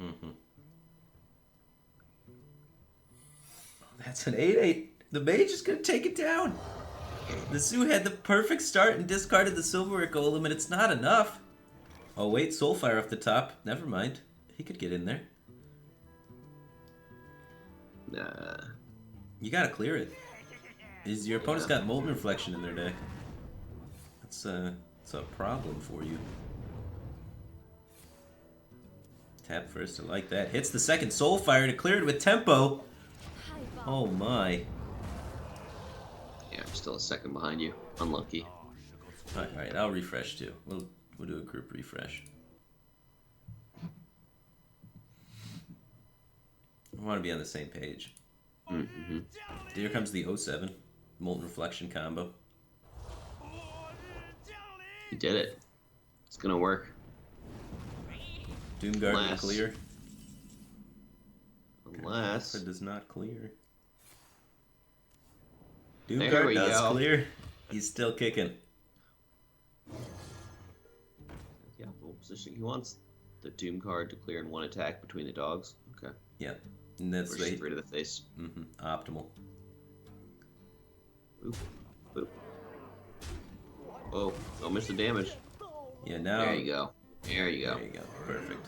Mm-hmm. That's an 8-8. The Mage is going to take it down. The Zoo had the perfect start and discarded the Silverware Golem, and it's not enough. Oh, wait, Soulfire off the top. Never mind. He could get in there. Nah. You got to clear it. Your opponent's got Molten Reflection in their deck. That's a problem for you. Tap first, I like that. Hits the second Soulfire to clear it with tempo. Oh my. Yeah, I'm still a second behind you. Unlucky. Alright, I'll refresh too. We'll do a group refresh. I want to be on the same page. Mm-hmm. Here comes the 07 Molten Reflection combo. You did it. It's gonna work. Doomguard will Unless- clear. Unless... It does not clear. There Doomguard we does go. clear. He's still kicking. Yeah, what position? He wants the Doom card to clear in 1 attack between the dogs. Okay. Yeah, and that's Push straight to the face. optimal. Oop. Oop. Oh, don't miss the damage. Yeah, now. There you go. There you go. There you go. Perfect.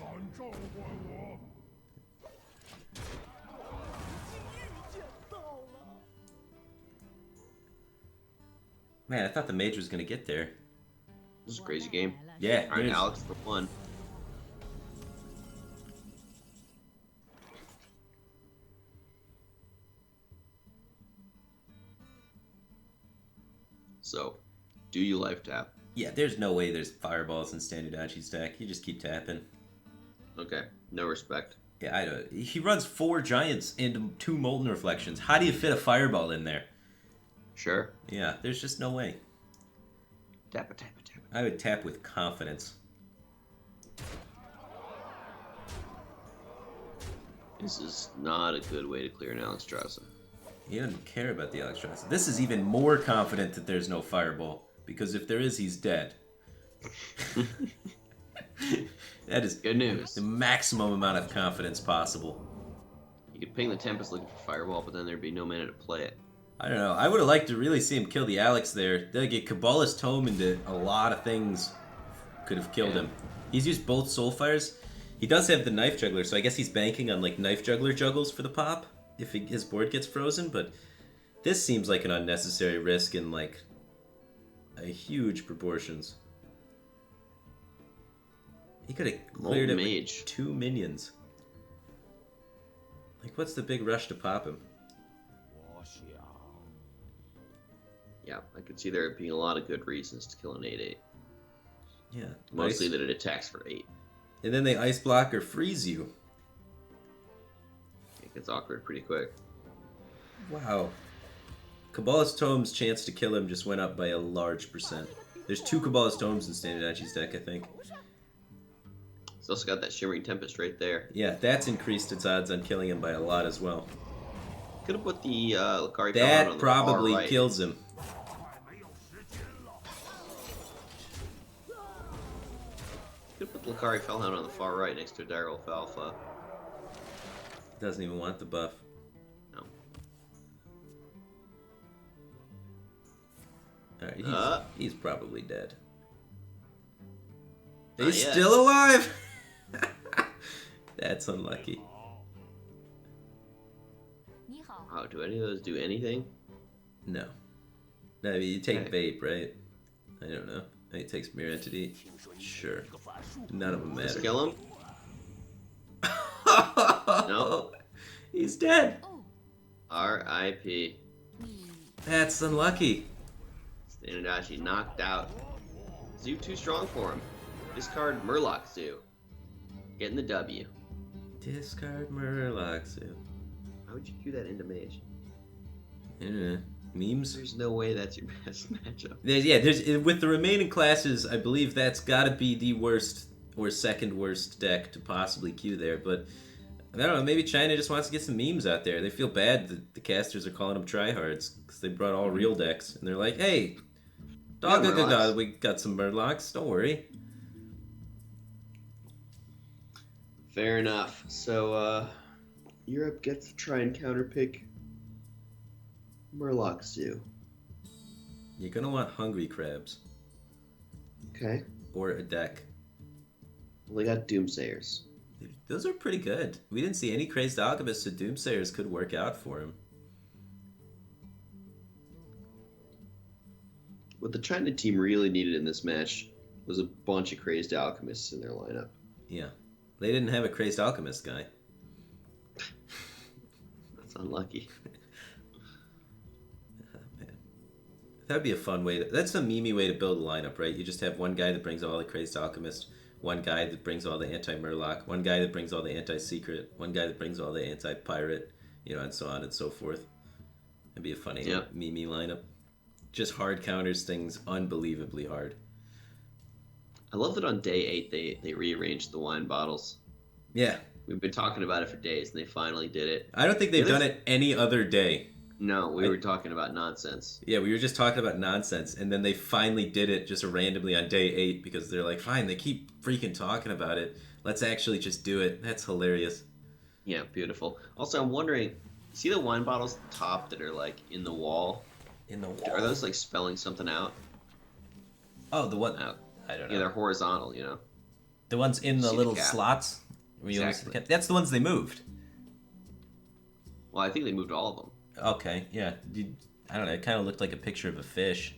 Man, I thought the Mage was gonna get there. This is a crazy game. Yeah, Alright, there's- Alex for 1. So, do you life tap? Yeah, there's no way there's fireballs in Stanudachi's deck. You just keep tapping. Okay, no respect. Yeah, I don't. He runs 4 giants into 2 Molten Reflections. How do you fit a fireball in there? Sure. Yeah, there's just no way. Tap it, tap it, tap it. I would tap with confidence. This is not a good way to clear an Alexstrasza. He doesn't care about the Alexstrasza. This is even more confident that there's no fireball. Because if there is, he's dead. That is Good news. the maximum amount of confidence possible. You could ping the Tempest looking for Fireball, but then there'd be no mana to play it. I don't know. I would have liked to really see him kill the Alex there. They'll get Kabbalist Tome into a lot of things. Could have killed him. He's used both Soulfires. He does have the Knife Juggler, so I guess he's banking on like Knife Juggler juggles for the pop if his board gets frozen. But this seems like an unnecessary risk in like a huge proportions. He could have cleared it Mage. with 2 minions. Like, what's the big rush to pop him? Yeah, I could see there being a lot of good reasons to kill an 8/8. Yeah, Mostly ice. that it attacks for 8. And then they ice block or freeze you. It gets awkward pretty quick. Wow. Kabbalist Tome's chance to kill him just went up by a large percent. There's 2 Cabalist Tomes in Standard Achi's deck, I think. It's also got that Shimmering Tempest right there. Yeah, that's increased its odds on killing him by a lot as well. Could have put the Lucari Felhound That on the probably far right. kills him. Could have put the Lucari Felhound on the far right next to Dire Alfalfa. Doesn't even want the buff. No. Alright, he's probably dead. Not He's yet. still alive! That's unlucky. Oh, do any of those do anything? No. No, I mean, you take Okay. Vape, right? I don't know. I think it takes Mirror Entity. Sure. None of them Let's matter. kill him. No. He's dead! R.I.P. That's unlucky. Standard Achi knocked out. Zoo too strong for him. Discard Murloc Zoo. Getting the W. Discard Murloc Zoo. How would you do that into Mage? I don't know. Memes? There's no way that's your best matchup. There's with the remaining classes, I believe that's got to be the worst or second worst deck to possibly queue there. But I don't know. Maybe China just wants to get some memes out there. They feel bad that the casters are calling them tryhards because they brought all real decks, and they're like, "Hey, dog, Murlocs. we got some Murlocs. Don't worry." Fair enough. So, Europe gets to try and counterpick Murloc Zoo. You're gonna want Hungry Crabs Okay. or a deck. Well, they got Doomsayers. Those are pretty good. We didn't see any Crazed Alchemists, so Doomsayers could work out for him. What the China team really needed in this match was a bunch of Crazed Alchemists in their lineup. Yeah. They didn't have a Crazed Alchemist guy. That's unlucky. Man. That'd be a fun way to... That's a memey way to build a lineup, right? You just have one guy that brings all the Crazed Alchemist, one guy that brings all the anti-Murloc, one guy that brings all the anti-Secret, one guy that brings all the anti-Pirate, you know, and so on and so forth. It'd be a funny memey lineup. Just hard counters things unbelievably hard. I love that on day 8 they rearranged the wine bottles. Yeah. We've been talking about it for days, and they finally did it. I don't think they've done it any other day. No, we were talking about nonsense. Yeah, we were just talking about nonsense, and then they finally did it just randomly on day 8 because they're like, fine, they keep freaking talking about it. Let's actually just do it. That's hilarious. Yeah, beautiful. Also, I'm wondering, see the wine bottles at the top that are like in the wall? In the wall. Are those like spelling something out? Oh, the one. No. I don't know. Yeah, they're horizontal, you know. The ones in the See the little cap. slots? Where you only see the Exactly. cap? That's the ones they moved. Well, I think they moved all of them. Okay, yeah. I don't know. It kind of looked like a picture of a fish.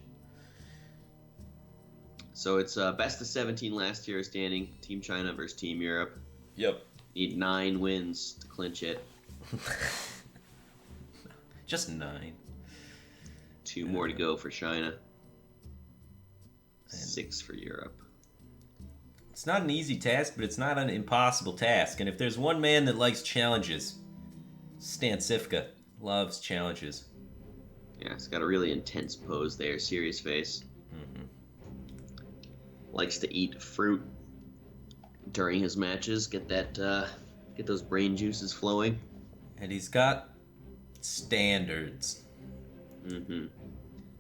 So it's best of 17 last year standing. Team China versus Team Europe. Yep. Need 9 wins to clinch it. Just 9. 2 more to go for China. 6 for Europe. It's not an easy task, but it's not an impossible task. And if there's one man that likes challenges, Stan Sifka loves challenges. Yeah, it's got a really intense pose there. Serious face. Mm-hmm. Likes to eat fruit during his matches. Get those brain juices flowing. And he's got standards. Mm-hmm.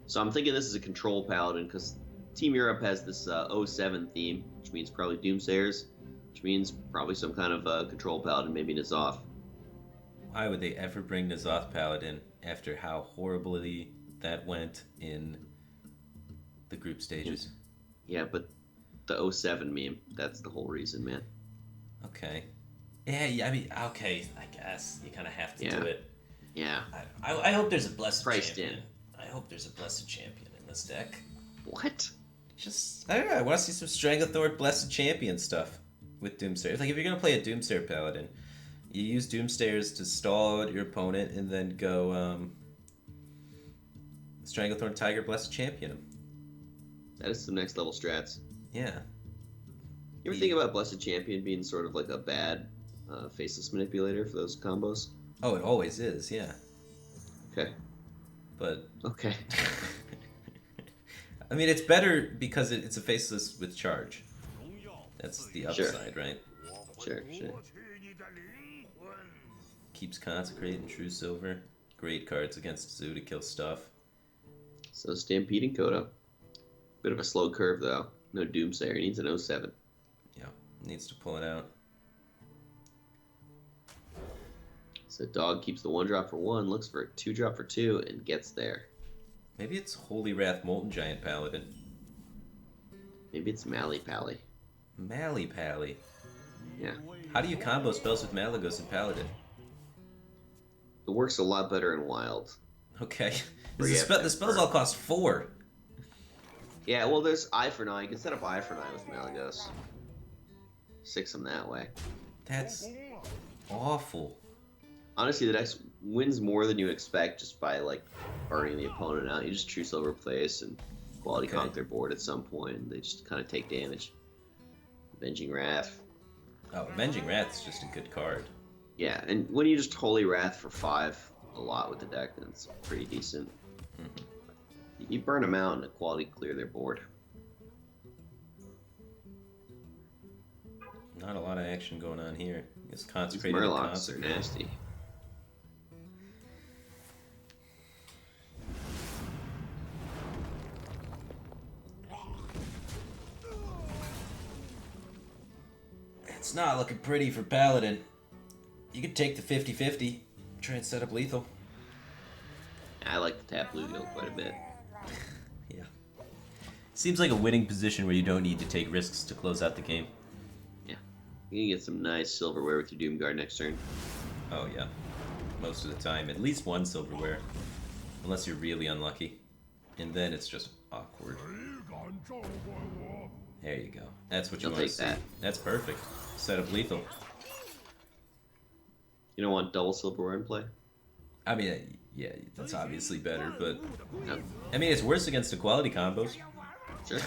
So I'm thinking this is a control paladin because Team Europe has this 07 theme, which means probably Doomsayers, which means probably some kind of control paladin, maybe N'Zoth. Why would they ever bring N'Zoth Paladin after how horribly that went in the group stages? Yeah, but the 07 meme, that's the whole reason, man. Okay. Yeah, I mean, okay, I guess. You kind of have to Yeah. do it. Yeah. I hope there's a blessed Priced champion. in. I hope there's a blessed champion in this deck. What? Just, I don't know, I want to see some Stranglethorn blessed champion stuff with Doomsayer. Like, if you're going to play a Doomsayer Paladin, you use Doomsayers to stall out your opponent and then go Stranglethorn Tiger blessed champion him. That is some next level strats. Yeah. You ever think about Blessed Champion being sort of like a bad faceless manipulator for those combos? Oh, it always is, yeah. Okay. But Okay. I mean, it's better because it's a faceless with charge. That's the upside, right? Sure. Keeps Consecrate and True Silver. Great cards against Zoo to kill stuff. So Stampeding Kodo. Bit of a slow curve, though. No Doomsayer. He needs an 07. Yeah, needs to pull it out. So Dog keeps the 1-drop for 1, looks for a 2-drop for 2, and gets there. Maybe it's Holy Wrath Molten Giant Paladin. Maybe it's Mally Pally. Mally Pally. Yeah. How do you combo spells with Malagos and Paladin? It works a lot better in Wild. Okay. Yeah, The spells all cost 4. Yeah, well, there's Eye for 9. You can set up Eye for 9 with Malagos. 6 them that way. That's awful. Honestly, the deck wins more than you expect just by, like, burning the opponent out. You just True Silver place and Quality Conk their board at some point, and they just kind of take damage. Avenging Wrath. Oh, Avenging Wrath is just a good card. Yeah, and when you just Holy Wrath for 5 a lot with the deck, then it's pretty decent. Mm-hmm. You burn them out and Quality clear their board. Not a lot of action going on here. It's These Consecrated. Murlocs are nasty. It's not looking pretty for Paladin. You could take the 50-50, try and set up lethal. I like to tap Bluegill quite a bit. Yeah. Seems like a winning position where you don't need to take risks to close out the game. Yeah. You can get some nice silverware with your Doomguard next turn. Oh yeah. Most of the time. At least one silverware. Unless you're really unlucky. And then it's just awkward. There you go. That's what you want to see. That. That's perfect. Set up lethal. You don't want double silverware in play? I mean, yeah, that's obviously better, but... No. I mean, it's worse against the quality combos. Sure.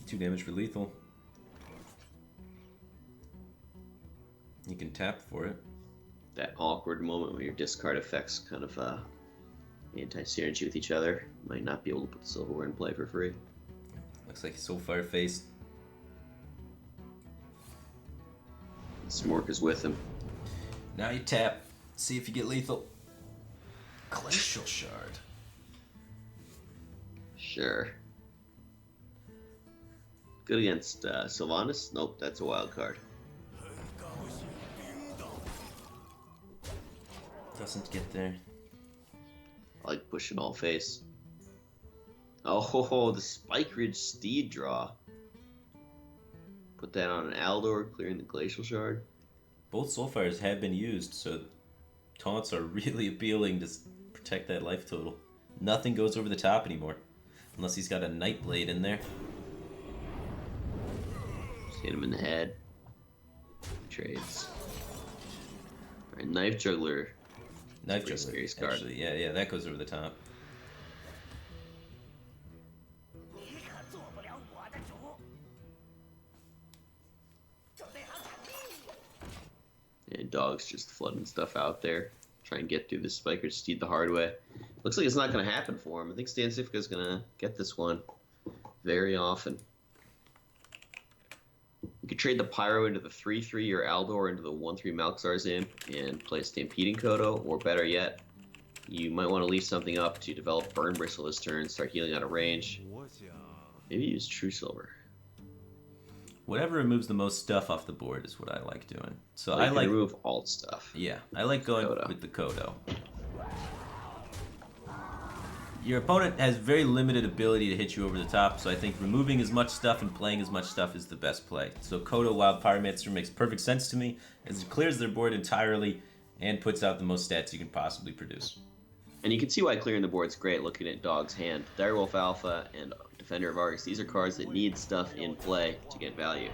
2 damage for lethal. You can tap for it. That awkward moment where your discard effects kind of anti-synergy with each other. Might not be able to put the silverware in play for free. Looks like he's so fire-faced. Smork is with him. Now you tap. See if you get lethal. Glacial Shard. Sure. Good against Sylvanas? Nope, that's a wild card. Doesn't get there. I like pushing all face. Oh, the Spike Ridge Steed draw. Put that on an Aldor, clearing the Glacial Shard. Both Soulfires have been used, so taunts are really appealing to protect that life total. Nothing goes over the top anymore. Unless he's got a Nightblade in there. Just hit him in the head. Trades. Alright, Knife Juggler. Knife Pretty Juggler, scary card. actually. Yeah, that goes over the top. And Dog's just flooding stuff out there. Try and get through this Spiker Steed the hard way. Looks like it's not going to happen for him. I think Stansifica's going to get this one very often. You could trade the Pyro into the 3/3 or Aldor into the 1/3 Malxar's Imp and play Stampeding Kodo, or better yet, you might want to leave something up to develop Burn Bristle this turn, start healing out of range. Maybe use True Silver. Whatever removes the most stuff off the board is what I like doing. So I I like remove alt stuff. Yeah, I like going Kodo. with the Kodo. Your opponent has very limited ability to hit you over the top, so I think removing as much stuff and playing as much stuff is the best play. So Kodo Wild Pyromancer makes perfect sense to me, as it clears their board entirely and puts out the most stats you can possibly produce. And you can see why clearing the board's great looking at Dog's hand. Direwolf Alpha and Defender of Argus, these are cards that need stuff in play to get value.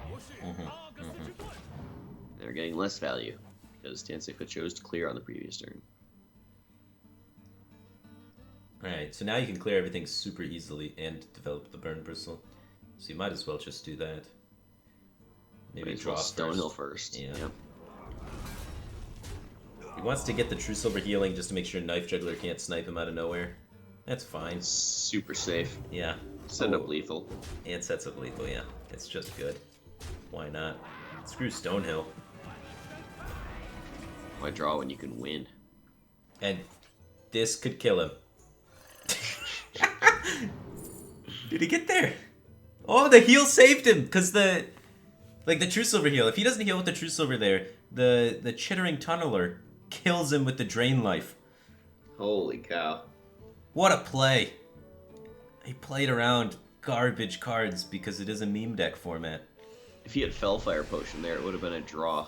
They're getting less value because Stansifica chose to clear on the previous turn. Alright, so now you can clear everything super easily and develop the Burn Bristle. So you might as well just do that. Maybe draw Stonehill first. Yeah. Yep. He wants to get the True Silver healing just to make sure Knife Juggler can't snipe him out of nowhere. That's fine. Super safe. Yeah. Send up lethal. And sets up lethal, yeah. It's just good. Why not? Screw Stonehill. Why draw when you can win? And this could kill him. Did he get there? Oh, the heal saved him! Because the True Silver heal. If he doesn't heal with the True Silver there, the Chittering Tunneler kills him with the Drain Life. Holy cow. What a play. He played around garbage cards because it is a meme deck format. If he had Fellfire Potion there, it would have been a draw.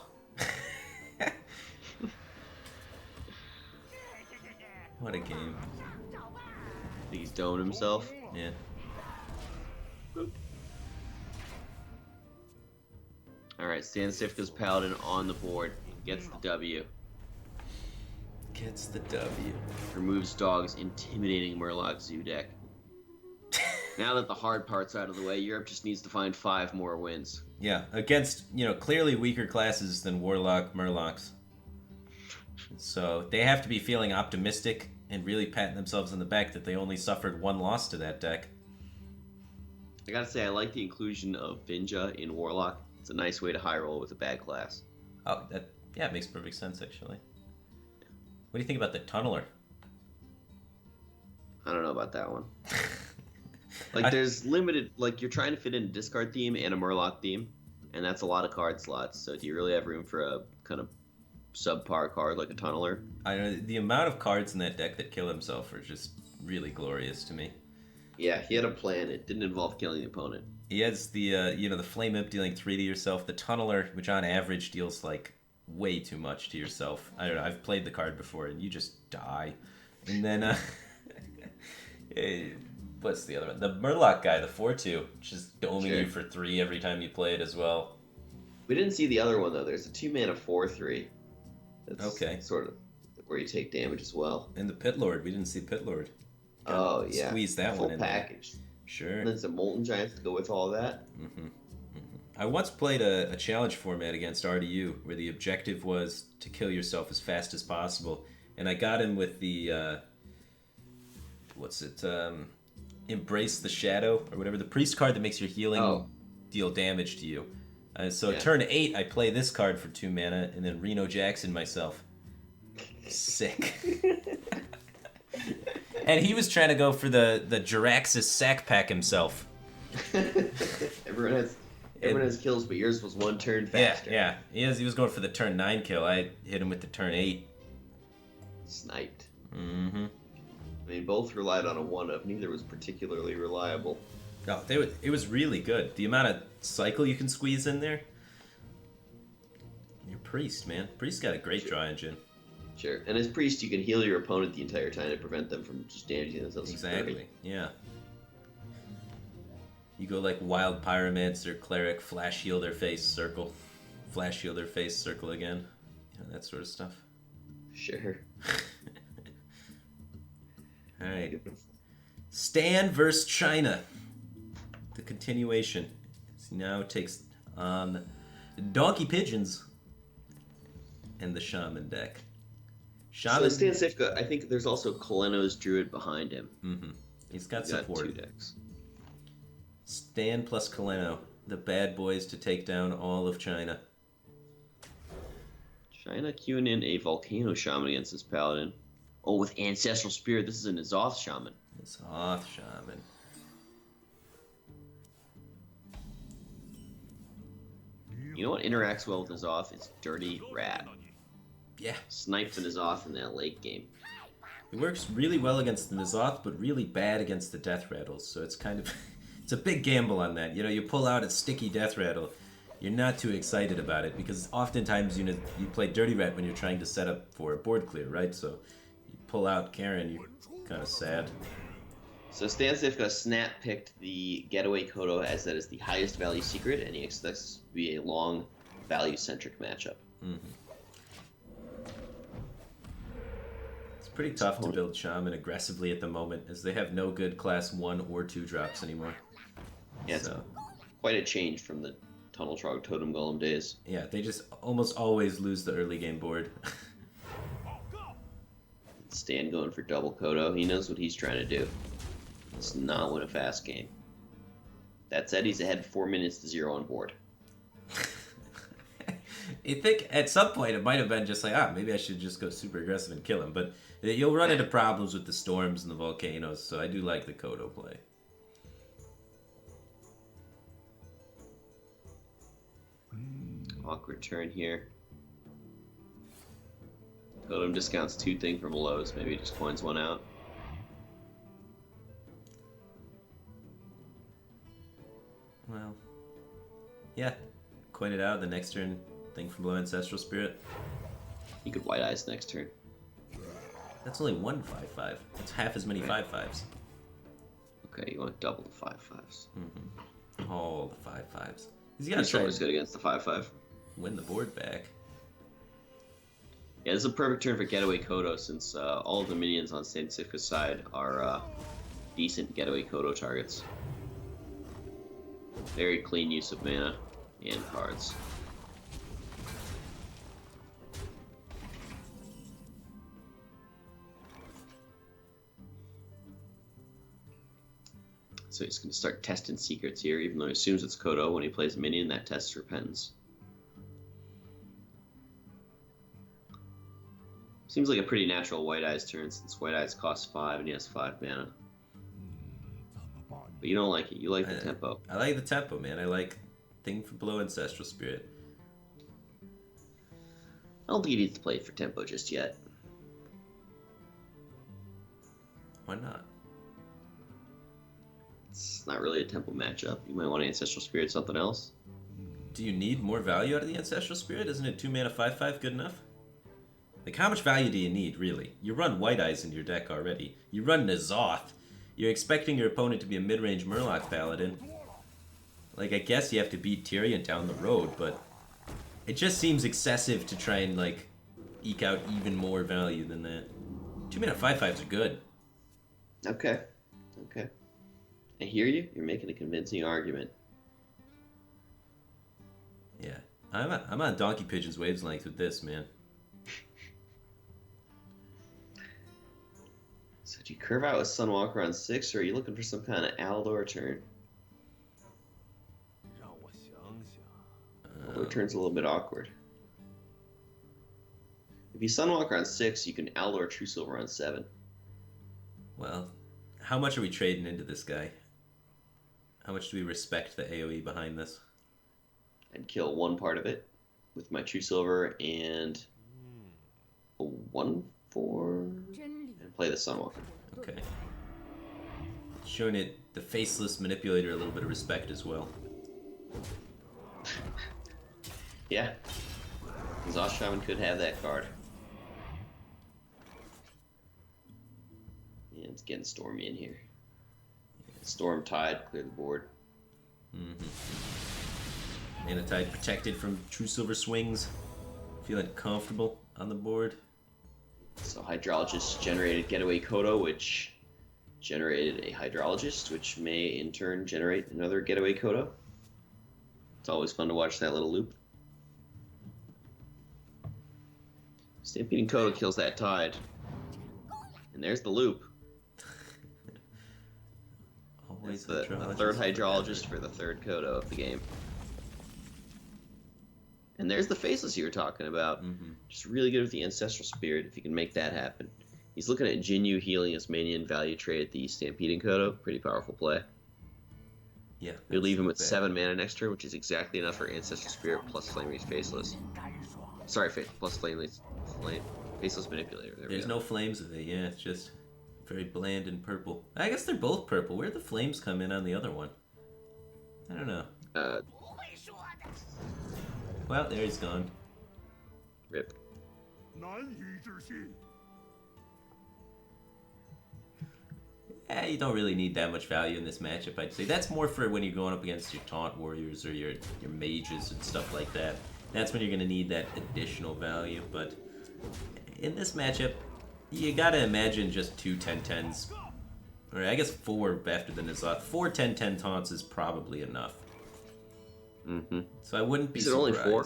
What a game. Think he's domed himself? Yeah. Alright, Stansifka's Paladin on the board. Gets the W. Gets the W. Removes Dog's intimidating Murloc Zoo deck. Now that the hard part's out of the way, Europe just needs to find 5 more wins. Yeah, against, clearly weaker classes than Warlock, Murlocs. So they have to be feeling optimistic and really patting themselves on the back that they only suffered 1 loss to that deck. I gotta say, I like the inclusion of Vinja in Warlock. It's a nice way to high roll with a bad class. Oh, it makes perfect sense, actually. What do you think about the Tunneler? I don't know about that one. There's limited, you're trying to fit in a discard theme and a Murloc theme, and that's a lot of card slots, so do you really have room for a kind of subpar card like a Tunneler? I know, the amount of cards in that deck that kill himself are just really glorious to me. Yeah, he had a plan. It didn't involve killing the opponent. He has the, the Flame Imp dealing 3 to yourself, the Tunneler, which on average deals, way too much to yourself. I don't know, I've played the card before, and you just die. And then, what's the other one? The Murloc guy, the 4-2, which is doming you for 3 every time you play it as well. We didn't see the other one, though. There's a 2-mana 4-3. That's okay. Sort of where you take damage as well. And the Pit Lord. We didn't see Pit Lord. Oh, yeah. Squeeze that Full one in package. there. Sure. And then some Molten Giants to go with all that. Mm-hmm. I once played a challenge format against RDU where the objective was to kill yourself as fast as possible. And I got him with the, Embrace the Shadow, or whatever. The Priest card that makes your healing deal damage to you. So turn 8, I play this card for 2 mana, and then Reno Jackson myself. Sick. And he was trying to go for the Jiraxis sack pack himself. Everyone has kills, but yours was 1 turn faster. Yeah. He was going for the turn 9 kill. I hit him with the turn 8. Sniped. Mm-hmm. I mean, both relied on a 1-up. Neither was particularly reliable. No, it was really good. The amount of cycle you can squeeze in there. Your Priest, man. Priest got a great draw engine. Sure. And as Priest, you can heal your opponent the entire time to prevent them from just damaging themselves. Exactly, yeah. You go Wild Pyromancer, Cleric, Flash Heal their face, circle. Flash Heal their face, circle again. That sort of stuff. Sure. Alright. Stan versus China. The continuation. Now takes on Donkey Pigeons and the Shaman deck. So Stan Sifka, I think there's also Kaleno's Druid behind him. Mm-hmm. He's got support. 2 decks. Stan plus Kaleno, the bad boys to take down all of China. China queuing in a Volcano Shaman against this Paladin. Oh, with Ancestral Spirit, this is an Azoth Shaman. Azoth Shaman. You know what interacts well with Azoth? It's Dirty Rat. Yeah. Sniped an Azoth in that late game. It works really well against the N'Zoth, but really bad against the Death Rattles, so it's kind of... it's a big gamble on that. You pull out a sticky Death Rattle, you're not too excited about it, because oftentimes, you play Dirty Rat when you're trying to set up for a board clear, right? So you pull out Karen, you're kind of sad. So Stan Sifka snap-picked the Getaway Kodo as that is the highest value secret, and he expects this to be a long, value-centric matchup. Mm-hmm. It's pretty tough to build Shaman aggressively at the moment, as they have no good class 1 or 2 drops anymore. Yeah, it's quite a change from the Tunnel Trog Totem Golem days. Yeah, they just almost always lose the early game board. Stan going for double Kodo. He knows what he's trying to do. It's not win a fast game. That said, he's ahead 4 minutes to 0 on board. You think at some point it might have been just like, maybe I should just go super aggressive and kill him. But you'll run into problems with the storms and the volcanoes, so I do like the Kodo play. Awkward turn here. Totem discounts 2 thing from below, so maybe he just coins 1 out. Well, yeah. Coin it out, the next turn, thing from below Ancestral Spirit. He could White Eyes next turn. That's only one 5/5. That's half as many 5/5s. Okay, you want double the 5/5s. Mm-hmm. All the 5/5s. He's He's got to try always to good against the 5/5. win the board back. Yeah, this is a perfect turn for Getaway Kodo since all of the minions on Saint Sifka's side are decent Getaway Kodo targets. Very clean use of mana and cards. So he's going to start testing secrets here, even though he assumes it's Kodo. When he plays a minion, that tests Repentance. Seems like a pretty natural White Eyes turn, since White Eyes costs 5 and he has 5 mana. But you don't like it. You like the tempo. I like the tempo, man. I like thing from below Ancestral Spirit. I don't think he needs to play it for tempo just yet. Why not? It's not really a tempo matchup. You might want Ancestral Spirit something else. Do you need more value out of the Ancestral Spirit? Isn't it 2 mana 5/5 good enough? Like, how much value do you need, really? You run White Eyes in your deck already. You run N'Zoth. You're expecting your opponent to be a mid-range Murloc Paladin. Like, I guess you have to beat Tyrion down the road, but it just seems excessive to try and, like, eke out even more value than that. 2 mana 5/5s are good. Okay. Okay. I hear you. You're making a convincing argument. Yeah. I'm on Donkey Pigeon's wavelength with this, man. So do you curve out with Sunwalker on 6, or are you looking for some kind of Aldor turn? 让我想想。 Aldor turn's a little bit awkward. If you Sunwalker on 6, you can Aldor True Silver on 7. Well, how much are we trading into this guy? How much do we respect the AoE behind this? I'd kill one part of it with my True Silver and a 1/4 and play the Sunwalker. Okay. Showing it, the Faceless Manipulator, a little bit of respect as well. Yeah. Exhaust Shaman could have that card. Yeah, it's getting stormy in here. Storm Tide, clear the board. Mm-hmm. Mana Tide protected from True Silver swings. Feeling comfortable on the board. So Hydrologist generated Getaway Kodo, which generated a Hydrologist, which may in turn generate another Getaway Kodo. It's always fun to watch that little loop. Stampeding Kodo kills that Tide. And there's the loop. Always That's the third Hydrologist for the third Kodo of the game. And there's the Faceless you were talking about. Mm-hmm. Just really good with the Ancestral Spirit if you can make that happen. He's looking at Jinyu healing his minion value trade at the Stampeding Kodo. Pretty powerful play. Yeah. You'll leave him with 7 mana next turn, which is exactly enough for Ancestral Spirit plus Flame Wreath Faceless. Sorry, plus Faceless Manipulator. There There's no flames with it, yeah, it's just very bland and purple. I guess they're both purple. Where'd the flames come in on the other one? I don't know. Well, there he's gone. Rip. 难以置信。 You don't really need that much value in this matchup, I'd say. That's more for when you're going up against your taunt warriors or your mages and stuff like that. That's when you're going to need that additional value, but in this matchup, you gotta imagine just 2 10-10s. Or I guess 4 after the N'Zoth. 4 10-10 taunts is probably enough. Mm-hmm. So I wouldn't be Is it only surprised. 4?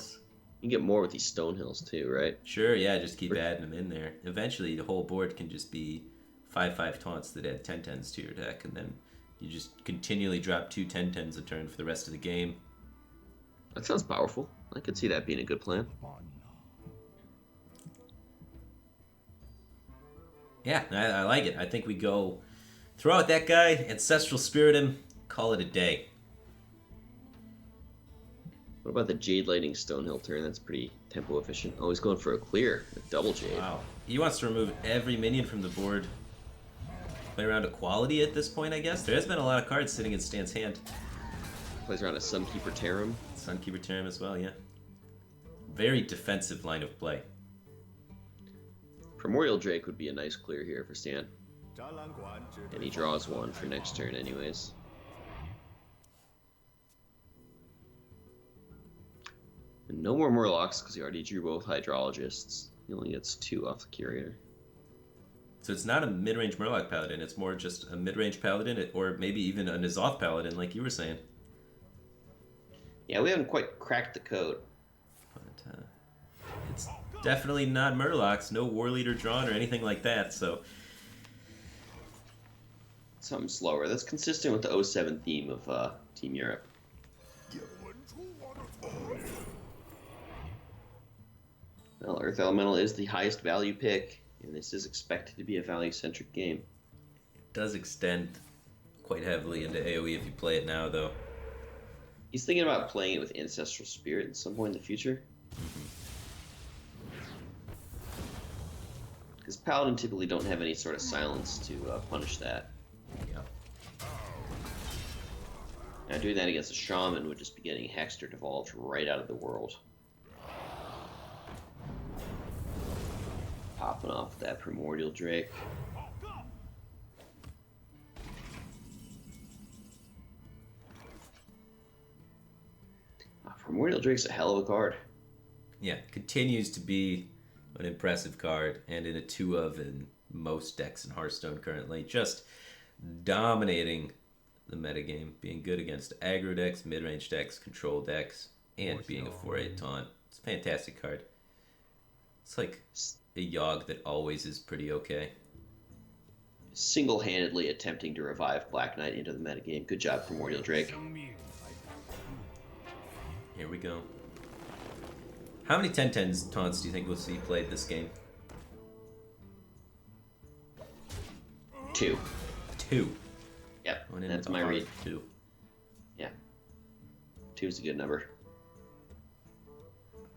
You can get more with these stone hills too, right? Sure, yeah, just keep adding them in there. Eventually, the whole board can just be 5/5 taunts that add 10/10s to your deck, and then you just continually drop 2 10/10s a turn for the rest of the game. That sounds powerful. I could see that being a good plan. Yeah, I like it. I think we go throw out that guy, Ancestral Spirit him, call it a day. What about the Jade Lightning Stonehill turn? That's pretty tempo efficient. Oh, he's going for a clear. A double Jade. Wow. He wants to remove every minion from the board. Play around equality at this point, I guess. There has been a lot of cards sitting in Stan's hand. Plays around a Sunkeeper Tarim. Sunkeeper Tarim as well, yeah. Very defensive line of play. Primordial Drake would be a nice clear here for Stan. And he draws one for next turn anyways. And no more Murlocs because he already drew both Hydrologists. He only gets 2 off the Curator. So it's not a mid-range Murloc Paladin, it's more just a mid-range Paladin, or maybe even a N'Zoth Paladin, like you were saying. Yeah, we haven't quite cracked the code. But it's definitely not Murlocs, no War Leader drawn or anything like that, so... Something slower. That's consistent with the 07 theme of Team Europe. Well, Earth Elemental is the highest value pick, and this is expected to be a value-centric game. It does extend quite heavily into AoE if you play it now, though. He's thinking about playing it with Ancestral Spirit at some point in the future. Because Paladin typically don't have any sort of silence to punish that. Yeah. Now doing that against a Shaman would just be getting hexed or devolved right out of the world. Popping off that Primordial Drake. Primordial Drake's a hell of a card. Yeah, continues to be an impressive card, and in a 2 of in most decks in Hearthstone currently. Just dominating the metagame, being good against aggro decks, mid-range decks, control decks, and being a 4/8 taunt. It's a fantastic card. It's like a Yogg that always is pretty okay. Single-handedly attempting to revive Black Knight into the metagame. Good job, Primordial Drake. Here we go. How many 10/10s taunts do you think we'll see played this game? 2. 2. Yep, Going in that's with my a hard read. 2. Yeah. 2 is a good number.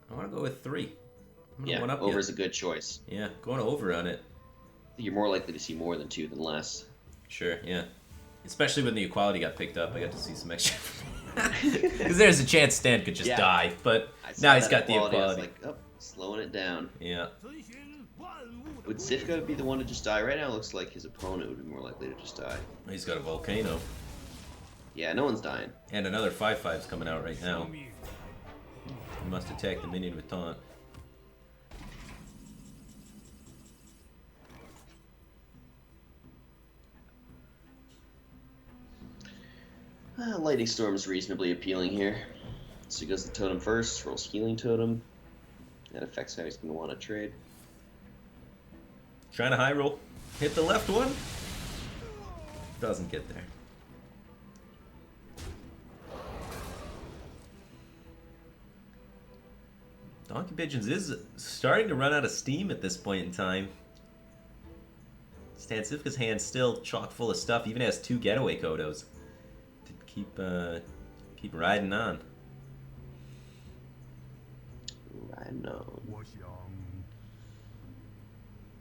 I want to go with 3. I'm gonna Yeah, one up over you. is a good choice. Yeah, going over on it. You're more likely to see more than 2 than less. Sure, yeah. Especially when the equality got picked up, I got to see some extra. Because there's a chance Stan could just Yeah. die, but I saw now he's that got the I was equality. like, oh, slowing it down. Yeah. Would Sifka be the one to just die? Right now it looks like his opponent would be more likely to just die. He's got a volcano. Yeah, no one's dying. And another 5/5's coming out right now. He must attack the minion with taunt. Lightning Storm is reasonably appealing here. So he goes the totem first, rolls Healing Totem. That affects how he's going to want to trade. Trying to high roll. Hit the left one. Doesn't get there. Donkey Pigeons is starting to run out of steam at this point in time. Stan Cifka's hand's still chock full of stuff. Even has 2 getaway Kodos to keep riding on. Riding on.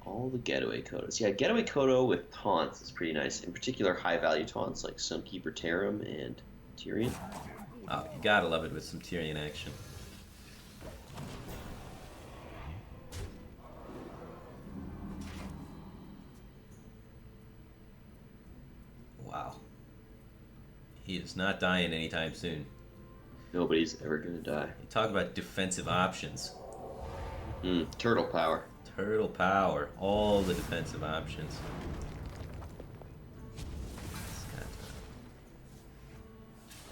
All the getaway Kodos. Yeah, getaway Kodo with taunts is pretty nice. In particular, high value taunts like Sunkeeper Tarim and Tyrion. Oh, you gotta love it with some Tyrion action. Wow. He is not dying anytime soon. Nobody's ever going to die. You talk about defensive options. Turtle power. Turtle power. All the defensive options.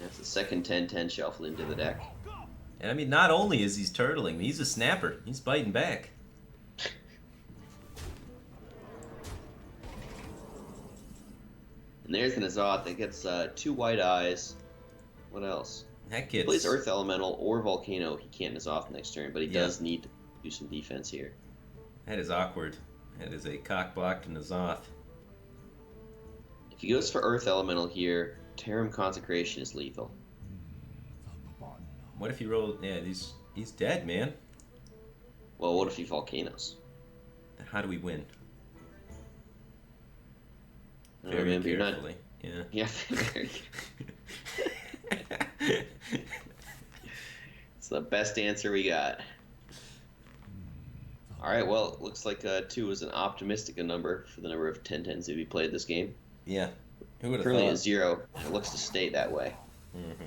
That's the second 10/10 shuffled into the deck. And I mean, not only is he turtling, he's a snapper. He's biting back. And there's an Azoth that gets 2 white eyes. What else? That He gets... plays Earth Elemental or Volcano. He can't Azoth next turn, but he Yeah. does need to do some defense here. That is awkward. That is a cock-blocked Nazoth. If he goes for Earth Elemental here, Terram Consecration is lethal. What if he rolled... Yeah, he's dead, man. Well, what if he Volcanoes? Then how do we win? Very remember, you're not. carefully. Yeah. Yeah, very. It's the best answer we got. Alright, well, it looks like 2 is an optimistic number for the number of 10-10s to be played this game. Yeah. Who would have Currently thought? at 0, and it looks to stay that way. Mm-hmm.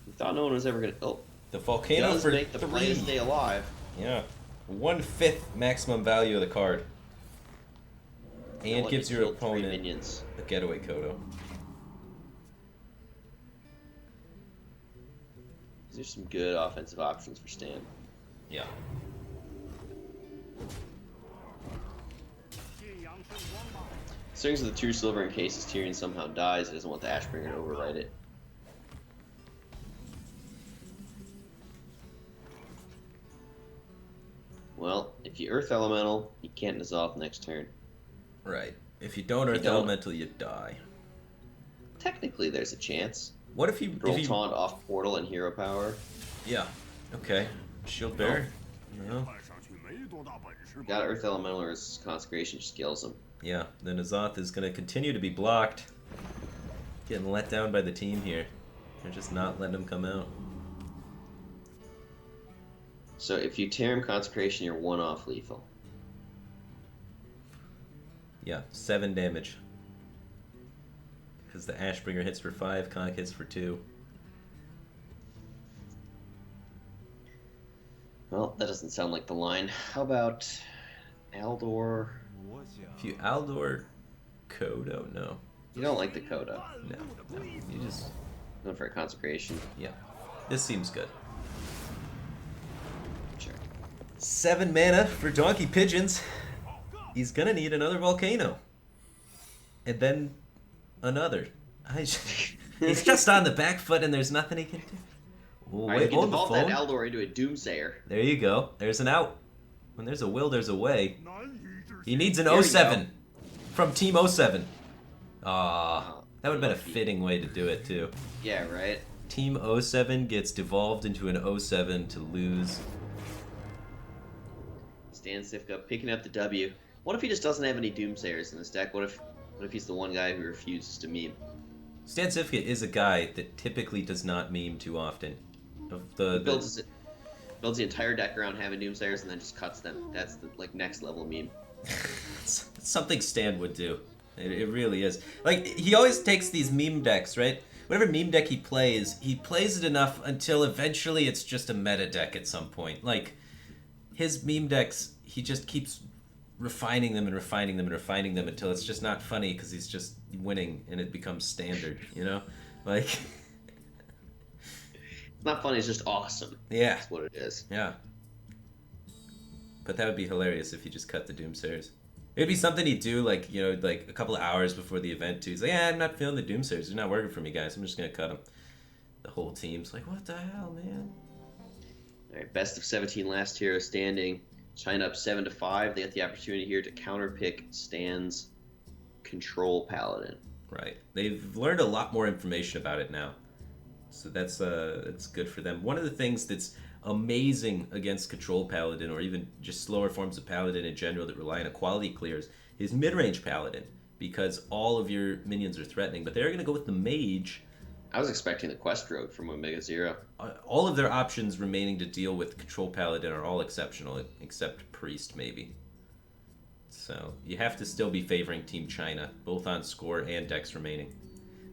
We thought no one was ever going to... Oh, The Volcano does for make the play to 3. stay alive. Yeah. 1/5 maximum value of the card. And Let gives you your kill 3 opponent minions. a getaway Kodo. There's some good offensive options for Stan. Yeah. Swings of the True Silver in case his Tyrion somehow dies. He doesn't want the Ashbringer to override it. Well, if you Earth Elemental, you can't Nazoth next turn. Right. If you don't Earth don't- Elemental, you die. Technically, there's a chance. What if you... Roll Taunt off Portal and Hero Power. Yeah. Okay. Shield Bearer? No. 看上去没多大本事吧？ Got Earth Elemental or his Consecration just kills him. Yeah. Then Azoth is going to continue to be blocked. Getting let down by the team here. They're just not letting him come out. So if you tear him Consecration, you're 1 off lethal. Yeah. 7 damage. Because the Ashbringer hits for 5, Conk hits for 2. Well, that doesn't sound like the line. How about Aldor? 我想 If you Aldor Kodo, no. You don't like the Coda. No. No. You just... Going for a Consecration. Yeah. This seems good. Sure. 7 mana for Donkey Pigeons. He's gonna need another Volcano. And then another. He's just on the back foot and there's nothing he can do. Oh, Alright, wait, you can hold the devolve that phone. Aldor into a Doomsayer. There you go. There's an out. When there's a will, there's a way. 难以置 He 信。 needs an There we 07 go. from Team 07. Ah, that would have been a fitting way to do it too. Yeah, right? Team 07 gets devolved into an 07 to lose. Stan Sifka picking up the W. What if he just doesn't have any Doomsayers in his deck? What if he's the one guy who refuses to meme? Stan Sifka is a guy that typically does not meme too often. Of He builds the entire deck around having Doomsayers and then just cuts them. That's the next level meme. It's something Stan would do. It really is. Like, he always takes these meme decks, right? Whatever meme deck he plays it enough until eventually it's just a meta deck at some point. Like, his meme decks, he just keeps refining them and refining them and refining them until it's just not funny because he's just winning and it becomes standard, you know? Like... It's not funny, it's just awesome. Yeah. That's what it is. Yeah. But that would be hilarious if he just cut the Doomsayers. It'd be something he'd do, like, you know, like a couple of hours before the event, too. He's like, yeah, I'm not feeling the Doomsayers. They're not working for me, guys. I'm just going to cut them. The whole team's like, what the hell, man? Alright, best of 17 last hero standing. China up 7-5. They get the opportunity here to counterpick Stan's Control Paladin. Right. They've learned a lot more information about it now. So that's good for them. One of the things that's amazing against Control Paladin, or even just slower forms of Paladin in general that rely on equality clears, is mid-range Paladin, because all of your minions are threatening. But they're going to go with the Mage. I was expecting the Quest Rogue from Omega Zero. All of their options remaining to deal with Control Paladin are all exceptional, except Priest, maybe. So you have to still be favoring Team China, both on score and decks remaining.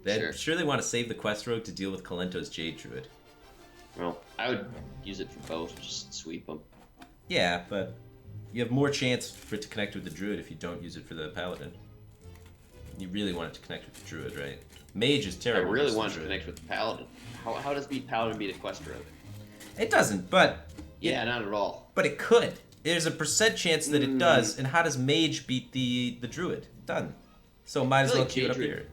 I'm sure they want to save the Quest Rogue to deal with Kalento's Jade Druid. Well, I would use it for both, just sweep them. Yeah, but you have more chance for it to connect with the Druid if you don't use it for the Paladin. You really want it to connect with the druid, right? Mage is I terrible. really against the wanted to druid. connect with the paladin. How does paladin beat a quest rogue? It doesn't, but Yeah, not at all. but it could. There's a % chance that it does. And how does mage beat the druid? Done. So might as feel well like keep it up Jade here.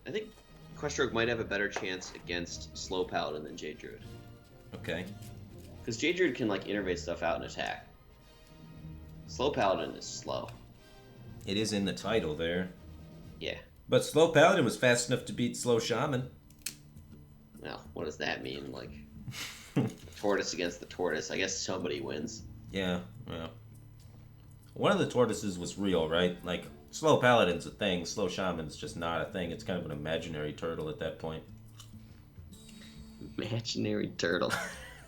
I think quest rogue might have a better chance against slow paladin than Jade Druid. Okay. Because Jade Druid can like innervate stuff out and attack. Slow paladin is slow. It is in the title there. Yeah. But slow paladin was fast enough to beat slow shaman. Well, what does that mean? Like tortoise against the tortoise. I guess somebody wins. Yeah, well. One of the tortoises was real, right? Like, slow paladin's a thing, slow shaman's just not a thing. It's kind of an imaginary turtle at that point. Imaginary turtle.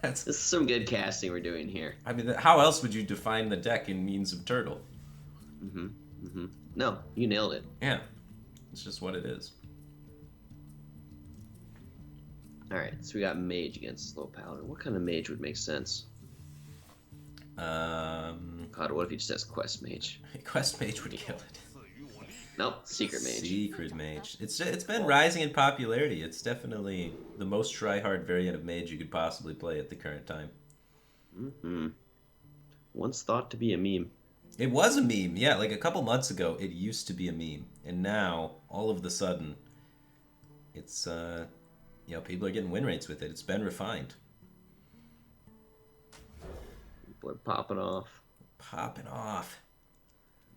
That's, This is some good casting we're doing here. I mean, how else would you define the deck in means of turtle? No, you nailed it. Yeah, it's just what it is. Alright, so we got mage against slow paladin. What kind of mage would make sense? God, what if he just has quest mage? Quest mage would kill it. Nope, secret mage. Secret mage. It's been rising in popularity. It's definitely the most try-hard variant of mage you could possibly play at the current time. Once thought to be a meme. It was a meme, yeah. Like a couple months ago, it used to be a meme, and now all of the sudden, it's people are getting win rates with it. It's been refined. People are popping off. Popping off.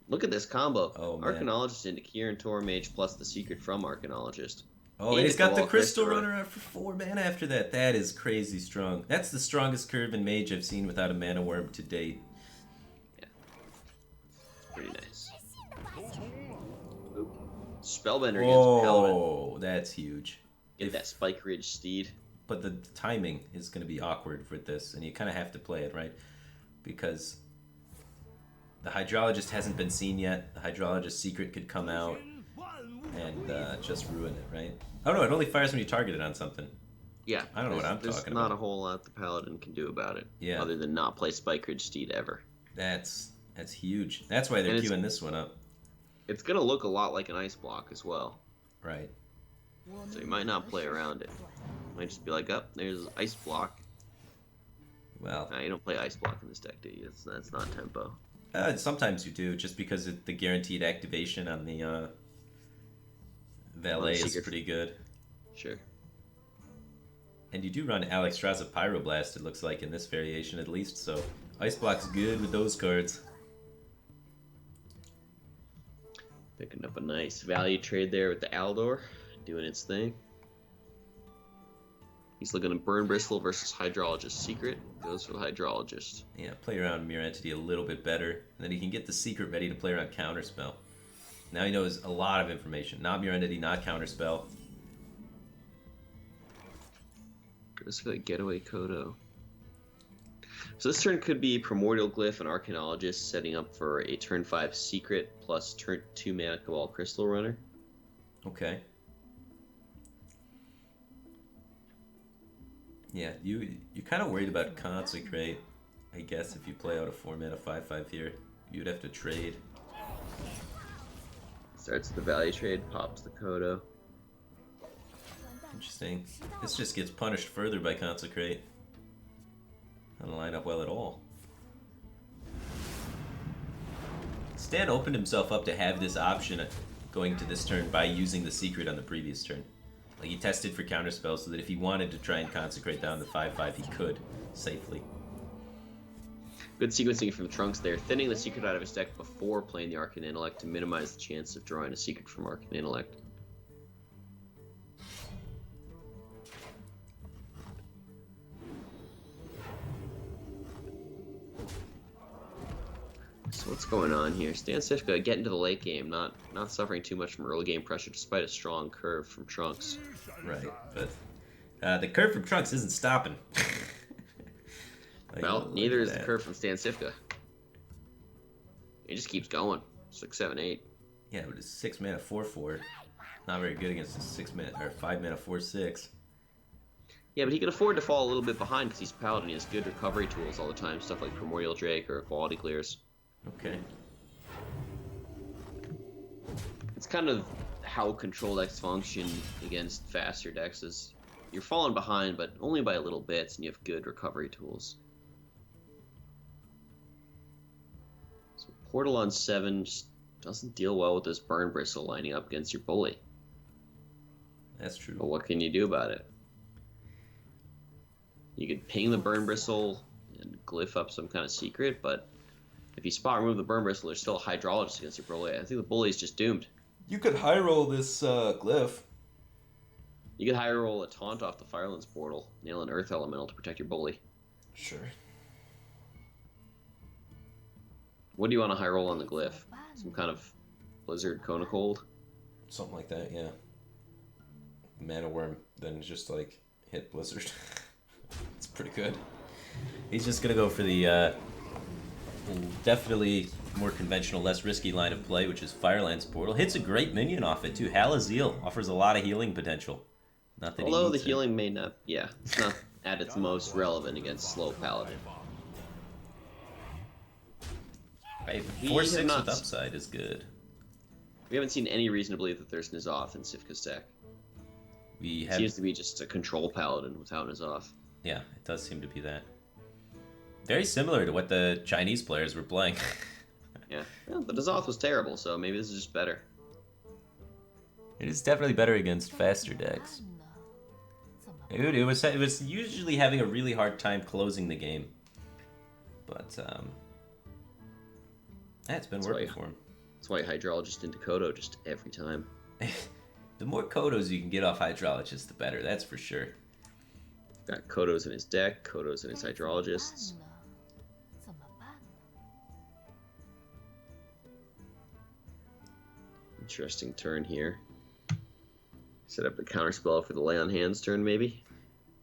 Look at this combo. Oh, man. Arcanologist into Kieran Tor Mage plus the secret from Arcanologist. Oh, and he's got the Crystal Runner out for 4 mana after that. That is crazy strong. That's the strongest curve in Mage I've seen without a Mana Worm to date. Yeah. Pretty nice. Oop. Spellbender against Paladin. Oh, that's huge. Get that Spike Ridge Steed. But the timing is going to be awkward with this, and you kind of have to play it, right? Because the Hydrologist hasn't been seen yet. The Hydrologist secret could come out and just ruin it, right? Oh no, it only fires when you target it on something. Yeah. I don't know what I'm There's talking not about. a whole lot the Paladin can do about it. Yeah. Other than not play Spike Ridge Steed ever. That's huge. That's why they're And queuing this one up. It's going to look a lot like an Ice Block as well. Right. So you might not play around it. Might just be like, oh, there's Ice Block. Well, Nah, you don't play Ice Block in this deck, do you? That's not tempo. sometimes you do, just because the guaranteed activation on the Valet is Secret. pretty good. Sure. And you do run Alexstrasza Pyroblast, it looks like, in this variation at least, so Ice Block's good with those cards. Picking up a nice value trade there with the Aldor. Doing its thing. He's looking at Burn Bristle versus Hydrologist Secret. Goes for the Hydrologist. Yeah, play around Mirror Entity a little bit better, and then he can get the secret ready to play around Counterspell. Now he knows a lot of information. Not Mirror Entity, not Counterspell. Goes for the Getaway Kodo. So this turn could be Primordial Glyph and Arcanologist, setting up for a turn 5 Secret plus turn 2 mana Cabal Crystal Runner. Okay. Yeah, you're kind of worried about Consecrate, I guess, if you play out a 4 mana 5/5 here. You'd have to trade. Starts the value trade, pops the Kodo. Interesting. This just gets punished further by Consecrate. Doesn't line up well at all. Stan opened himself up to have this option going to this turn by using the secret on the previous turn. Like, he tested for counterspell so that if he wanted to try and consecrate down the 5/5, he could safely. Good sequencing from Trunks there, thinning the secret out of his deck before playing the Arcane Intellect to minimize the chance of drawing a secret from Arcane Intellect. So what's going on here? Stan Sifka getting to the late game, not suffering too much from early game pressure despite a strong curve from Trunks. Right, but the curve from Trunks isn't stopping. Like, Well, look neither at is the that. curve from Stan Sifka. It just keeps going. 6, 7, 8. Yeah, but it's 6 mana 4/4. Not very good against a 6 mana or 5 mana 4/6. Yeah, but he can afford to fall a little bit behind because he's Paladin. He has good recovery tools all the time, stuff like Primordial Drake or Quality Clears. Okay. It's kind of how control decks function against faster decks is you're falling behind, but only by little bits, and you have good recovery tools. So Portal on 7 just doesn't deal well with this Burn Bristle lining up against your bully. That's true. But what can you do about it? You could ping the Burn Bristle and glyph up some kind of secret, but if you spot remove the Burn Bristle, there's still a Hydrologist against your bully. I think the bully's just doomed. You could high roll this glyph. You could high roll a taunt off the Firelands portal, nail an Earth Elemental to protect your bully. Sure. What do you want to high roll on the glyph? Some kind of Blizzard Cone of Cold? Something like that, yeah. Mana Worm, then just like hit Blizzard. It's pretty good. He's just gonna go for the definitely more conventional, less risky line of play, which is Firelands Portal. Hits a great minion off it too. Halazeel offers a lot of healing potential. Not that Although the it. healing may not, yeah, it's not at its most relevant against slow Paladin. Right, We 4/6 have not- with upside is good. We haven't seen any reason to believe that there's N'Zoth in Sifka's deck. We It have, seems to be just a control Paladin without N'Zoth. yeah, it does seem to be that. Very similar to what the Chinese players were playing. Yeah, well, the N'Zoth was terrible, so maybe this is just better. It is definitely better against faster decks. It was usually having a really hard time closing the game, but yeah, it's been working for him. That's why Hydrologist into Kodo just every time. The more Kodos you can get off Hydrologist, the better. That's for sure. Got Kodos in his deck, Kodos in his Hydrologists. Interesting turn here. Set up the counterspell for the lay on hands turn, maybe.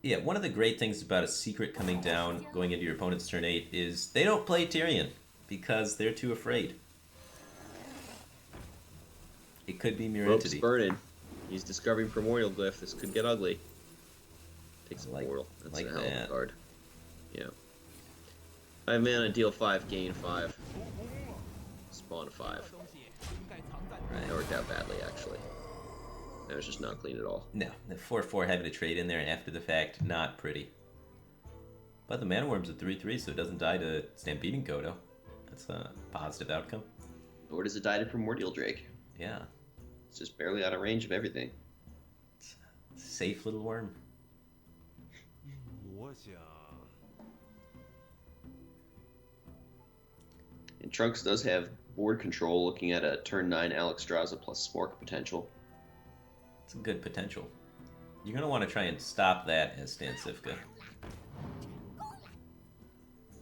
Yeah, one of the great things about a secret coming down, going into your opponent's turn 8, is they don't play Tyrion because they're too afraid. It could be Mirror Rope's Entity. burning. He's discovering Primordial Glyph. This could get ugly. Takes a Like- portal. That's like a hell of a that. card. Yeah. 5 mana, deal 5, gain 5. Spawn 5. That worked out badly, actually. That was just not clean at all. No, the 4/4 having to trade in there after the fact, not pretty. But the Mana Worm's a 3/3, so it doesn't die to Stampeding Kodo. That's a positive outcome. Or does it die to Primordial Drake? Yeah, It's just barely out of range of everything. safe little worm. 我想， And Trunks does have board control, looking at a turn 9 Alexstrasza plus Spork potential. It's a good potential. You're going to want to try and stop that as Stan Sifka.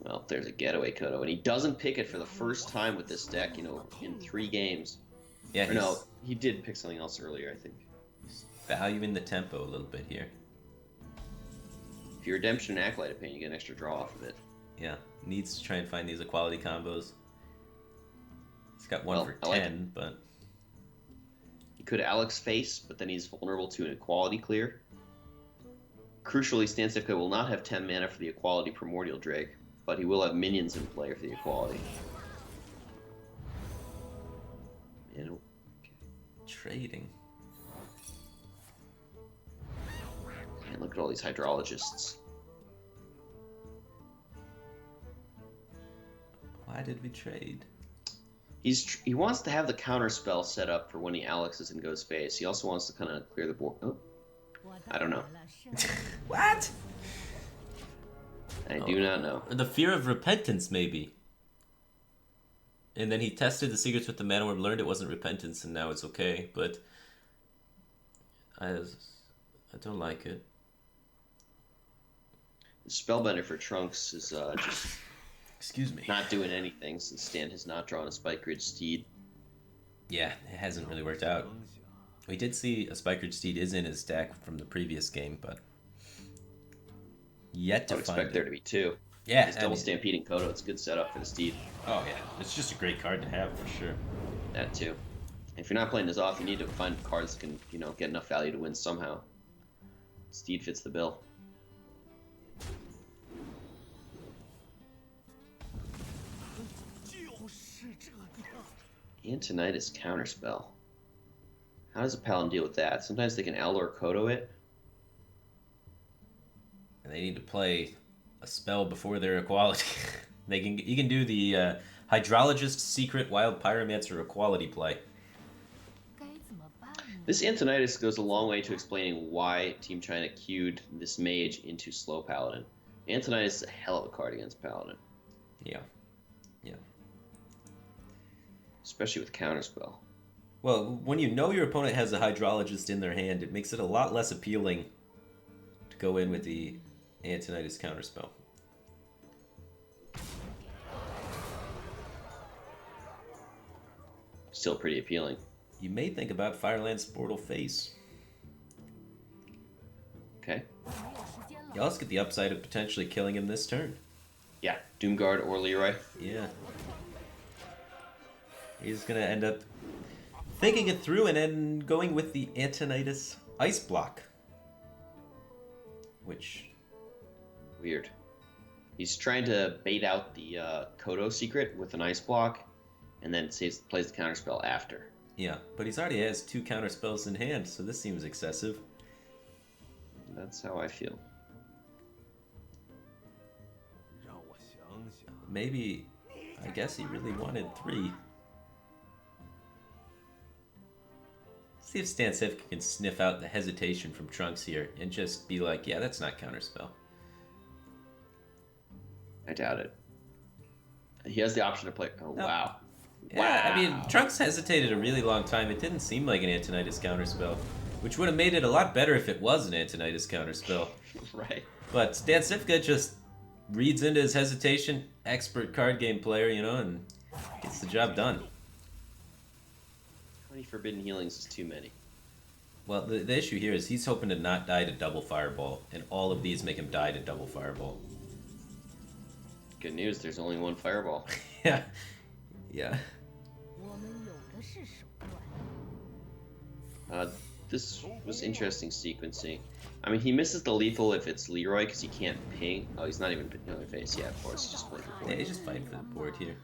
Well, there's a getaway Kodo, and he doesn't pick it for the first time with this deck, you know, in 3 games. Yeah, Or he's no, he did pick something else earlier, I think. valuing the tempo a little bit here. If you Redemption and Acolyte of Pain, you get an extra draw off of it. Yeah, needs to try and find these equality combos. He's got one Well, for I like 10, but He could Alex face, but then he's vulnerable to an equality clear. Crucially, Stan Sifka will not have 10 mana for the equality Primordial Drake, but he will have minions in play for the equality. And trading. man, look at all these Hydrologists. Why did we trade? He wants to have the counter spell set up for when he Alexes and goes face. He also wants to kind of clear the board. Oh, I don't know. What? I do not know. The fear of repentance, maybe. And then he tested the secrets with the Mana Worm, learned it wasn't repentance, and now it's okay. But I don't like it. The Spellbender for Trunks is just Excuse me. not doing anything since Stan has not drawn a Spike Ridge Steed. Yeah, it hasn't really worked out. We did see a Spikered Steed is in his deck from the previous game, but yet I to would find expect there it. to be 2. Yeah, His I double mean- Stampeding Kodo, it's a good setup for the Steed. Oh yeah, it's just a great card to have for sure. That too. If you're not playing N'Zoth, you need to find cards that can, get enough value to win somehow. Steed fits the bill. Antonitis Counterspell. How does a Paladin deal with that? Sometimes they can Elder or Kodo it. And they need to play a spell before their equality. You can do the Hydrologist, Secret, Wild Pyromancer equality play. This Antonidas goes a long way to explaining why Team China queued this mage into slow Paladin. Antonidas is a hell of a card against Paladin. Yeah. Yeah. Especially with Counterspell. Well, when you know your opponent has a Hydrologist in their hand, it makes it a lot less appealing to go in with the Antonidas Counterspell. Still pretty appealing. You may think about Fireland's Portal Face. Okay. You also get the upside of potentially killing him this turn. Yeah, Doomguard or Leroy. Yeah. He's going to end up thinking it through and then going with the Antonidas Ice Block. Which... Weird. He's trying to bait out the Kodo secret with an Ice Block, and then plays the Counterspell after. Yeah, but he's already has 2 counterspells in hand, so this seems excessive. That's how I feel. Maybe, I guess he really wanted 3. See if Stancevka can sniff out the hesitation from Trunks here and just be like, yeah, that's not counterspell. I doubt it. He has the option to play. Oh, No. wow. Yeah, Wow. I mean, Trunks hesitated a really long time. It didn't seem like an Antonidas counterspell, which would have made it a lot better if it was an Antonidas counterspell. Right. But Stancevka just reads into his hesitation, expert card game player, you know, and gets the job done. How many Forbidden Healings is too many? Well, the issue here is he's hoping to not die to double Fireball, and all of these make him die to double Fireball. Good news, there's only one Fireball. Yeah. Yeah. This was interesting sequencing. I mean, he misses the lethal if it's Leroy because he can't ping. Oh, he's not even putting on the face. Yeah, of course, he just played for Yeah, 4. he's just fighting for the board here.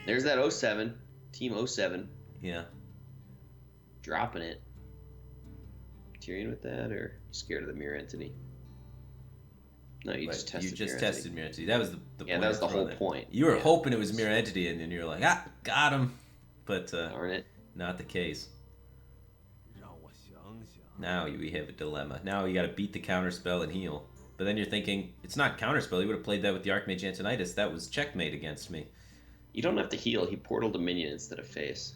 There's that 07. Team 07. Yeah. Dropping it. Tyrion with that, or you scared of the mirror entity? No, you But just tested. you just mirror tested entity. Mirror Entity. That was the Yeah, point that was of the throwing whole it. point. You were Yeah. hoping it was Mirror Entity, and then you were like, got him. But Darn it. not the case. Now we have a dilemma. Now you got to beat the counterspell and heal. But then you're thinking, it's not counterspell. He would have played that with the Archmage Antonidas. That was checkmate against me. You don't have to heal. He portaled a minion instead of face.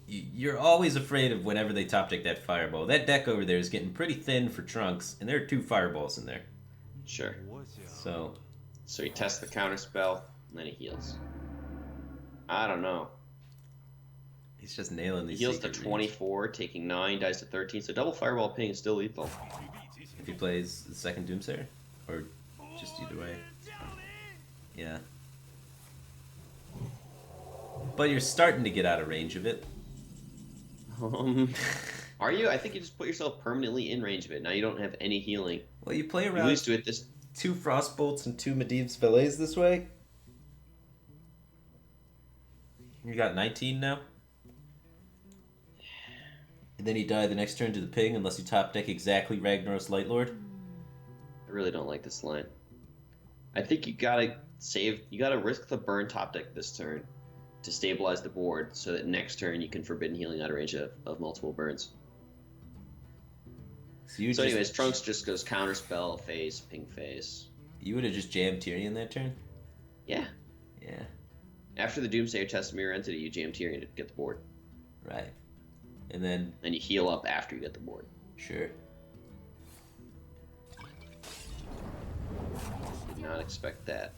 You're always afraid of whenever they top deck that Fireball. That deck over there is getting pretty thin for Trunks, and there are 2 Fireballs in there. Sure. So, So he tests the counter spell, and then he heals. I don't know. he's just nailing He these heals to secret reads. 24, taking 9, dies to 13. So double Fireball ping is still lethal. If he plays the second Doomsayer? Or just either way? Yeah. But you're starting to get out of range of it. Are you? I think you just put yourself permanently in range of it. Now you don't have any healing. Well, you play You around lose to it this. 2 Frostbolts and 2 Medivh's Fillets this way. You got 19 now? And then you die the next turn to the ping unless you top deck exactly Ragnaros Lightlord. I really don't like this line. I think you gotta save. You gotta risk the burn top deck this turn to stabilize the board, so that next turn you can Forbidden Healing out of range of multiple burns. So, you So, just, anyways, Trunks just goes counterspell, face, ping face. You would have just jammed Tyrion that turn? Yeah. Yeah, After the Doomsayer test Mirror Entity, you jam Tyrion to get the board. right. And then, Then you heal up after you get the board. sure. Did not expect that. Thought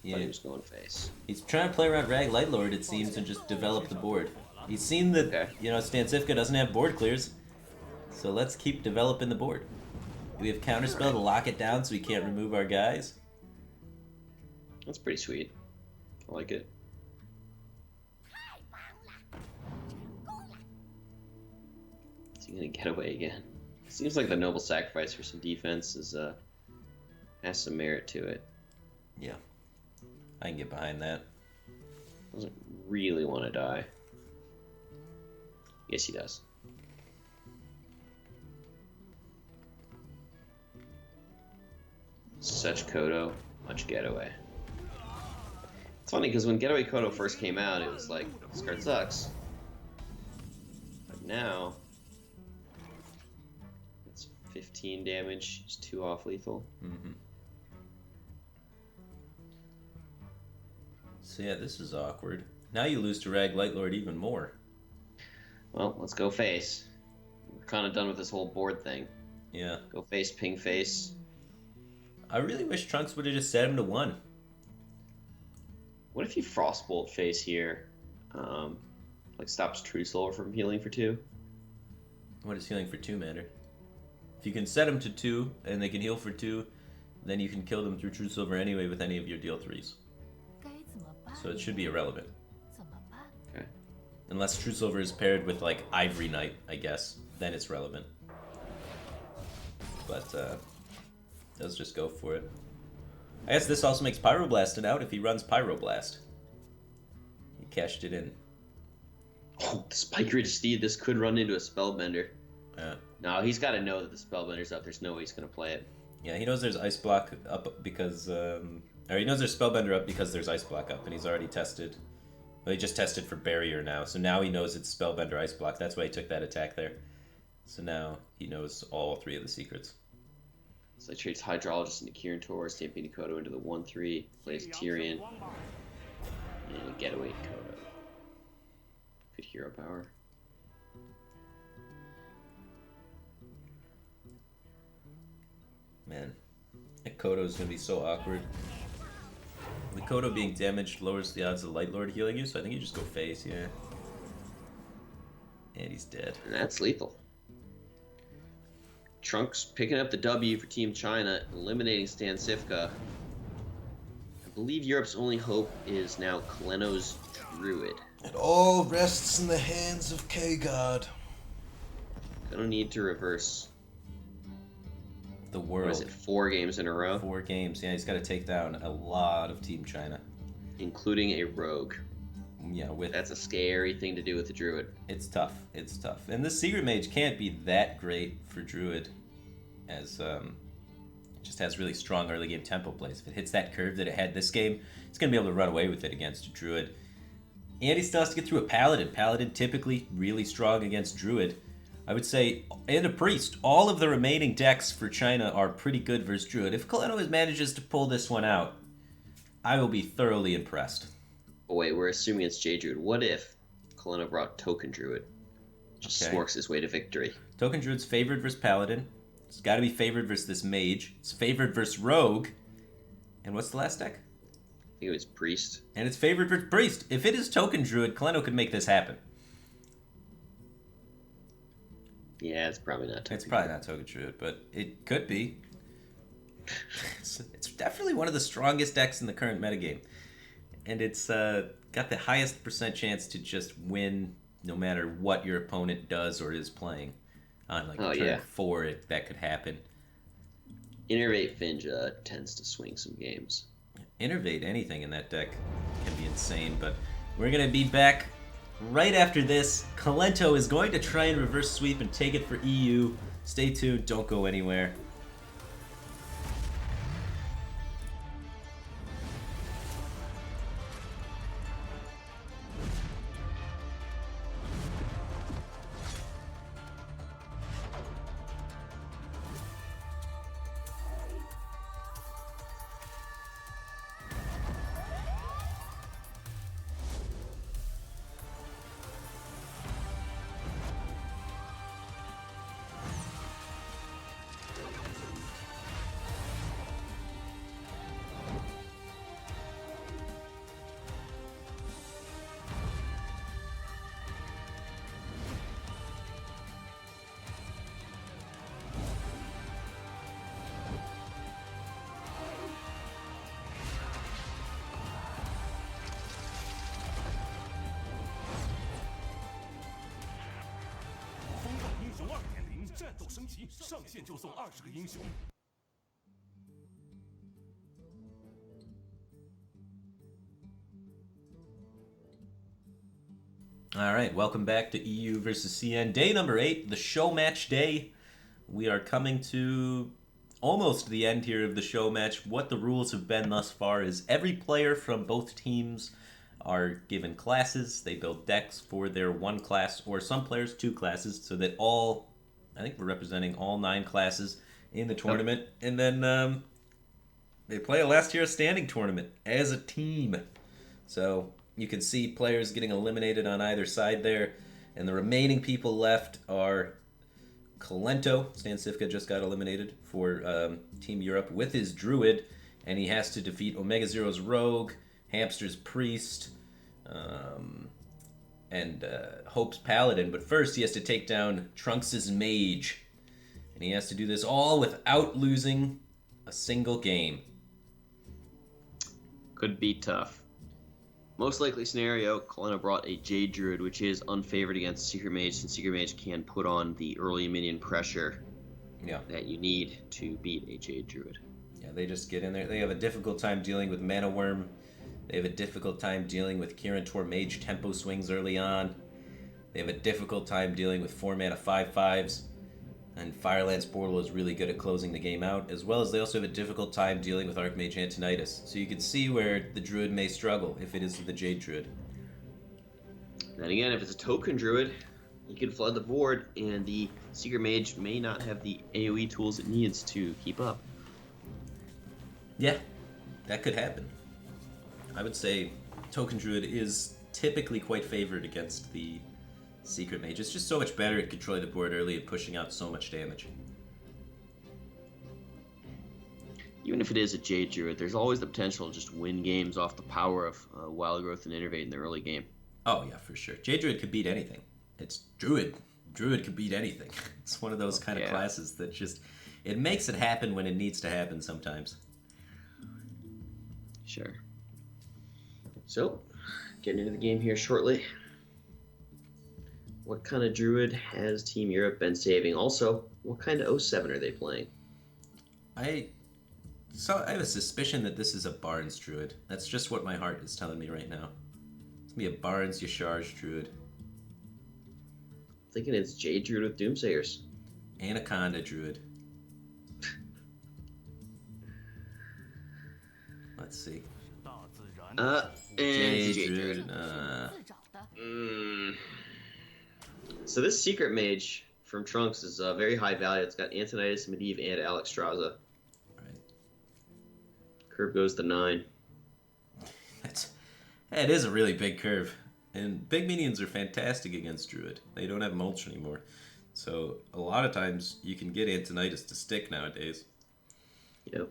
Yeah. he was going face. He's trying to play around Rag Lightlord, it seems, and just develop the board. He's seen that, Okay. Stancevka doesn't have board clears, so let's keep developing the board. We have Counterspell to lock it down so we can't remove our guys. That's pretty sweet. I like it. Is he gonna get away again? Seems like the noble sacrifice for some defense has some merit to it. Yeah. I can get behind that. Doesn't really want to die. Yes, he does. Such Kodo, much Getaway. It's funny because when Getaway Kodo first came out, it was like, this card sucks. But now, it's 15 damage, it's 2 off lethal. Mm-hmm. So yeah, this is awkward. Now you lose to Rag Lightlord even more. Well, let's go face. We're kind of done with this whole board thing. Yeah. Go face, ping face. I really wish Trunks would have just set him to 1. What if you Frostbolt face here? Like stops True Soul from healing for 2? What does healing for 2 matter? If you can set them to 2 and they can heal for 2, then you can kill them through True Silver anyway with any of your deal 3s. So it should be irrelevant. Okay. Unless True Silver is paired with like Ivory Knight, I guess. Then it's relevant. But let's just go for it. I guess this also makes Pyroblasting out if he runs Pyroblast. He cashed it in. Oh, the Spike Ridge Steed, this could run into a Spellbender. Yeah. No, he's got to know that the Spellbender's up. There's no way he's going to play it. Yeah, he knows there's Ice Block up because... or he knows there's Spellbender up because there's Ice Block up, and he's already tested... Well, he just tested for Barrier now, so now he knows it's Spellbender Ice Block. That's why he took that attack there. So now he knows all 3 of the secrets. So he trades Hydrologist into Kirin Tor, Stampede Kodo into the 1-3, plays Tyrion, and a Getaway Kodo. Good hero power. Man, that Kodo is going to be so awkward. The Kodo being damaged lowers the odds of Light Lord healing you, so I think you just go face, yeah. And he's dead. And that's lethal. Trunks picking up the W for Team China, eliminating Stan Sifka. I believe Europe's only hope is now Kaleno's Druid. It all rests in the hands of K-God. Gonna need to reverse. The What world. is it, 4 games in a row? 4 games. Yeah, he's got to take down a lot of Team China. Including a Rogue. Yeah, with That's a scary thing to do with the Druid. it's tough. It's tough. And the Secret Mage can't be that great for Druid, as it just has really strong early game tempo plays. If it hits that curve that it had this game, it's gonna be able to run away with it against a Druid. And he still has to get through a Paladin. Paladin typically really strong against Druid. I would say, and a Priest. All of the remaining decks for China are pretty good versus Druid. If Kaleno manages to pull this one out, I will be thoroughly impressed. Oh wait, we're assuming it's J Druid. What if Kaleno brought Token Druid? Just Okay. smorks his way to victory. Token Druid's favored versus Paladin. It's got to be favored versus this Mage. It's favored versus Rogue. And what's the last deck? I think it was Priest. And it's favored versus Priest. If it is Token Druid, Kaleno could make this happen. Yeah, it's probably not Token. It's probably not Token Druid, but it could be. It's definitely one of the strongest decks in the current metagame. And it's got the highest percent chance to just win no matter what your opponent does or is playing. On like turn 4, that could happen. Innervate Finja tends to swing some games. Innervate anything in that deck can be insane, but we're going to be back right after this. Kalento is going to try and reverse sweep and take it for EU. Stay tuned, don't go anywhere.战斗升级，上线就送20个英雄。All right, welcome back to EU versus CN. Day number 8, the show match day. We are coming to almost the end here of the show match. What the rules have been thus far is every player from both teams are given classes. They build decks for their one class, or some players 2 classes, so that all, I think we're representing all 9 classes in the tournament. And then they play a last year standing tournament as a team. So you can see players getting eliminated on either side there. And the remaining people left are Kalento. Stan Sivka just got eliminated for Team Europe with his Druid. And he has to defeat Omega Zero's Rogue, Hamster's Priest, and Hope's Paladin. But first he has to take down Trunks' Mage. And he has to do this all without losing a single game. Could be tough. Most likely scenario, Kalena brought a Jade Druid, which is unfavored against Secret Mage, since Secret Mage can put on the early minion pressure that you need to beat a Jade Druid. Yeah, they just get in there. They have a difficult time dealing with Mana Worm. They have a difficult time dealing with Kirin Tor Mage tempo swings early on. They have a difficult time dealing with 4-mana 5/5s. And Fireland's Portal is really good at closing the game out, as well as they also have a difficult time dealing with Archmage Antonidas. So you can see where the Druid may struggle if it is the Jade Druid. And again, if it's a token Druid, you can flood the board, and the Secret Mage may not have the AoE tools it needs to keep up. Yeah, that could happen. I would say Token Druid is typically quite favored against the Secret Mage. It's just so much better at controlling the board early and pushing out so much damage. Even if it is a Jade Druid, there's always the potential to just win games off the power of Wild Growth and Innervate in the early game. Oh yeah, for sure. Jade Druid could beat anything. It's Druid. Druid could beat anything. It's one of those kind of classes that just, it makes it happen when it needs to happen sometimes. Sure. So, getting into the game here shortly. What kind of Druid has Team Europe been saving? Also, what kind of 07 are they playing? I have a suspicion that this is a Barnes Druid. That's just what my heart is telling me right now. It's going to be a Barnes Yasharj Druid. I'm thinking it's Jade Druid with Doomsayers. Anaconda Druid. Let's see. And Jade Jade Druid. Druid. So this Secret Mage from Trunks is very high value. It's got Antonidas, Medivh, and Alexstrasza. Right. Curve goes to 9. It is a really big curve. And big minions are fantastic against Druid. They don't have mulch anymore. So a lot of times you can get Antonidas to stick nowadays. Yep.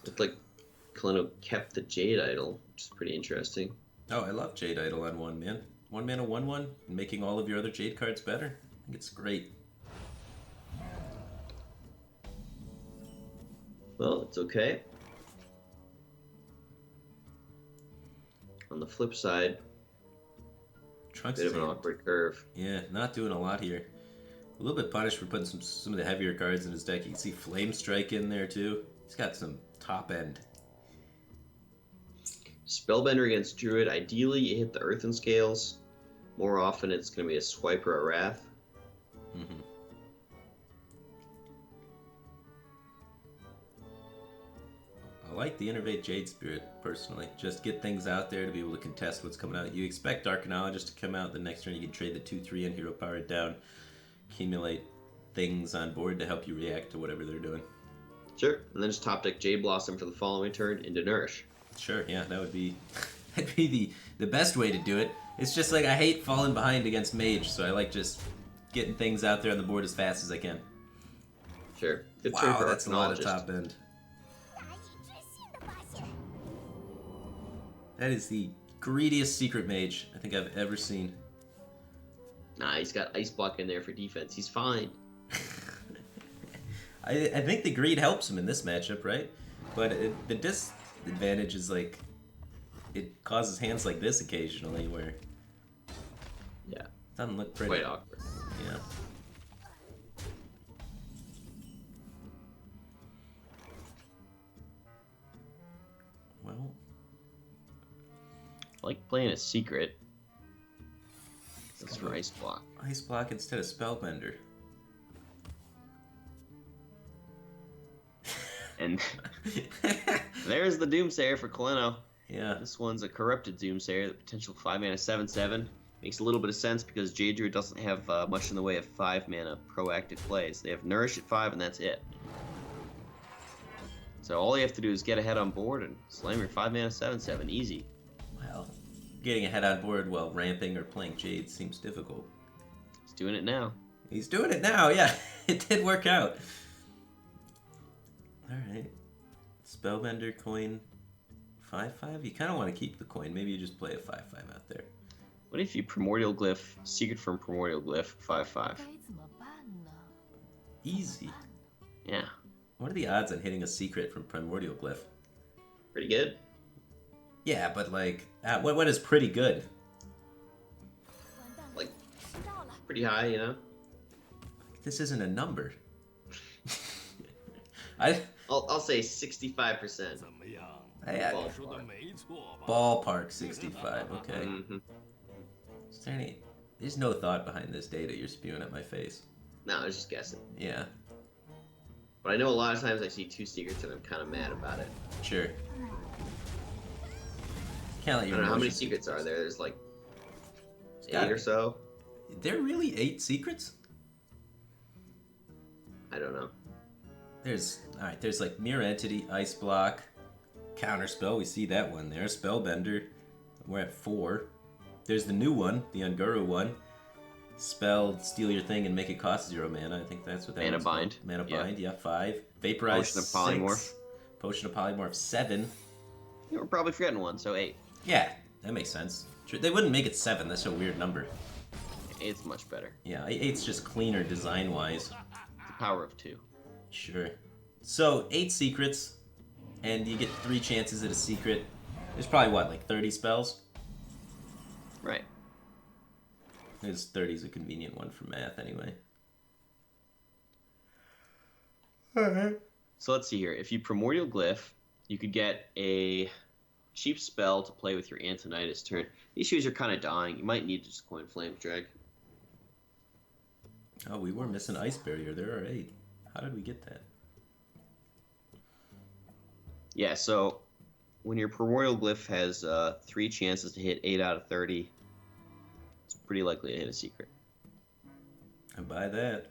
Looked like Kaleno kept the Jade Idol, which is pretty interesting. Oh, I love Jade Idol on 1, man. 1 mana 1/1, and making all of your other Jade cards better. I think it's great. Well, it's okay. On the flip side, Trunks bit of is an awkward curve. Yeah, not doing a lot here. A little bit punished for putting some of the heavier cards in his deck. You can see Flame Strike in there too. He's got some top end. Spellbender against Druid. Ideally, you hit the Earthen Scales. More often, it's going to be a Swipe or a Wrath. Mm-hmm. I like the Innervate Jade Spirit, personally. Just get things out there to be able to contest what's coming out. You expect Arcanologist to come out the next turn. You can trade the 2/3 and Hero Power down. Accumulate things on board to help you react to whatever they're doing. Sure. And then just top deck Jade Blossom for the following turn into Nourish. Sure, yeah, that would be that'd be the best way to do it. It's just like I hate falling behind against Mage, so I like just getting things out there on the board as fast as I can. Sure. Good turn Wow, for that's a lot of Arcanologist. top end. That is the greediest Secret Mage I think I've ever seen. Nah, he's got Ice Block in there for defense. He's fine. I think the greed helps him in this matchup, right? But the disadvantage is like it causes hands like this occasionally where Yeah. it doesn't look pretty. Quite awkward. Yeah. Well, like playing a secret. That's for Ice Block. Ice Block instead of Spellbender. And there's the Doomsayer for Kaleno. Yeah. This one's a corrupted Doomsayer, the potential 5 mana 7/7. Makes a little bit of sense because Jade Druid doesn't have much in the way of 5 mana proactive plays. They have Nourish at 5 and that's it. So all you have to do is get ahead on board and slam your 5 mana 7/7. Easy. Well, getting ahead on board while ramping or playing Jade seems difficult. He's doing it now. He's doing it now, yeah. It did work out. Alright. Spellbender, coin, 5/5? You kind of want to keep the coin. Maybe you just play a 5/5 out there. What if you Primordial Glyph, Secret from Primordial Glyph, 5/5? 该怎么办呢？ Easy. Yeah, What are the odds on hitting a secret from Primordial Glyph? pretty good. Yeah, but like, what is pretty good? 完蛋了， Like 迟到了。 pretty high, you know. This isn't a number. I'll say 65%. 怎么样？ I 说的没错吧？ ballpark 65. Okay. Mm-hmm. Is there any? There's no thought behind this data you're spewing at my face. No, I was just guessing. Yeah. But I know a lot of times I see 2 secrets and I'm kind of mad about it. Sure. Can't let I your don't know how many emotions- secrets are there. There's like got 8 or it. so. There are really 8 secrets? I don't know. There's there's like Mirror Entity, Ice Block, Counterspell, we see that one there, Spellbender, we're at 4. There's the new one, the Unguru one. Spell, steal your thing and make it cost 0 mana. I think that's what that Mana one's called. Bind. Mana Yeah. Bind, yeah, 5. Vaporize, Potion of 6. Polymorph. Potion of Polymorph, 7. Yeah, we're probably forgetting one, so 8. Yeah, that makes sense. Sure, they wouldn't make it 7, that's a weird number. 8's much better. Yeah, 8's just cleaner design-wise. The power of 2. Sure. So, 8 secrets, and you get 3 chances at a secret. There's probably, what, like 30 spells? Right. There's 30 is a convenient one for math, anyway. So let's see here. If you Primordial Glyph, you could get a cheap spell to play with your Antonitis turn. The issue is you're kind of dying. You might need to just coin Flame Drag. Oh, we were missing Ice Barrier. There are 8. How did we get that? Yeah, so when your Primordial Glyph has 3 chances to hit 8 out of 30, it's pretty likely to hit a secret. I buy that.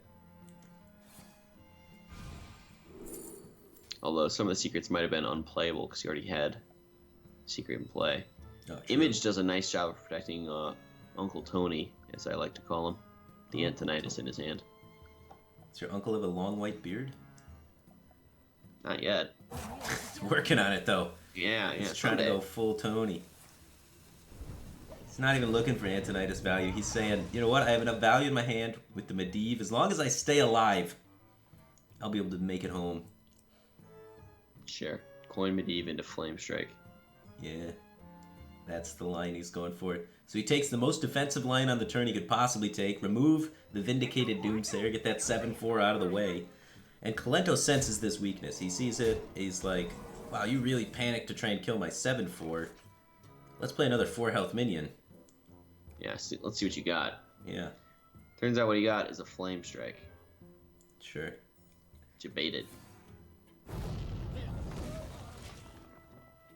Although some of the secrets might have been unplayable because you already had secret in play. Oh, true. Image does a nice job of protecting Uncle Tony, as I like to call him. The Antonitis in his hand. Does your uncle have a long white beard? Not yet. He's working on it, though. Yeah, He's yeah. trying to someday. go full Tony. He's not even looking for Antonitis value. He's saying, you know what, I have enough value in my hand with the Medivh. As long as I stay alive, I'll be able to make it home. Sure. Coin Medivh into Flame Strike. Yeah, that's the line he's going for. So he takes the most defensive line on the turn he could possibly take, remove the Vindicated Doomsayer, get that 7/4 out of the way. And Kalento senses this weakness. He sees it, he's like, wow, you really panicked to try and kill my 7/4. Let's play another 4 health minion. Yeah, let's see what you got. Yeah, Turns out what he got is a Flame Strike. sure. Debated.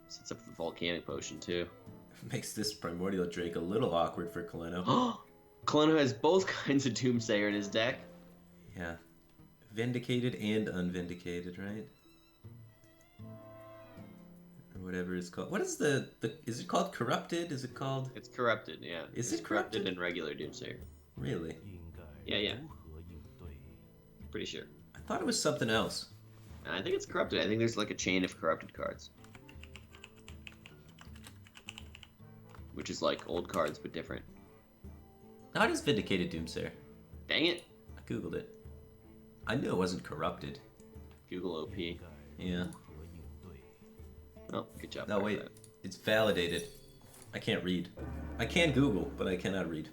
Sets up the Volcanic Potion, too. Makes this Primordial Drake a little awkward for Kaleno. Kaleno has both kinds of Doomsayer in his deck. Yeah. Vindicated and unvindicated, right? Or whatever it's called. What is the is it called corrupted? Is it called It's corrupted, yeah. Is It's it corrupted? and regular Doomsayer. really? 应该 Yeah, yeah. 如何应对？ Pretty sure. I thought it was something else. And I think it's corrupted. I think there's like a chain of corrupted cards. Which is like old cards but different. How does Vindicated Doomsayer? Dang it. I googled it. I knew it wasn't corrupted. Google OP. 应该 Yeah. 如何应对？ Oh, good job. No, wait. It's validated. I can't read. I can Google, but I cannot read.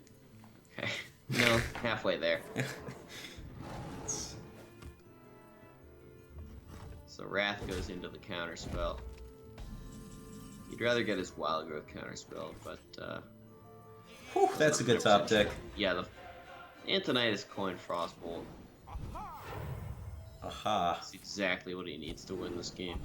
Okay. No, halfway there. So Wrath goes into the counter spell. You'd rather get his Wild Growth counterspell, but Whew, that's a good top deck. yeah, the Antonidas Coin Frostbolt Aha. is exactly what he needs to win this game.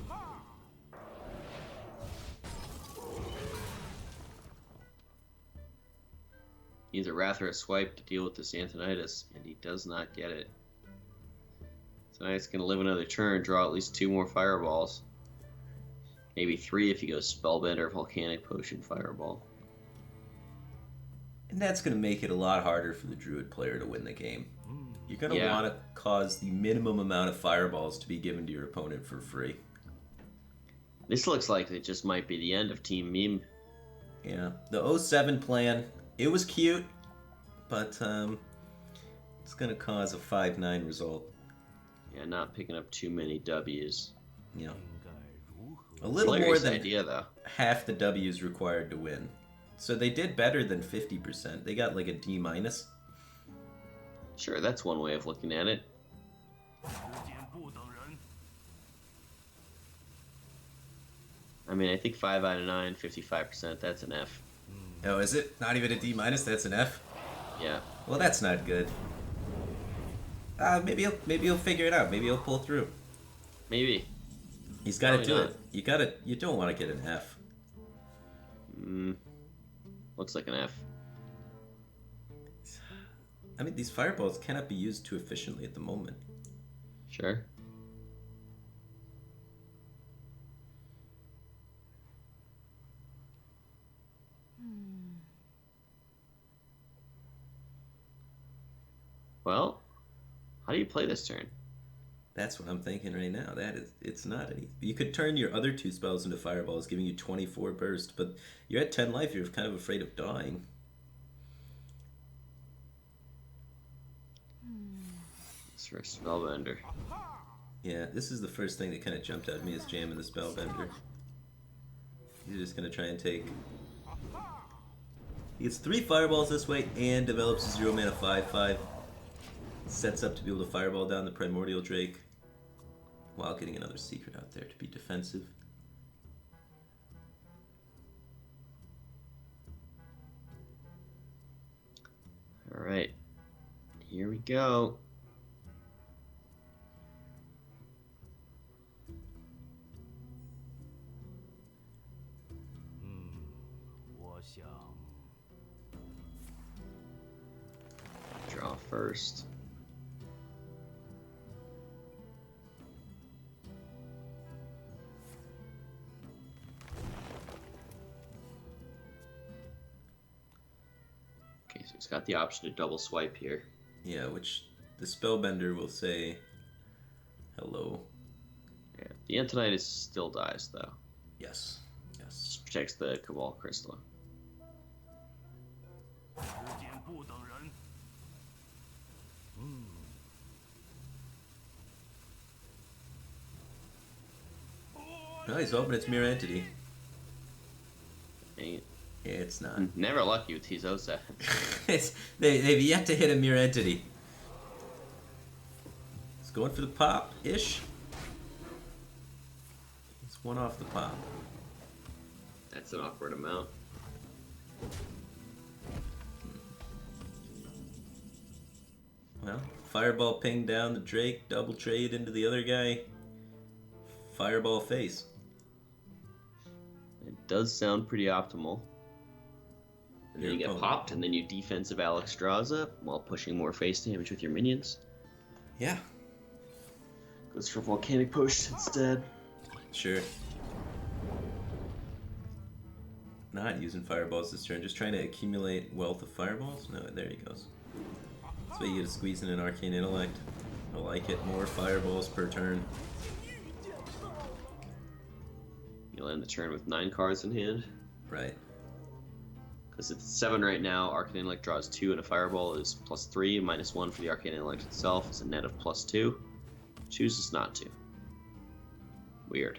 He needs a Wrath or a Swipe to deal with this Antonidas, and he does not get it. Antonidas going to live another turn, draw at least 2 more Fireballs. Maybe 3 if he goes Spellbender, Volcanic Potion, Fireball. And that's going to make it a lot harder for the Druid player to win the game. You're going to Yeah. want to cause the minimum amount of fireballs to be given to your opponent for free. This looks like it just might be the end of Team Meme. Yeah, the 07 plan, it was cute, but it's going to cause a 5-9 result. Yeah, not picking up too many W's. You know, a little more Hilarious than idea, though. half the W's required to win. So they did better than 50%. They got like a D-. Sure, that's one way of looking at it. 时间不等人。 I mean, I think 5 out of 9, 55%, that's an F. Oh, is it? Not even a D-? That's an F? Yeah. Well, that's not good. Maybe he'll figure it out. Maybe he'll pull through. Maybe. He's got to Probably do not. it. You don't want to get an F. Looks like an F. I mean, these fireballs cannot be used too efficiently at the moment. Sure. Well, how do you play this turn? That's what I'm thinking right now. It's not any. You could turn your other 2 spells into fireballs, giving you 24 burst, but you're at 10 life. You're kind of afraid of dying. It's for a Spellbender. Yeah, this is the first thing that kind of jumped out at me is jamming the Spellbender. He's just gonna try and take. He gets 3 fireballs this way and develops a 0 mana 5/5. Sets up to be able to fireball down the Primordial Drake while getting another secret out there to be defensive. Alright. Here we go. Draw first. Okay, so he's got the option to double swipe here. Yeah, which the Spellbender will say hello. Yeah, the Antonidas still dies though. Yes. Yes. Just protects the Cabal Crystal. 时间不等人。 No, he's hoping it's Mirror Entity. Dang it. It's not. Never lucky with Tizosa. They've yet to hit a Mirror Entity. He's going for the pop-ish. He's one off the pop. That's an awkward amount. Well, Fireball ping down the Drake, double trade into the other guy. Fireball face. It does sound pretty optimal. And then you get popped, and then you defensive Alex draws up while pushing more face damage with your minions. Yeah, Goes for Volcanic Push instead. sure. Not using fireballs this turn, just trying to accumulate wealth of fireballs. No, there he goes. That's why you get to squeeze in an Arcane Intellect. I like it. More fireballs per turn. You'll end the turn with 9 cards in hand. Right. Because it's 7 right now, Arcane Intellect draws 2, and a Fireball is +3, -1 for the Arcane Intellect itself. It's a net of +2. Chooses not to. Weird.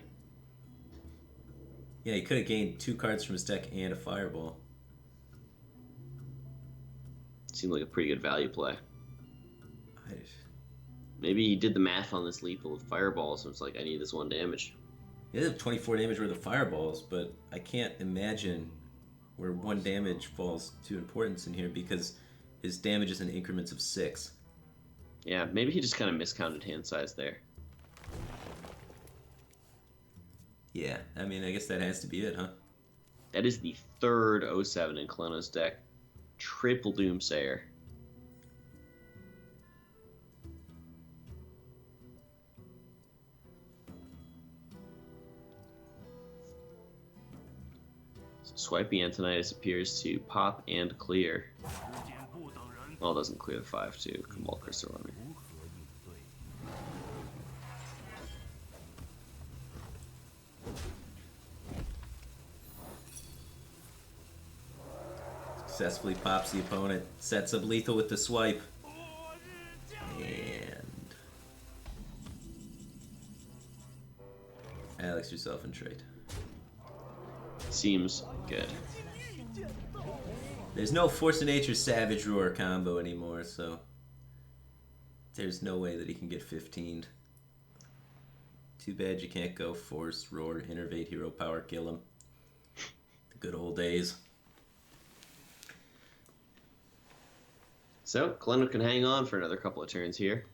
Yeah, he could have gained 2 cards from his deck and a fireball. Seemed like a pretty good value play. I, Maybe he did the math on this lethal with Fireballs, so it's like, I need this 1 damage. He does have 24 damage worth of fireballs, but I can't imagine where 1 damage falls to importance in here because his damage is in increments of 6. Yeah, maybe he just kind of miscounted hand size there. Yeah, I mean, I guess that has to be it, huh? That is the third 07 in Kalona's deck. Triple Doomsayer. So Swipey Antonitis appears to pop and clear. Well, it doesn't clear the 5-2. Kamal Crystal Army. Successfully pops the opponent, sets up lethal with the swipe. And Alex, yourself in trade. Seems good. There's no Force of Nature Savage Roar combo anymore, so there's no way that he can get 15'd. Too bad you can't go Force, Roar, Innervate, Hero Power, kill him. The good old days. So, Kaleno can hang on for another couple of turns here.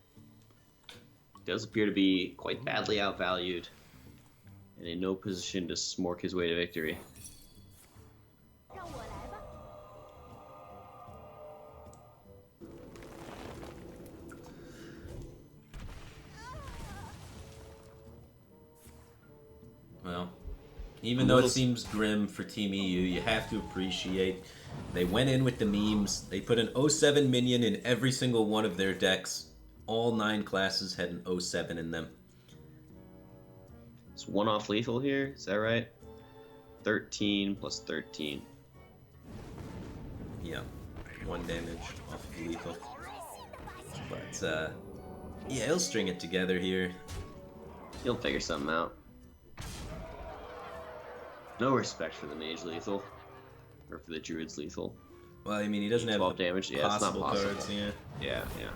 Does appear to be quite badly outvalued and in no position to smork his way to victory. 让我来吧。 Well, even though it seems grim for Team EU, you have to appreciate they went in with the memes. They put an 07 minion in every single one of their decks. All 9 classes had an 07 in them. It's one off lethal here, is that right? 13 plus 13. Yeah, 1 damage off of lethal. But, yeah, he'll string it together here. He'll figure something out. No respect for the mage lethal. Or for the druid's lethal. Well, I mean, he doesn't have 12 the damage, yeah, it's not possible possible. cards, yeah. Yeah, yeah.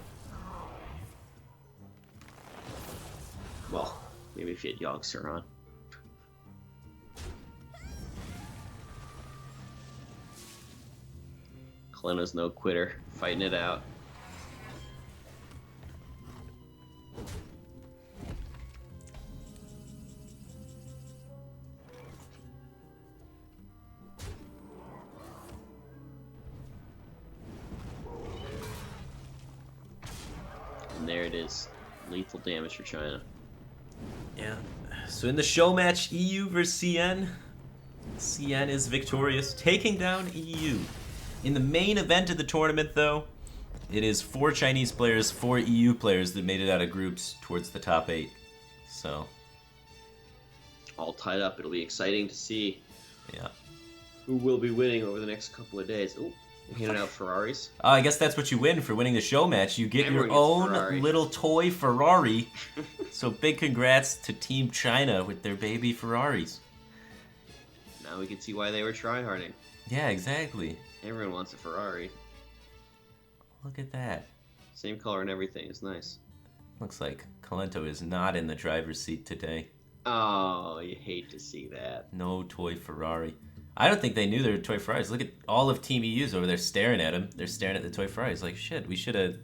Well, maybe if you had Yoggster on. Kaleno's no quitter, fighting it out. And there it is. Lethal damage for China. Yeah. So in the show match, EU versus CN, CN is victorious, taking down EU. In the main event of the tournament, though, it is 4 Chinese players, 4 EU players that made it out of groups towards the top 8. So, All tied up. It'll be exciting to see yeah. who will be winning over the next couple of days. Ooh, we're handing out Ferraris. I guess that's what you win for winning the show match. You get Everyone your gets own Ferrari. little toy Ferrari. So big congrats to Team China with their baby Ferraris. Now we can see why they were tryharding. Yeah, exactly. Everyone wants a Ferrari. Look at that. Same color and everything. It's nice. Looks like Kalento is not in the driver's seat today. Oh, you hate to see that. No toy Ferrari. I don't think they knew there were toy Ferraris. Look at all of Team EU's over there staring at him. They're staring at the toy Ferraris like, shit, we should have...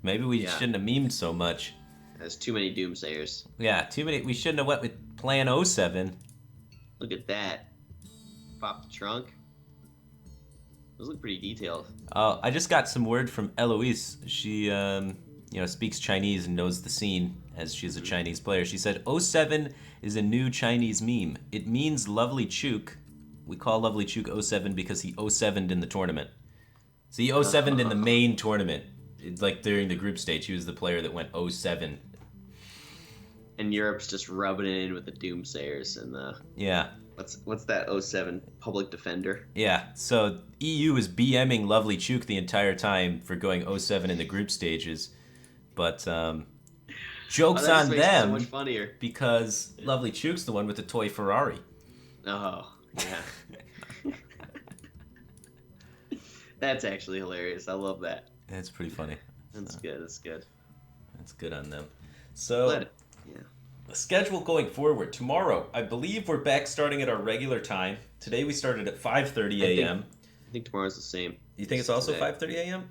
Maybe we Yeah. shouldn't have memed so much. There's too many Doomsayers. Yeah, too many... We shouldn't have went with Plan 07. Look at that. Pop the trunk. Those look pretty detailed. I just got some word from Eloise. She, speaks Chinese and knows the scene as she's a Chinese player. She said, 07 is a new Chinese meme. It means Lovely Chook. We call Lovely Chook 07 because he 07'd in the tournament. So he 07'd in the main tournament. It's like during the group stage, he was the player that went 07. And Europe's just rubbing it in with the Doomsayers and the... Yeah. What's that 07 public defender? Yeah, so EU is BMing Lovely Chook the entire time for going 07 in the group stages. But joke's that just on makes it so them much funnier. because Lovely Chook's the one with the toy Ferrari. Oh, yeah. That's actually hilarious. I love that. That's pretty funny. That's good. That's good. That's good on them. So Let it. Yeah. The schedule going forward. Tomorrow, I believe we're back starting at our regular time. Today we started at 5:30 a.m. I think tomorrow's the same. You think it's also today. 5:30 a.m.?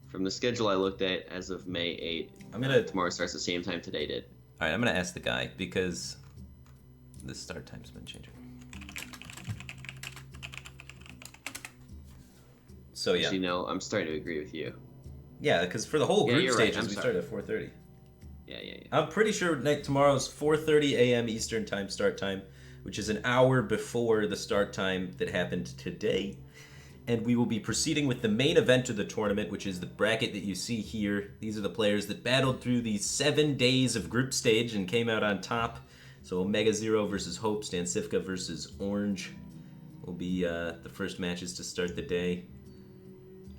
From the schedule I looked at as of May 8th, tomorrow starts the same time today did. All right, I'm gonna ask the guy because the start time's been changing. So yeah, Actually, no, I'm starting to agree with you. yeah, because for the whole Yeah, group you're right, stages I'm we sorry. started at 4:30. Yeah. I'm pretty sure tomorrow's 4:30 a.m. Eastern time start time, which is an hour before the start time that happened today. And we will be proceeding with the main event of the tournament, which is the bracket that you see here. These are the players that battled through the 7 days of group stage and came out on top. So Omega Zero versus Hope, Stancifka versus Orange will be the first matches to start the day.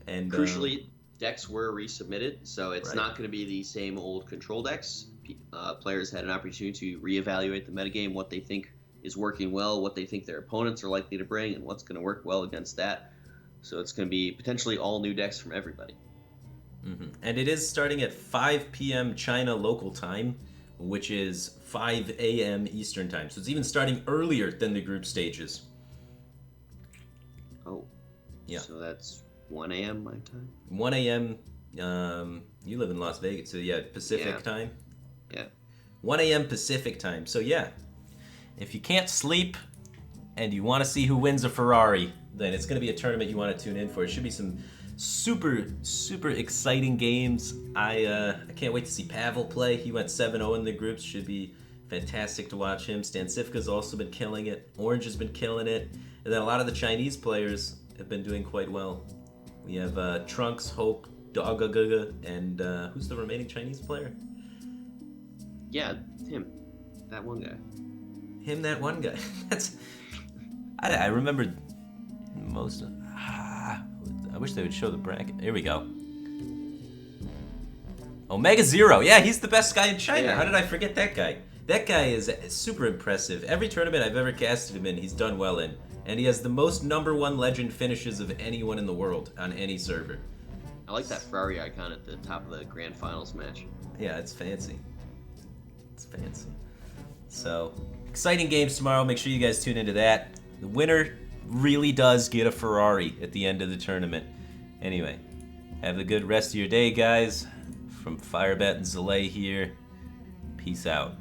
And Crucially, decks were resubmitted, so it's Right. not going to be the same old control decks. Players had an opportunity to reevaluate the metagame, what they think is working well, what they think their opponents are likely to bring, and what's going to work well against that. So it's going to be potentially all new decks from everybody. And it is starting at 5 p.m. China local time, which is 5 a.m. Eastern time. So it's even starting earlier than the group stages. Oh. Yeah. So that's 1 a.m. my time? 1 a.m. You live in Las Vegas, so yeah, Pacific Yeah. time. Yeah. 1 a.m. Pacific time. So yeah, if you can't sleep and you want to see who wins a Ferrari, then it's going to be a tournament you want to tune in for. It should be some super exciting games. I can't wait to see Pavel play. He went 7-0 in the groups. Should be fantastic to watch him. Stancifka's also been killing it. Orange has been killing it. And then a lot of the Chinese players have been doing quite well. We have Trunks, Hope, Dogagaga, and who's the remaining Chinese player? Yeah, him. That one guy. That one guy. I remembered most of. I wish they would show the bracket. Here we go. Omega Zero. Yeah, he's the best guy in China. Yeah. How did I forget that guy? That guy is super impressive. Every tournament I've ever casted him in, he's done well in. And he has the most #1 legend finishes of anyone in the world on any server. I like that Ferrari icon at the top of the grand finals match. Yeah, it's fancy. It's fancy. So, exciting games tomorrow. Make sure you guys tune into that. The winner really does get a Ferrari at the end of the tournament. Anyway, have a good rest of your day, guys. From Firebat and Zalay here. Peace out.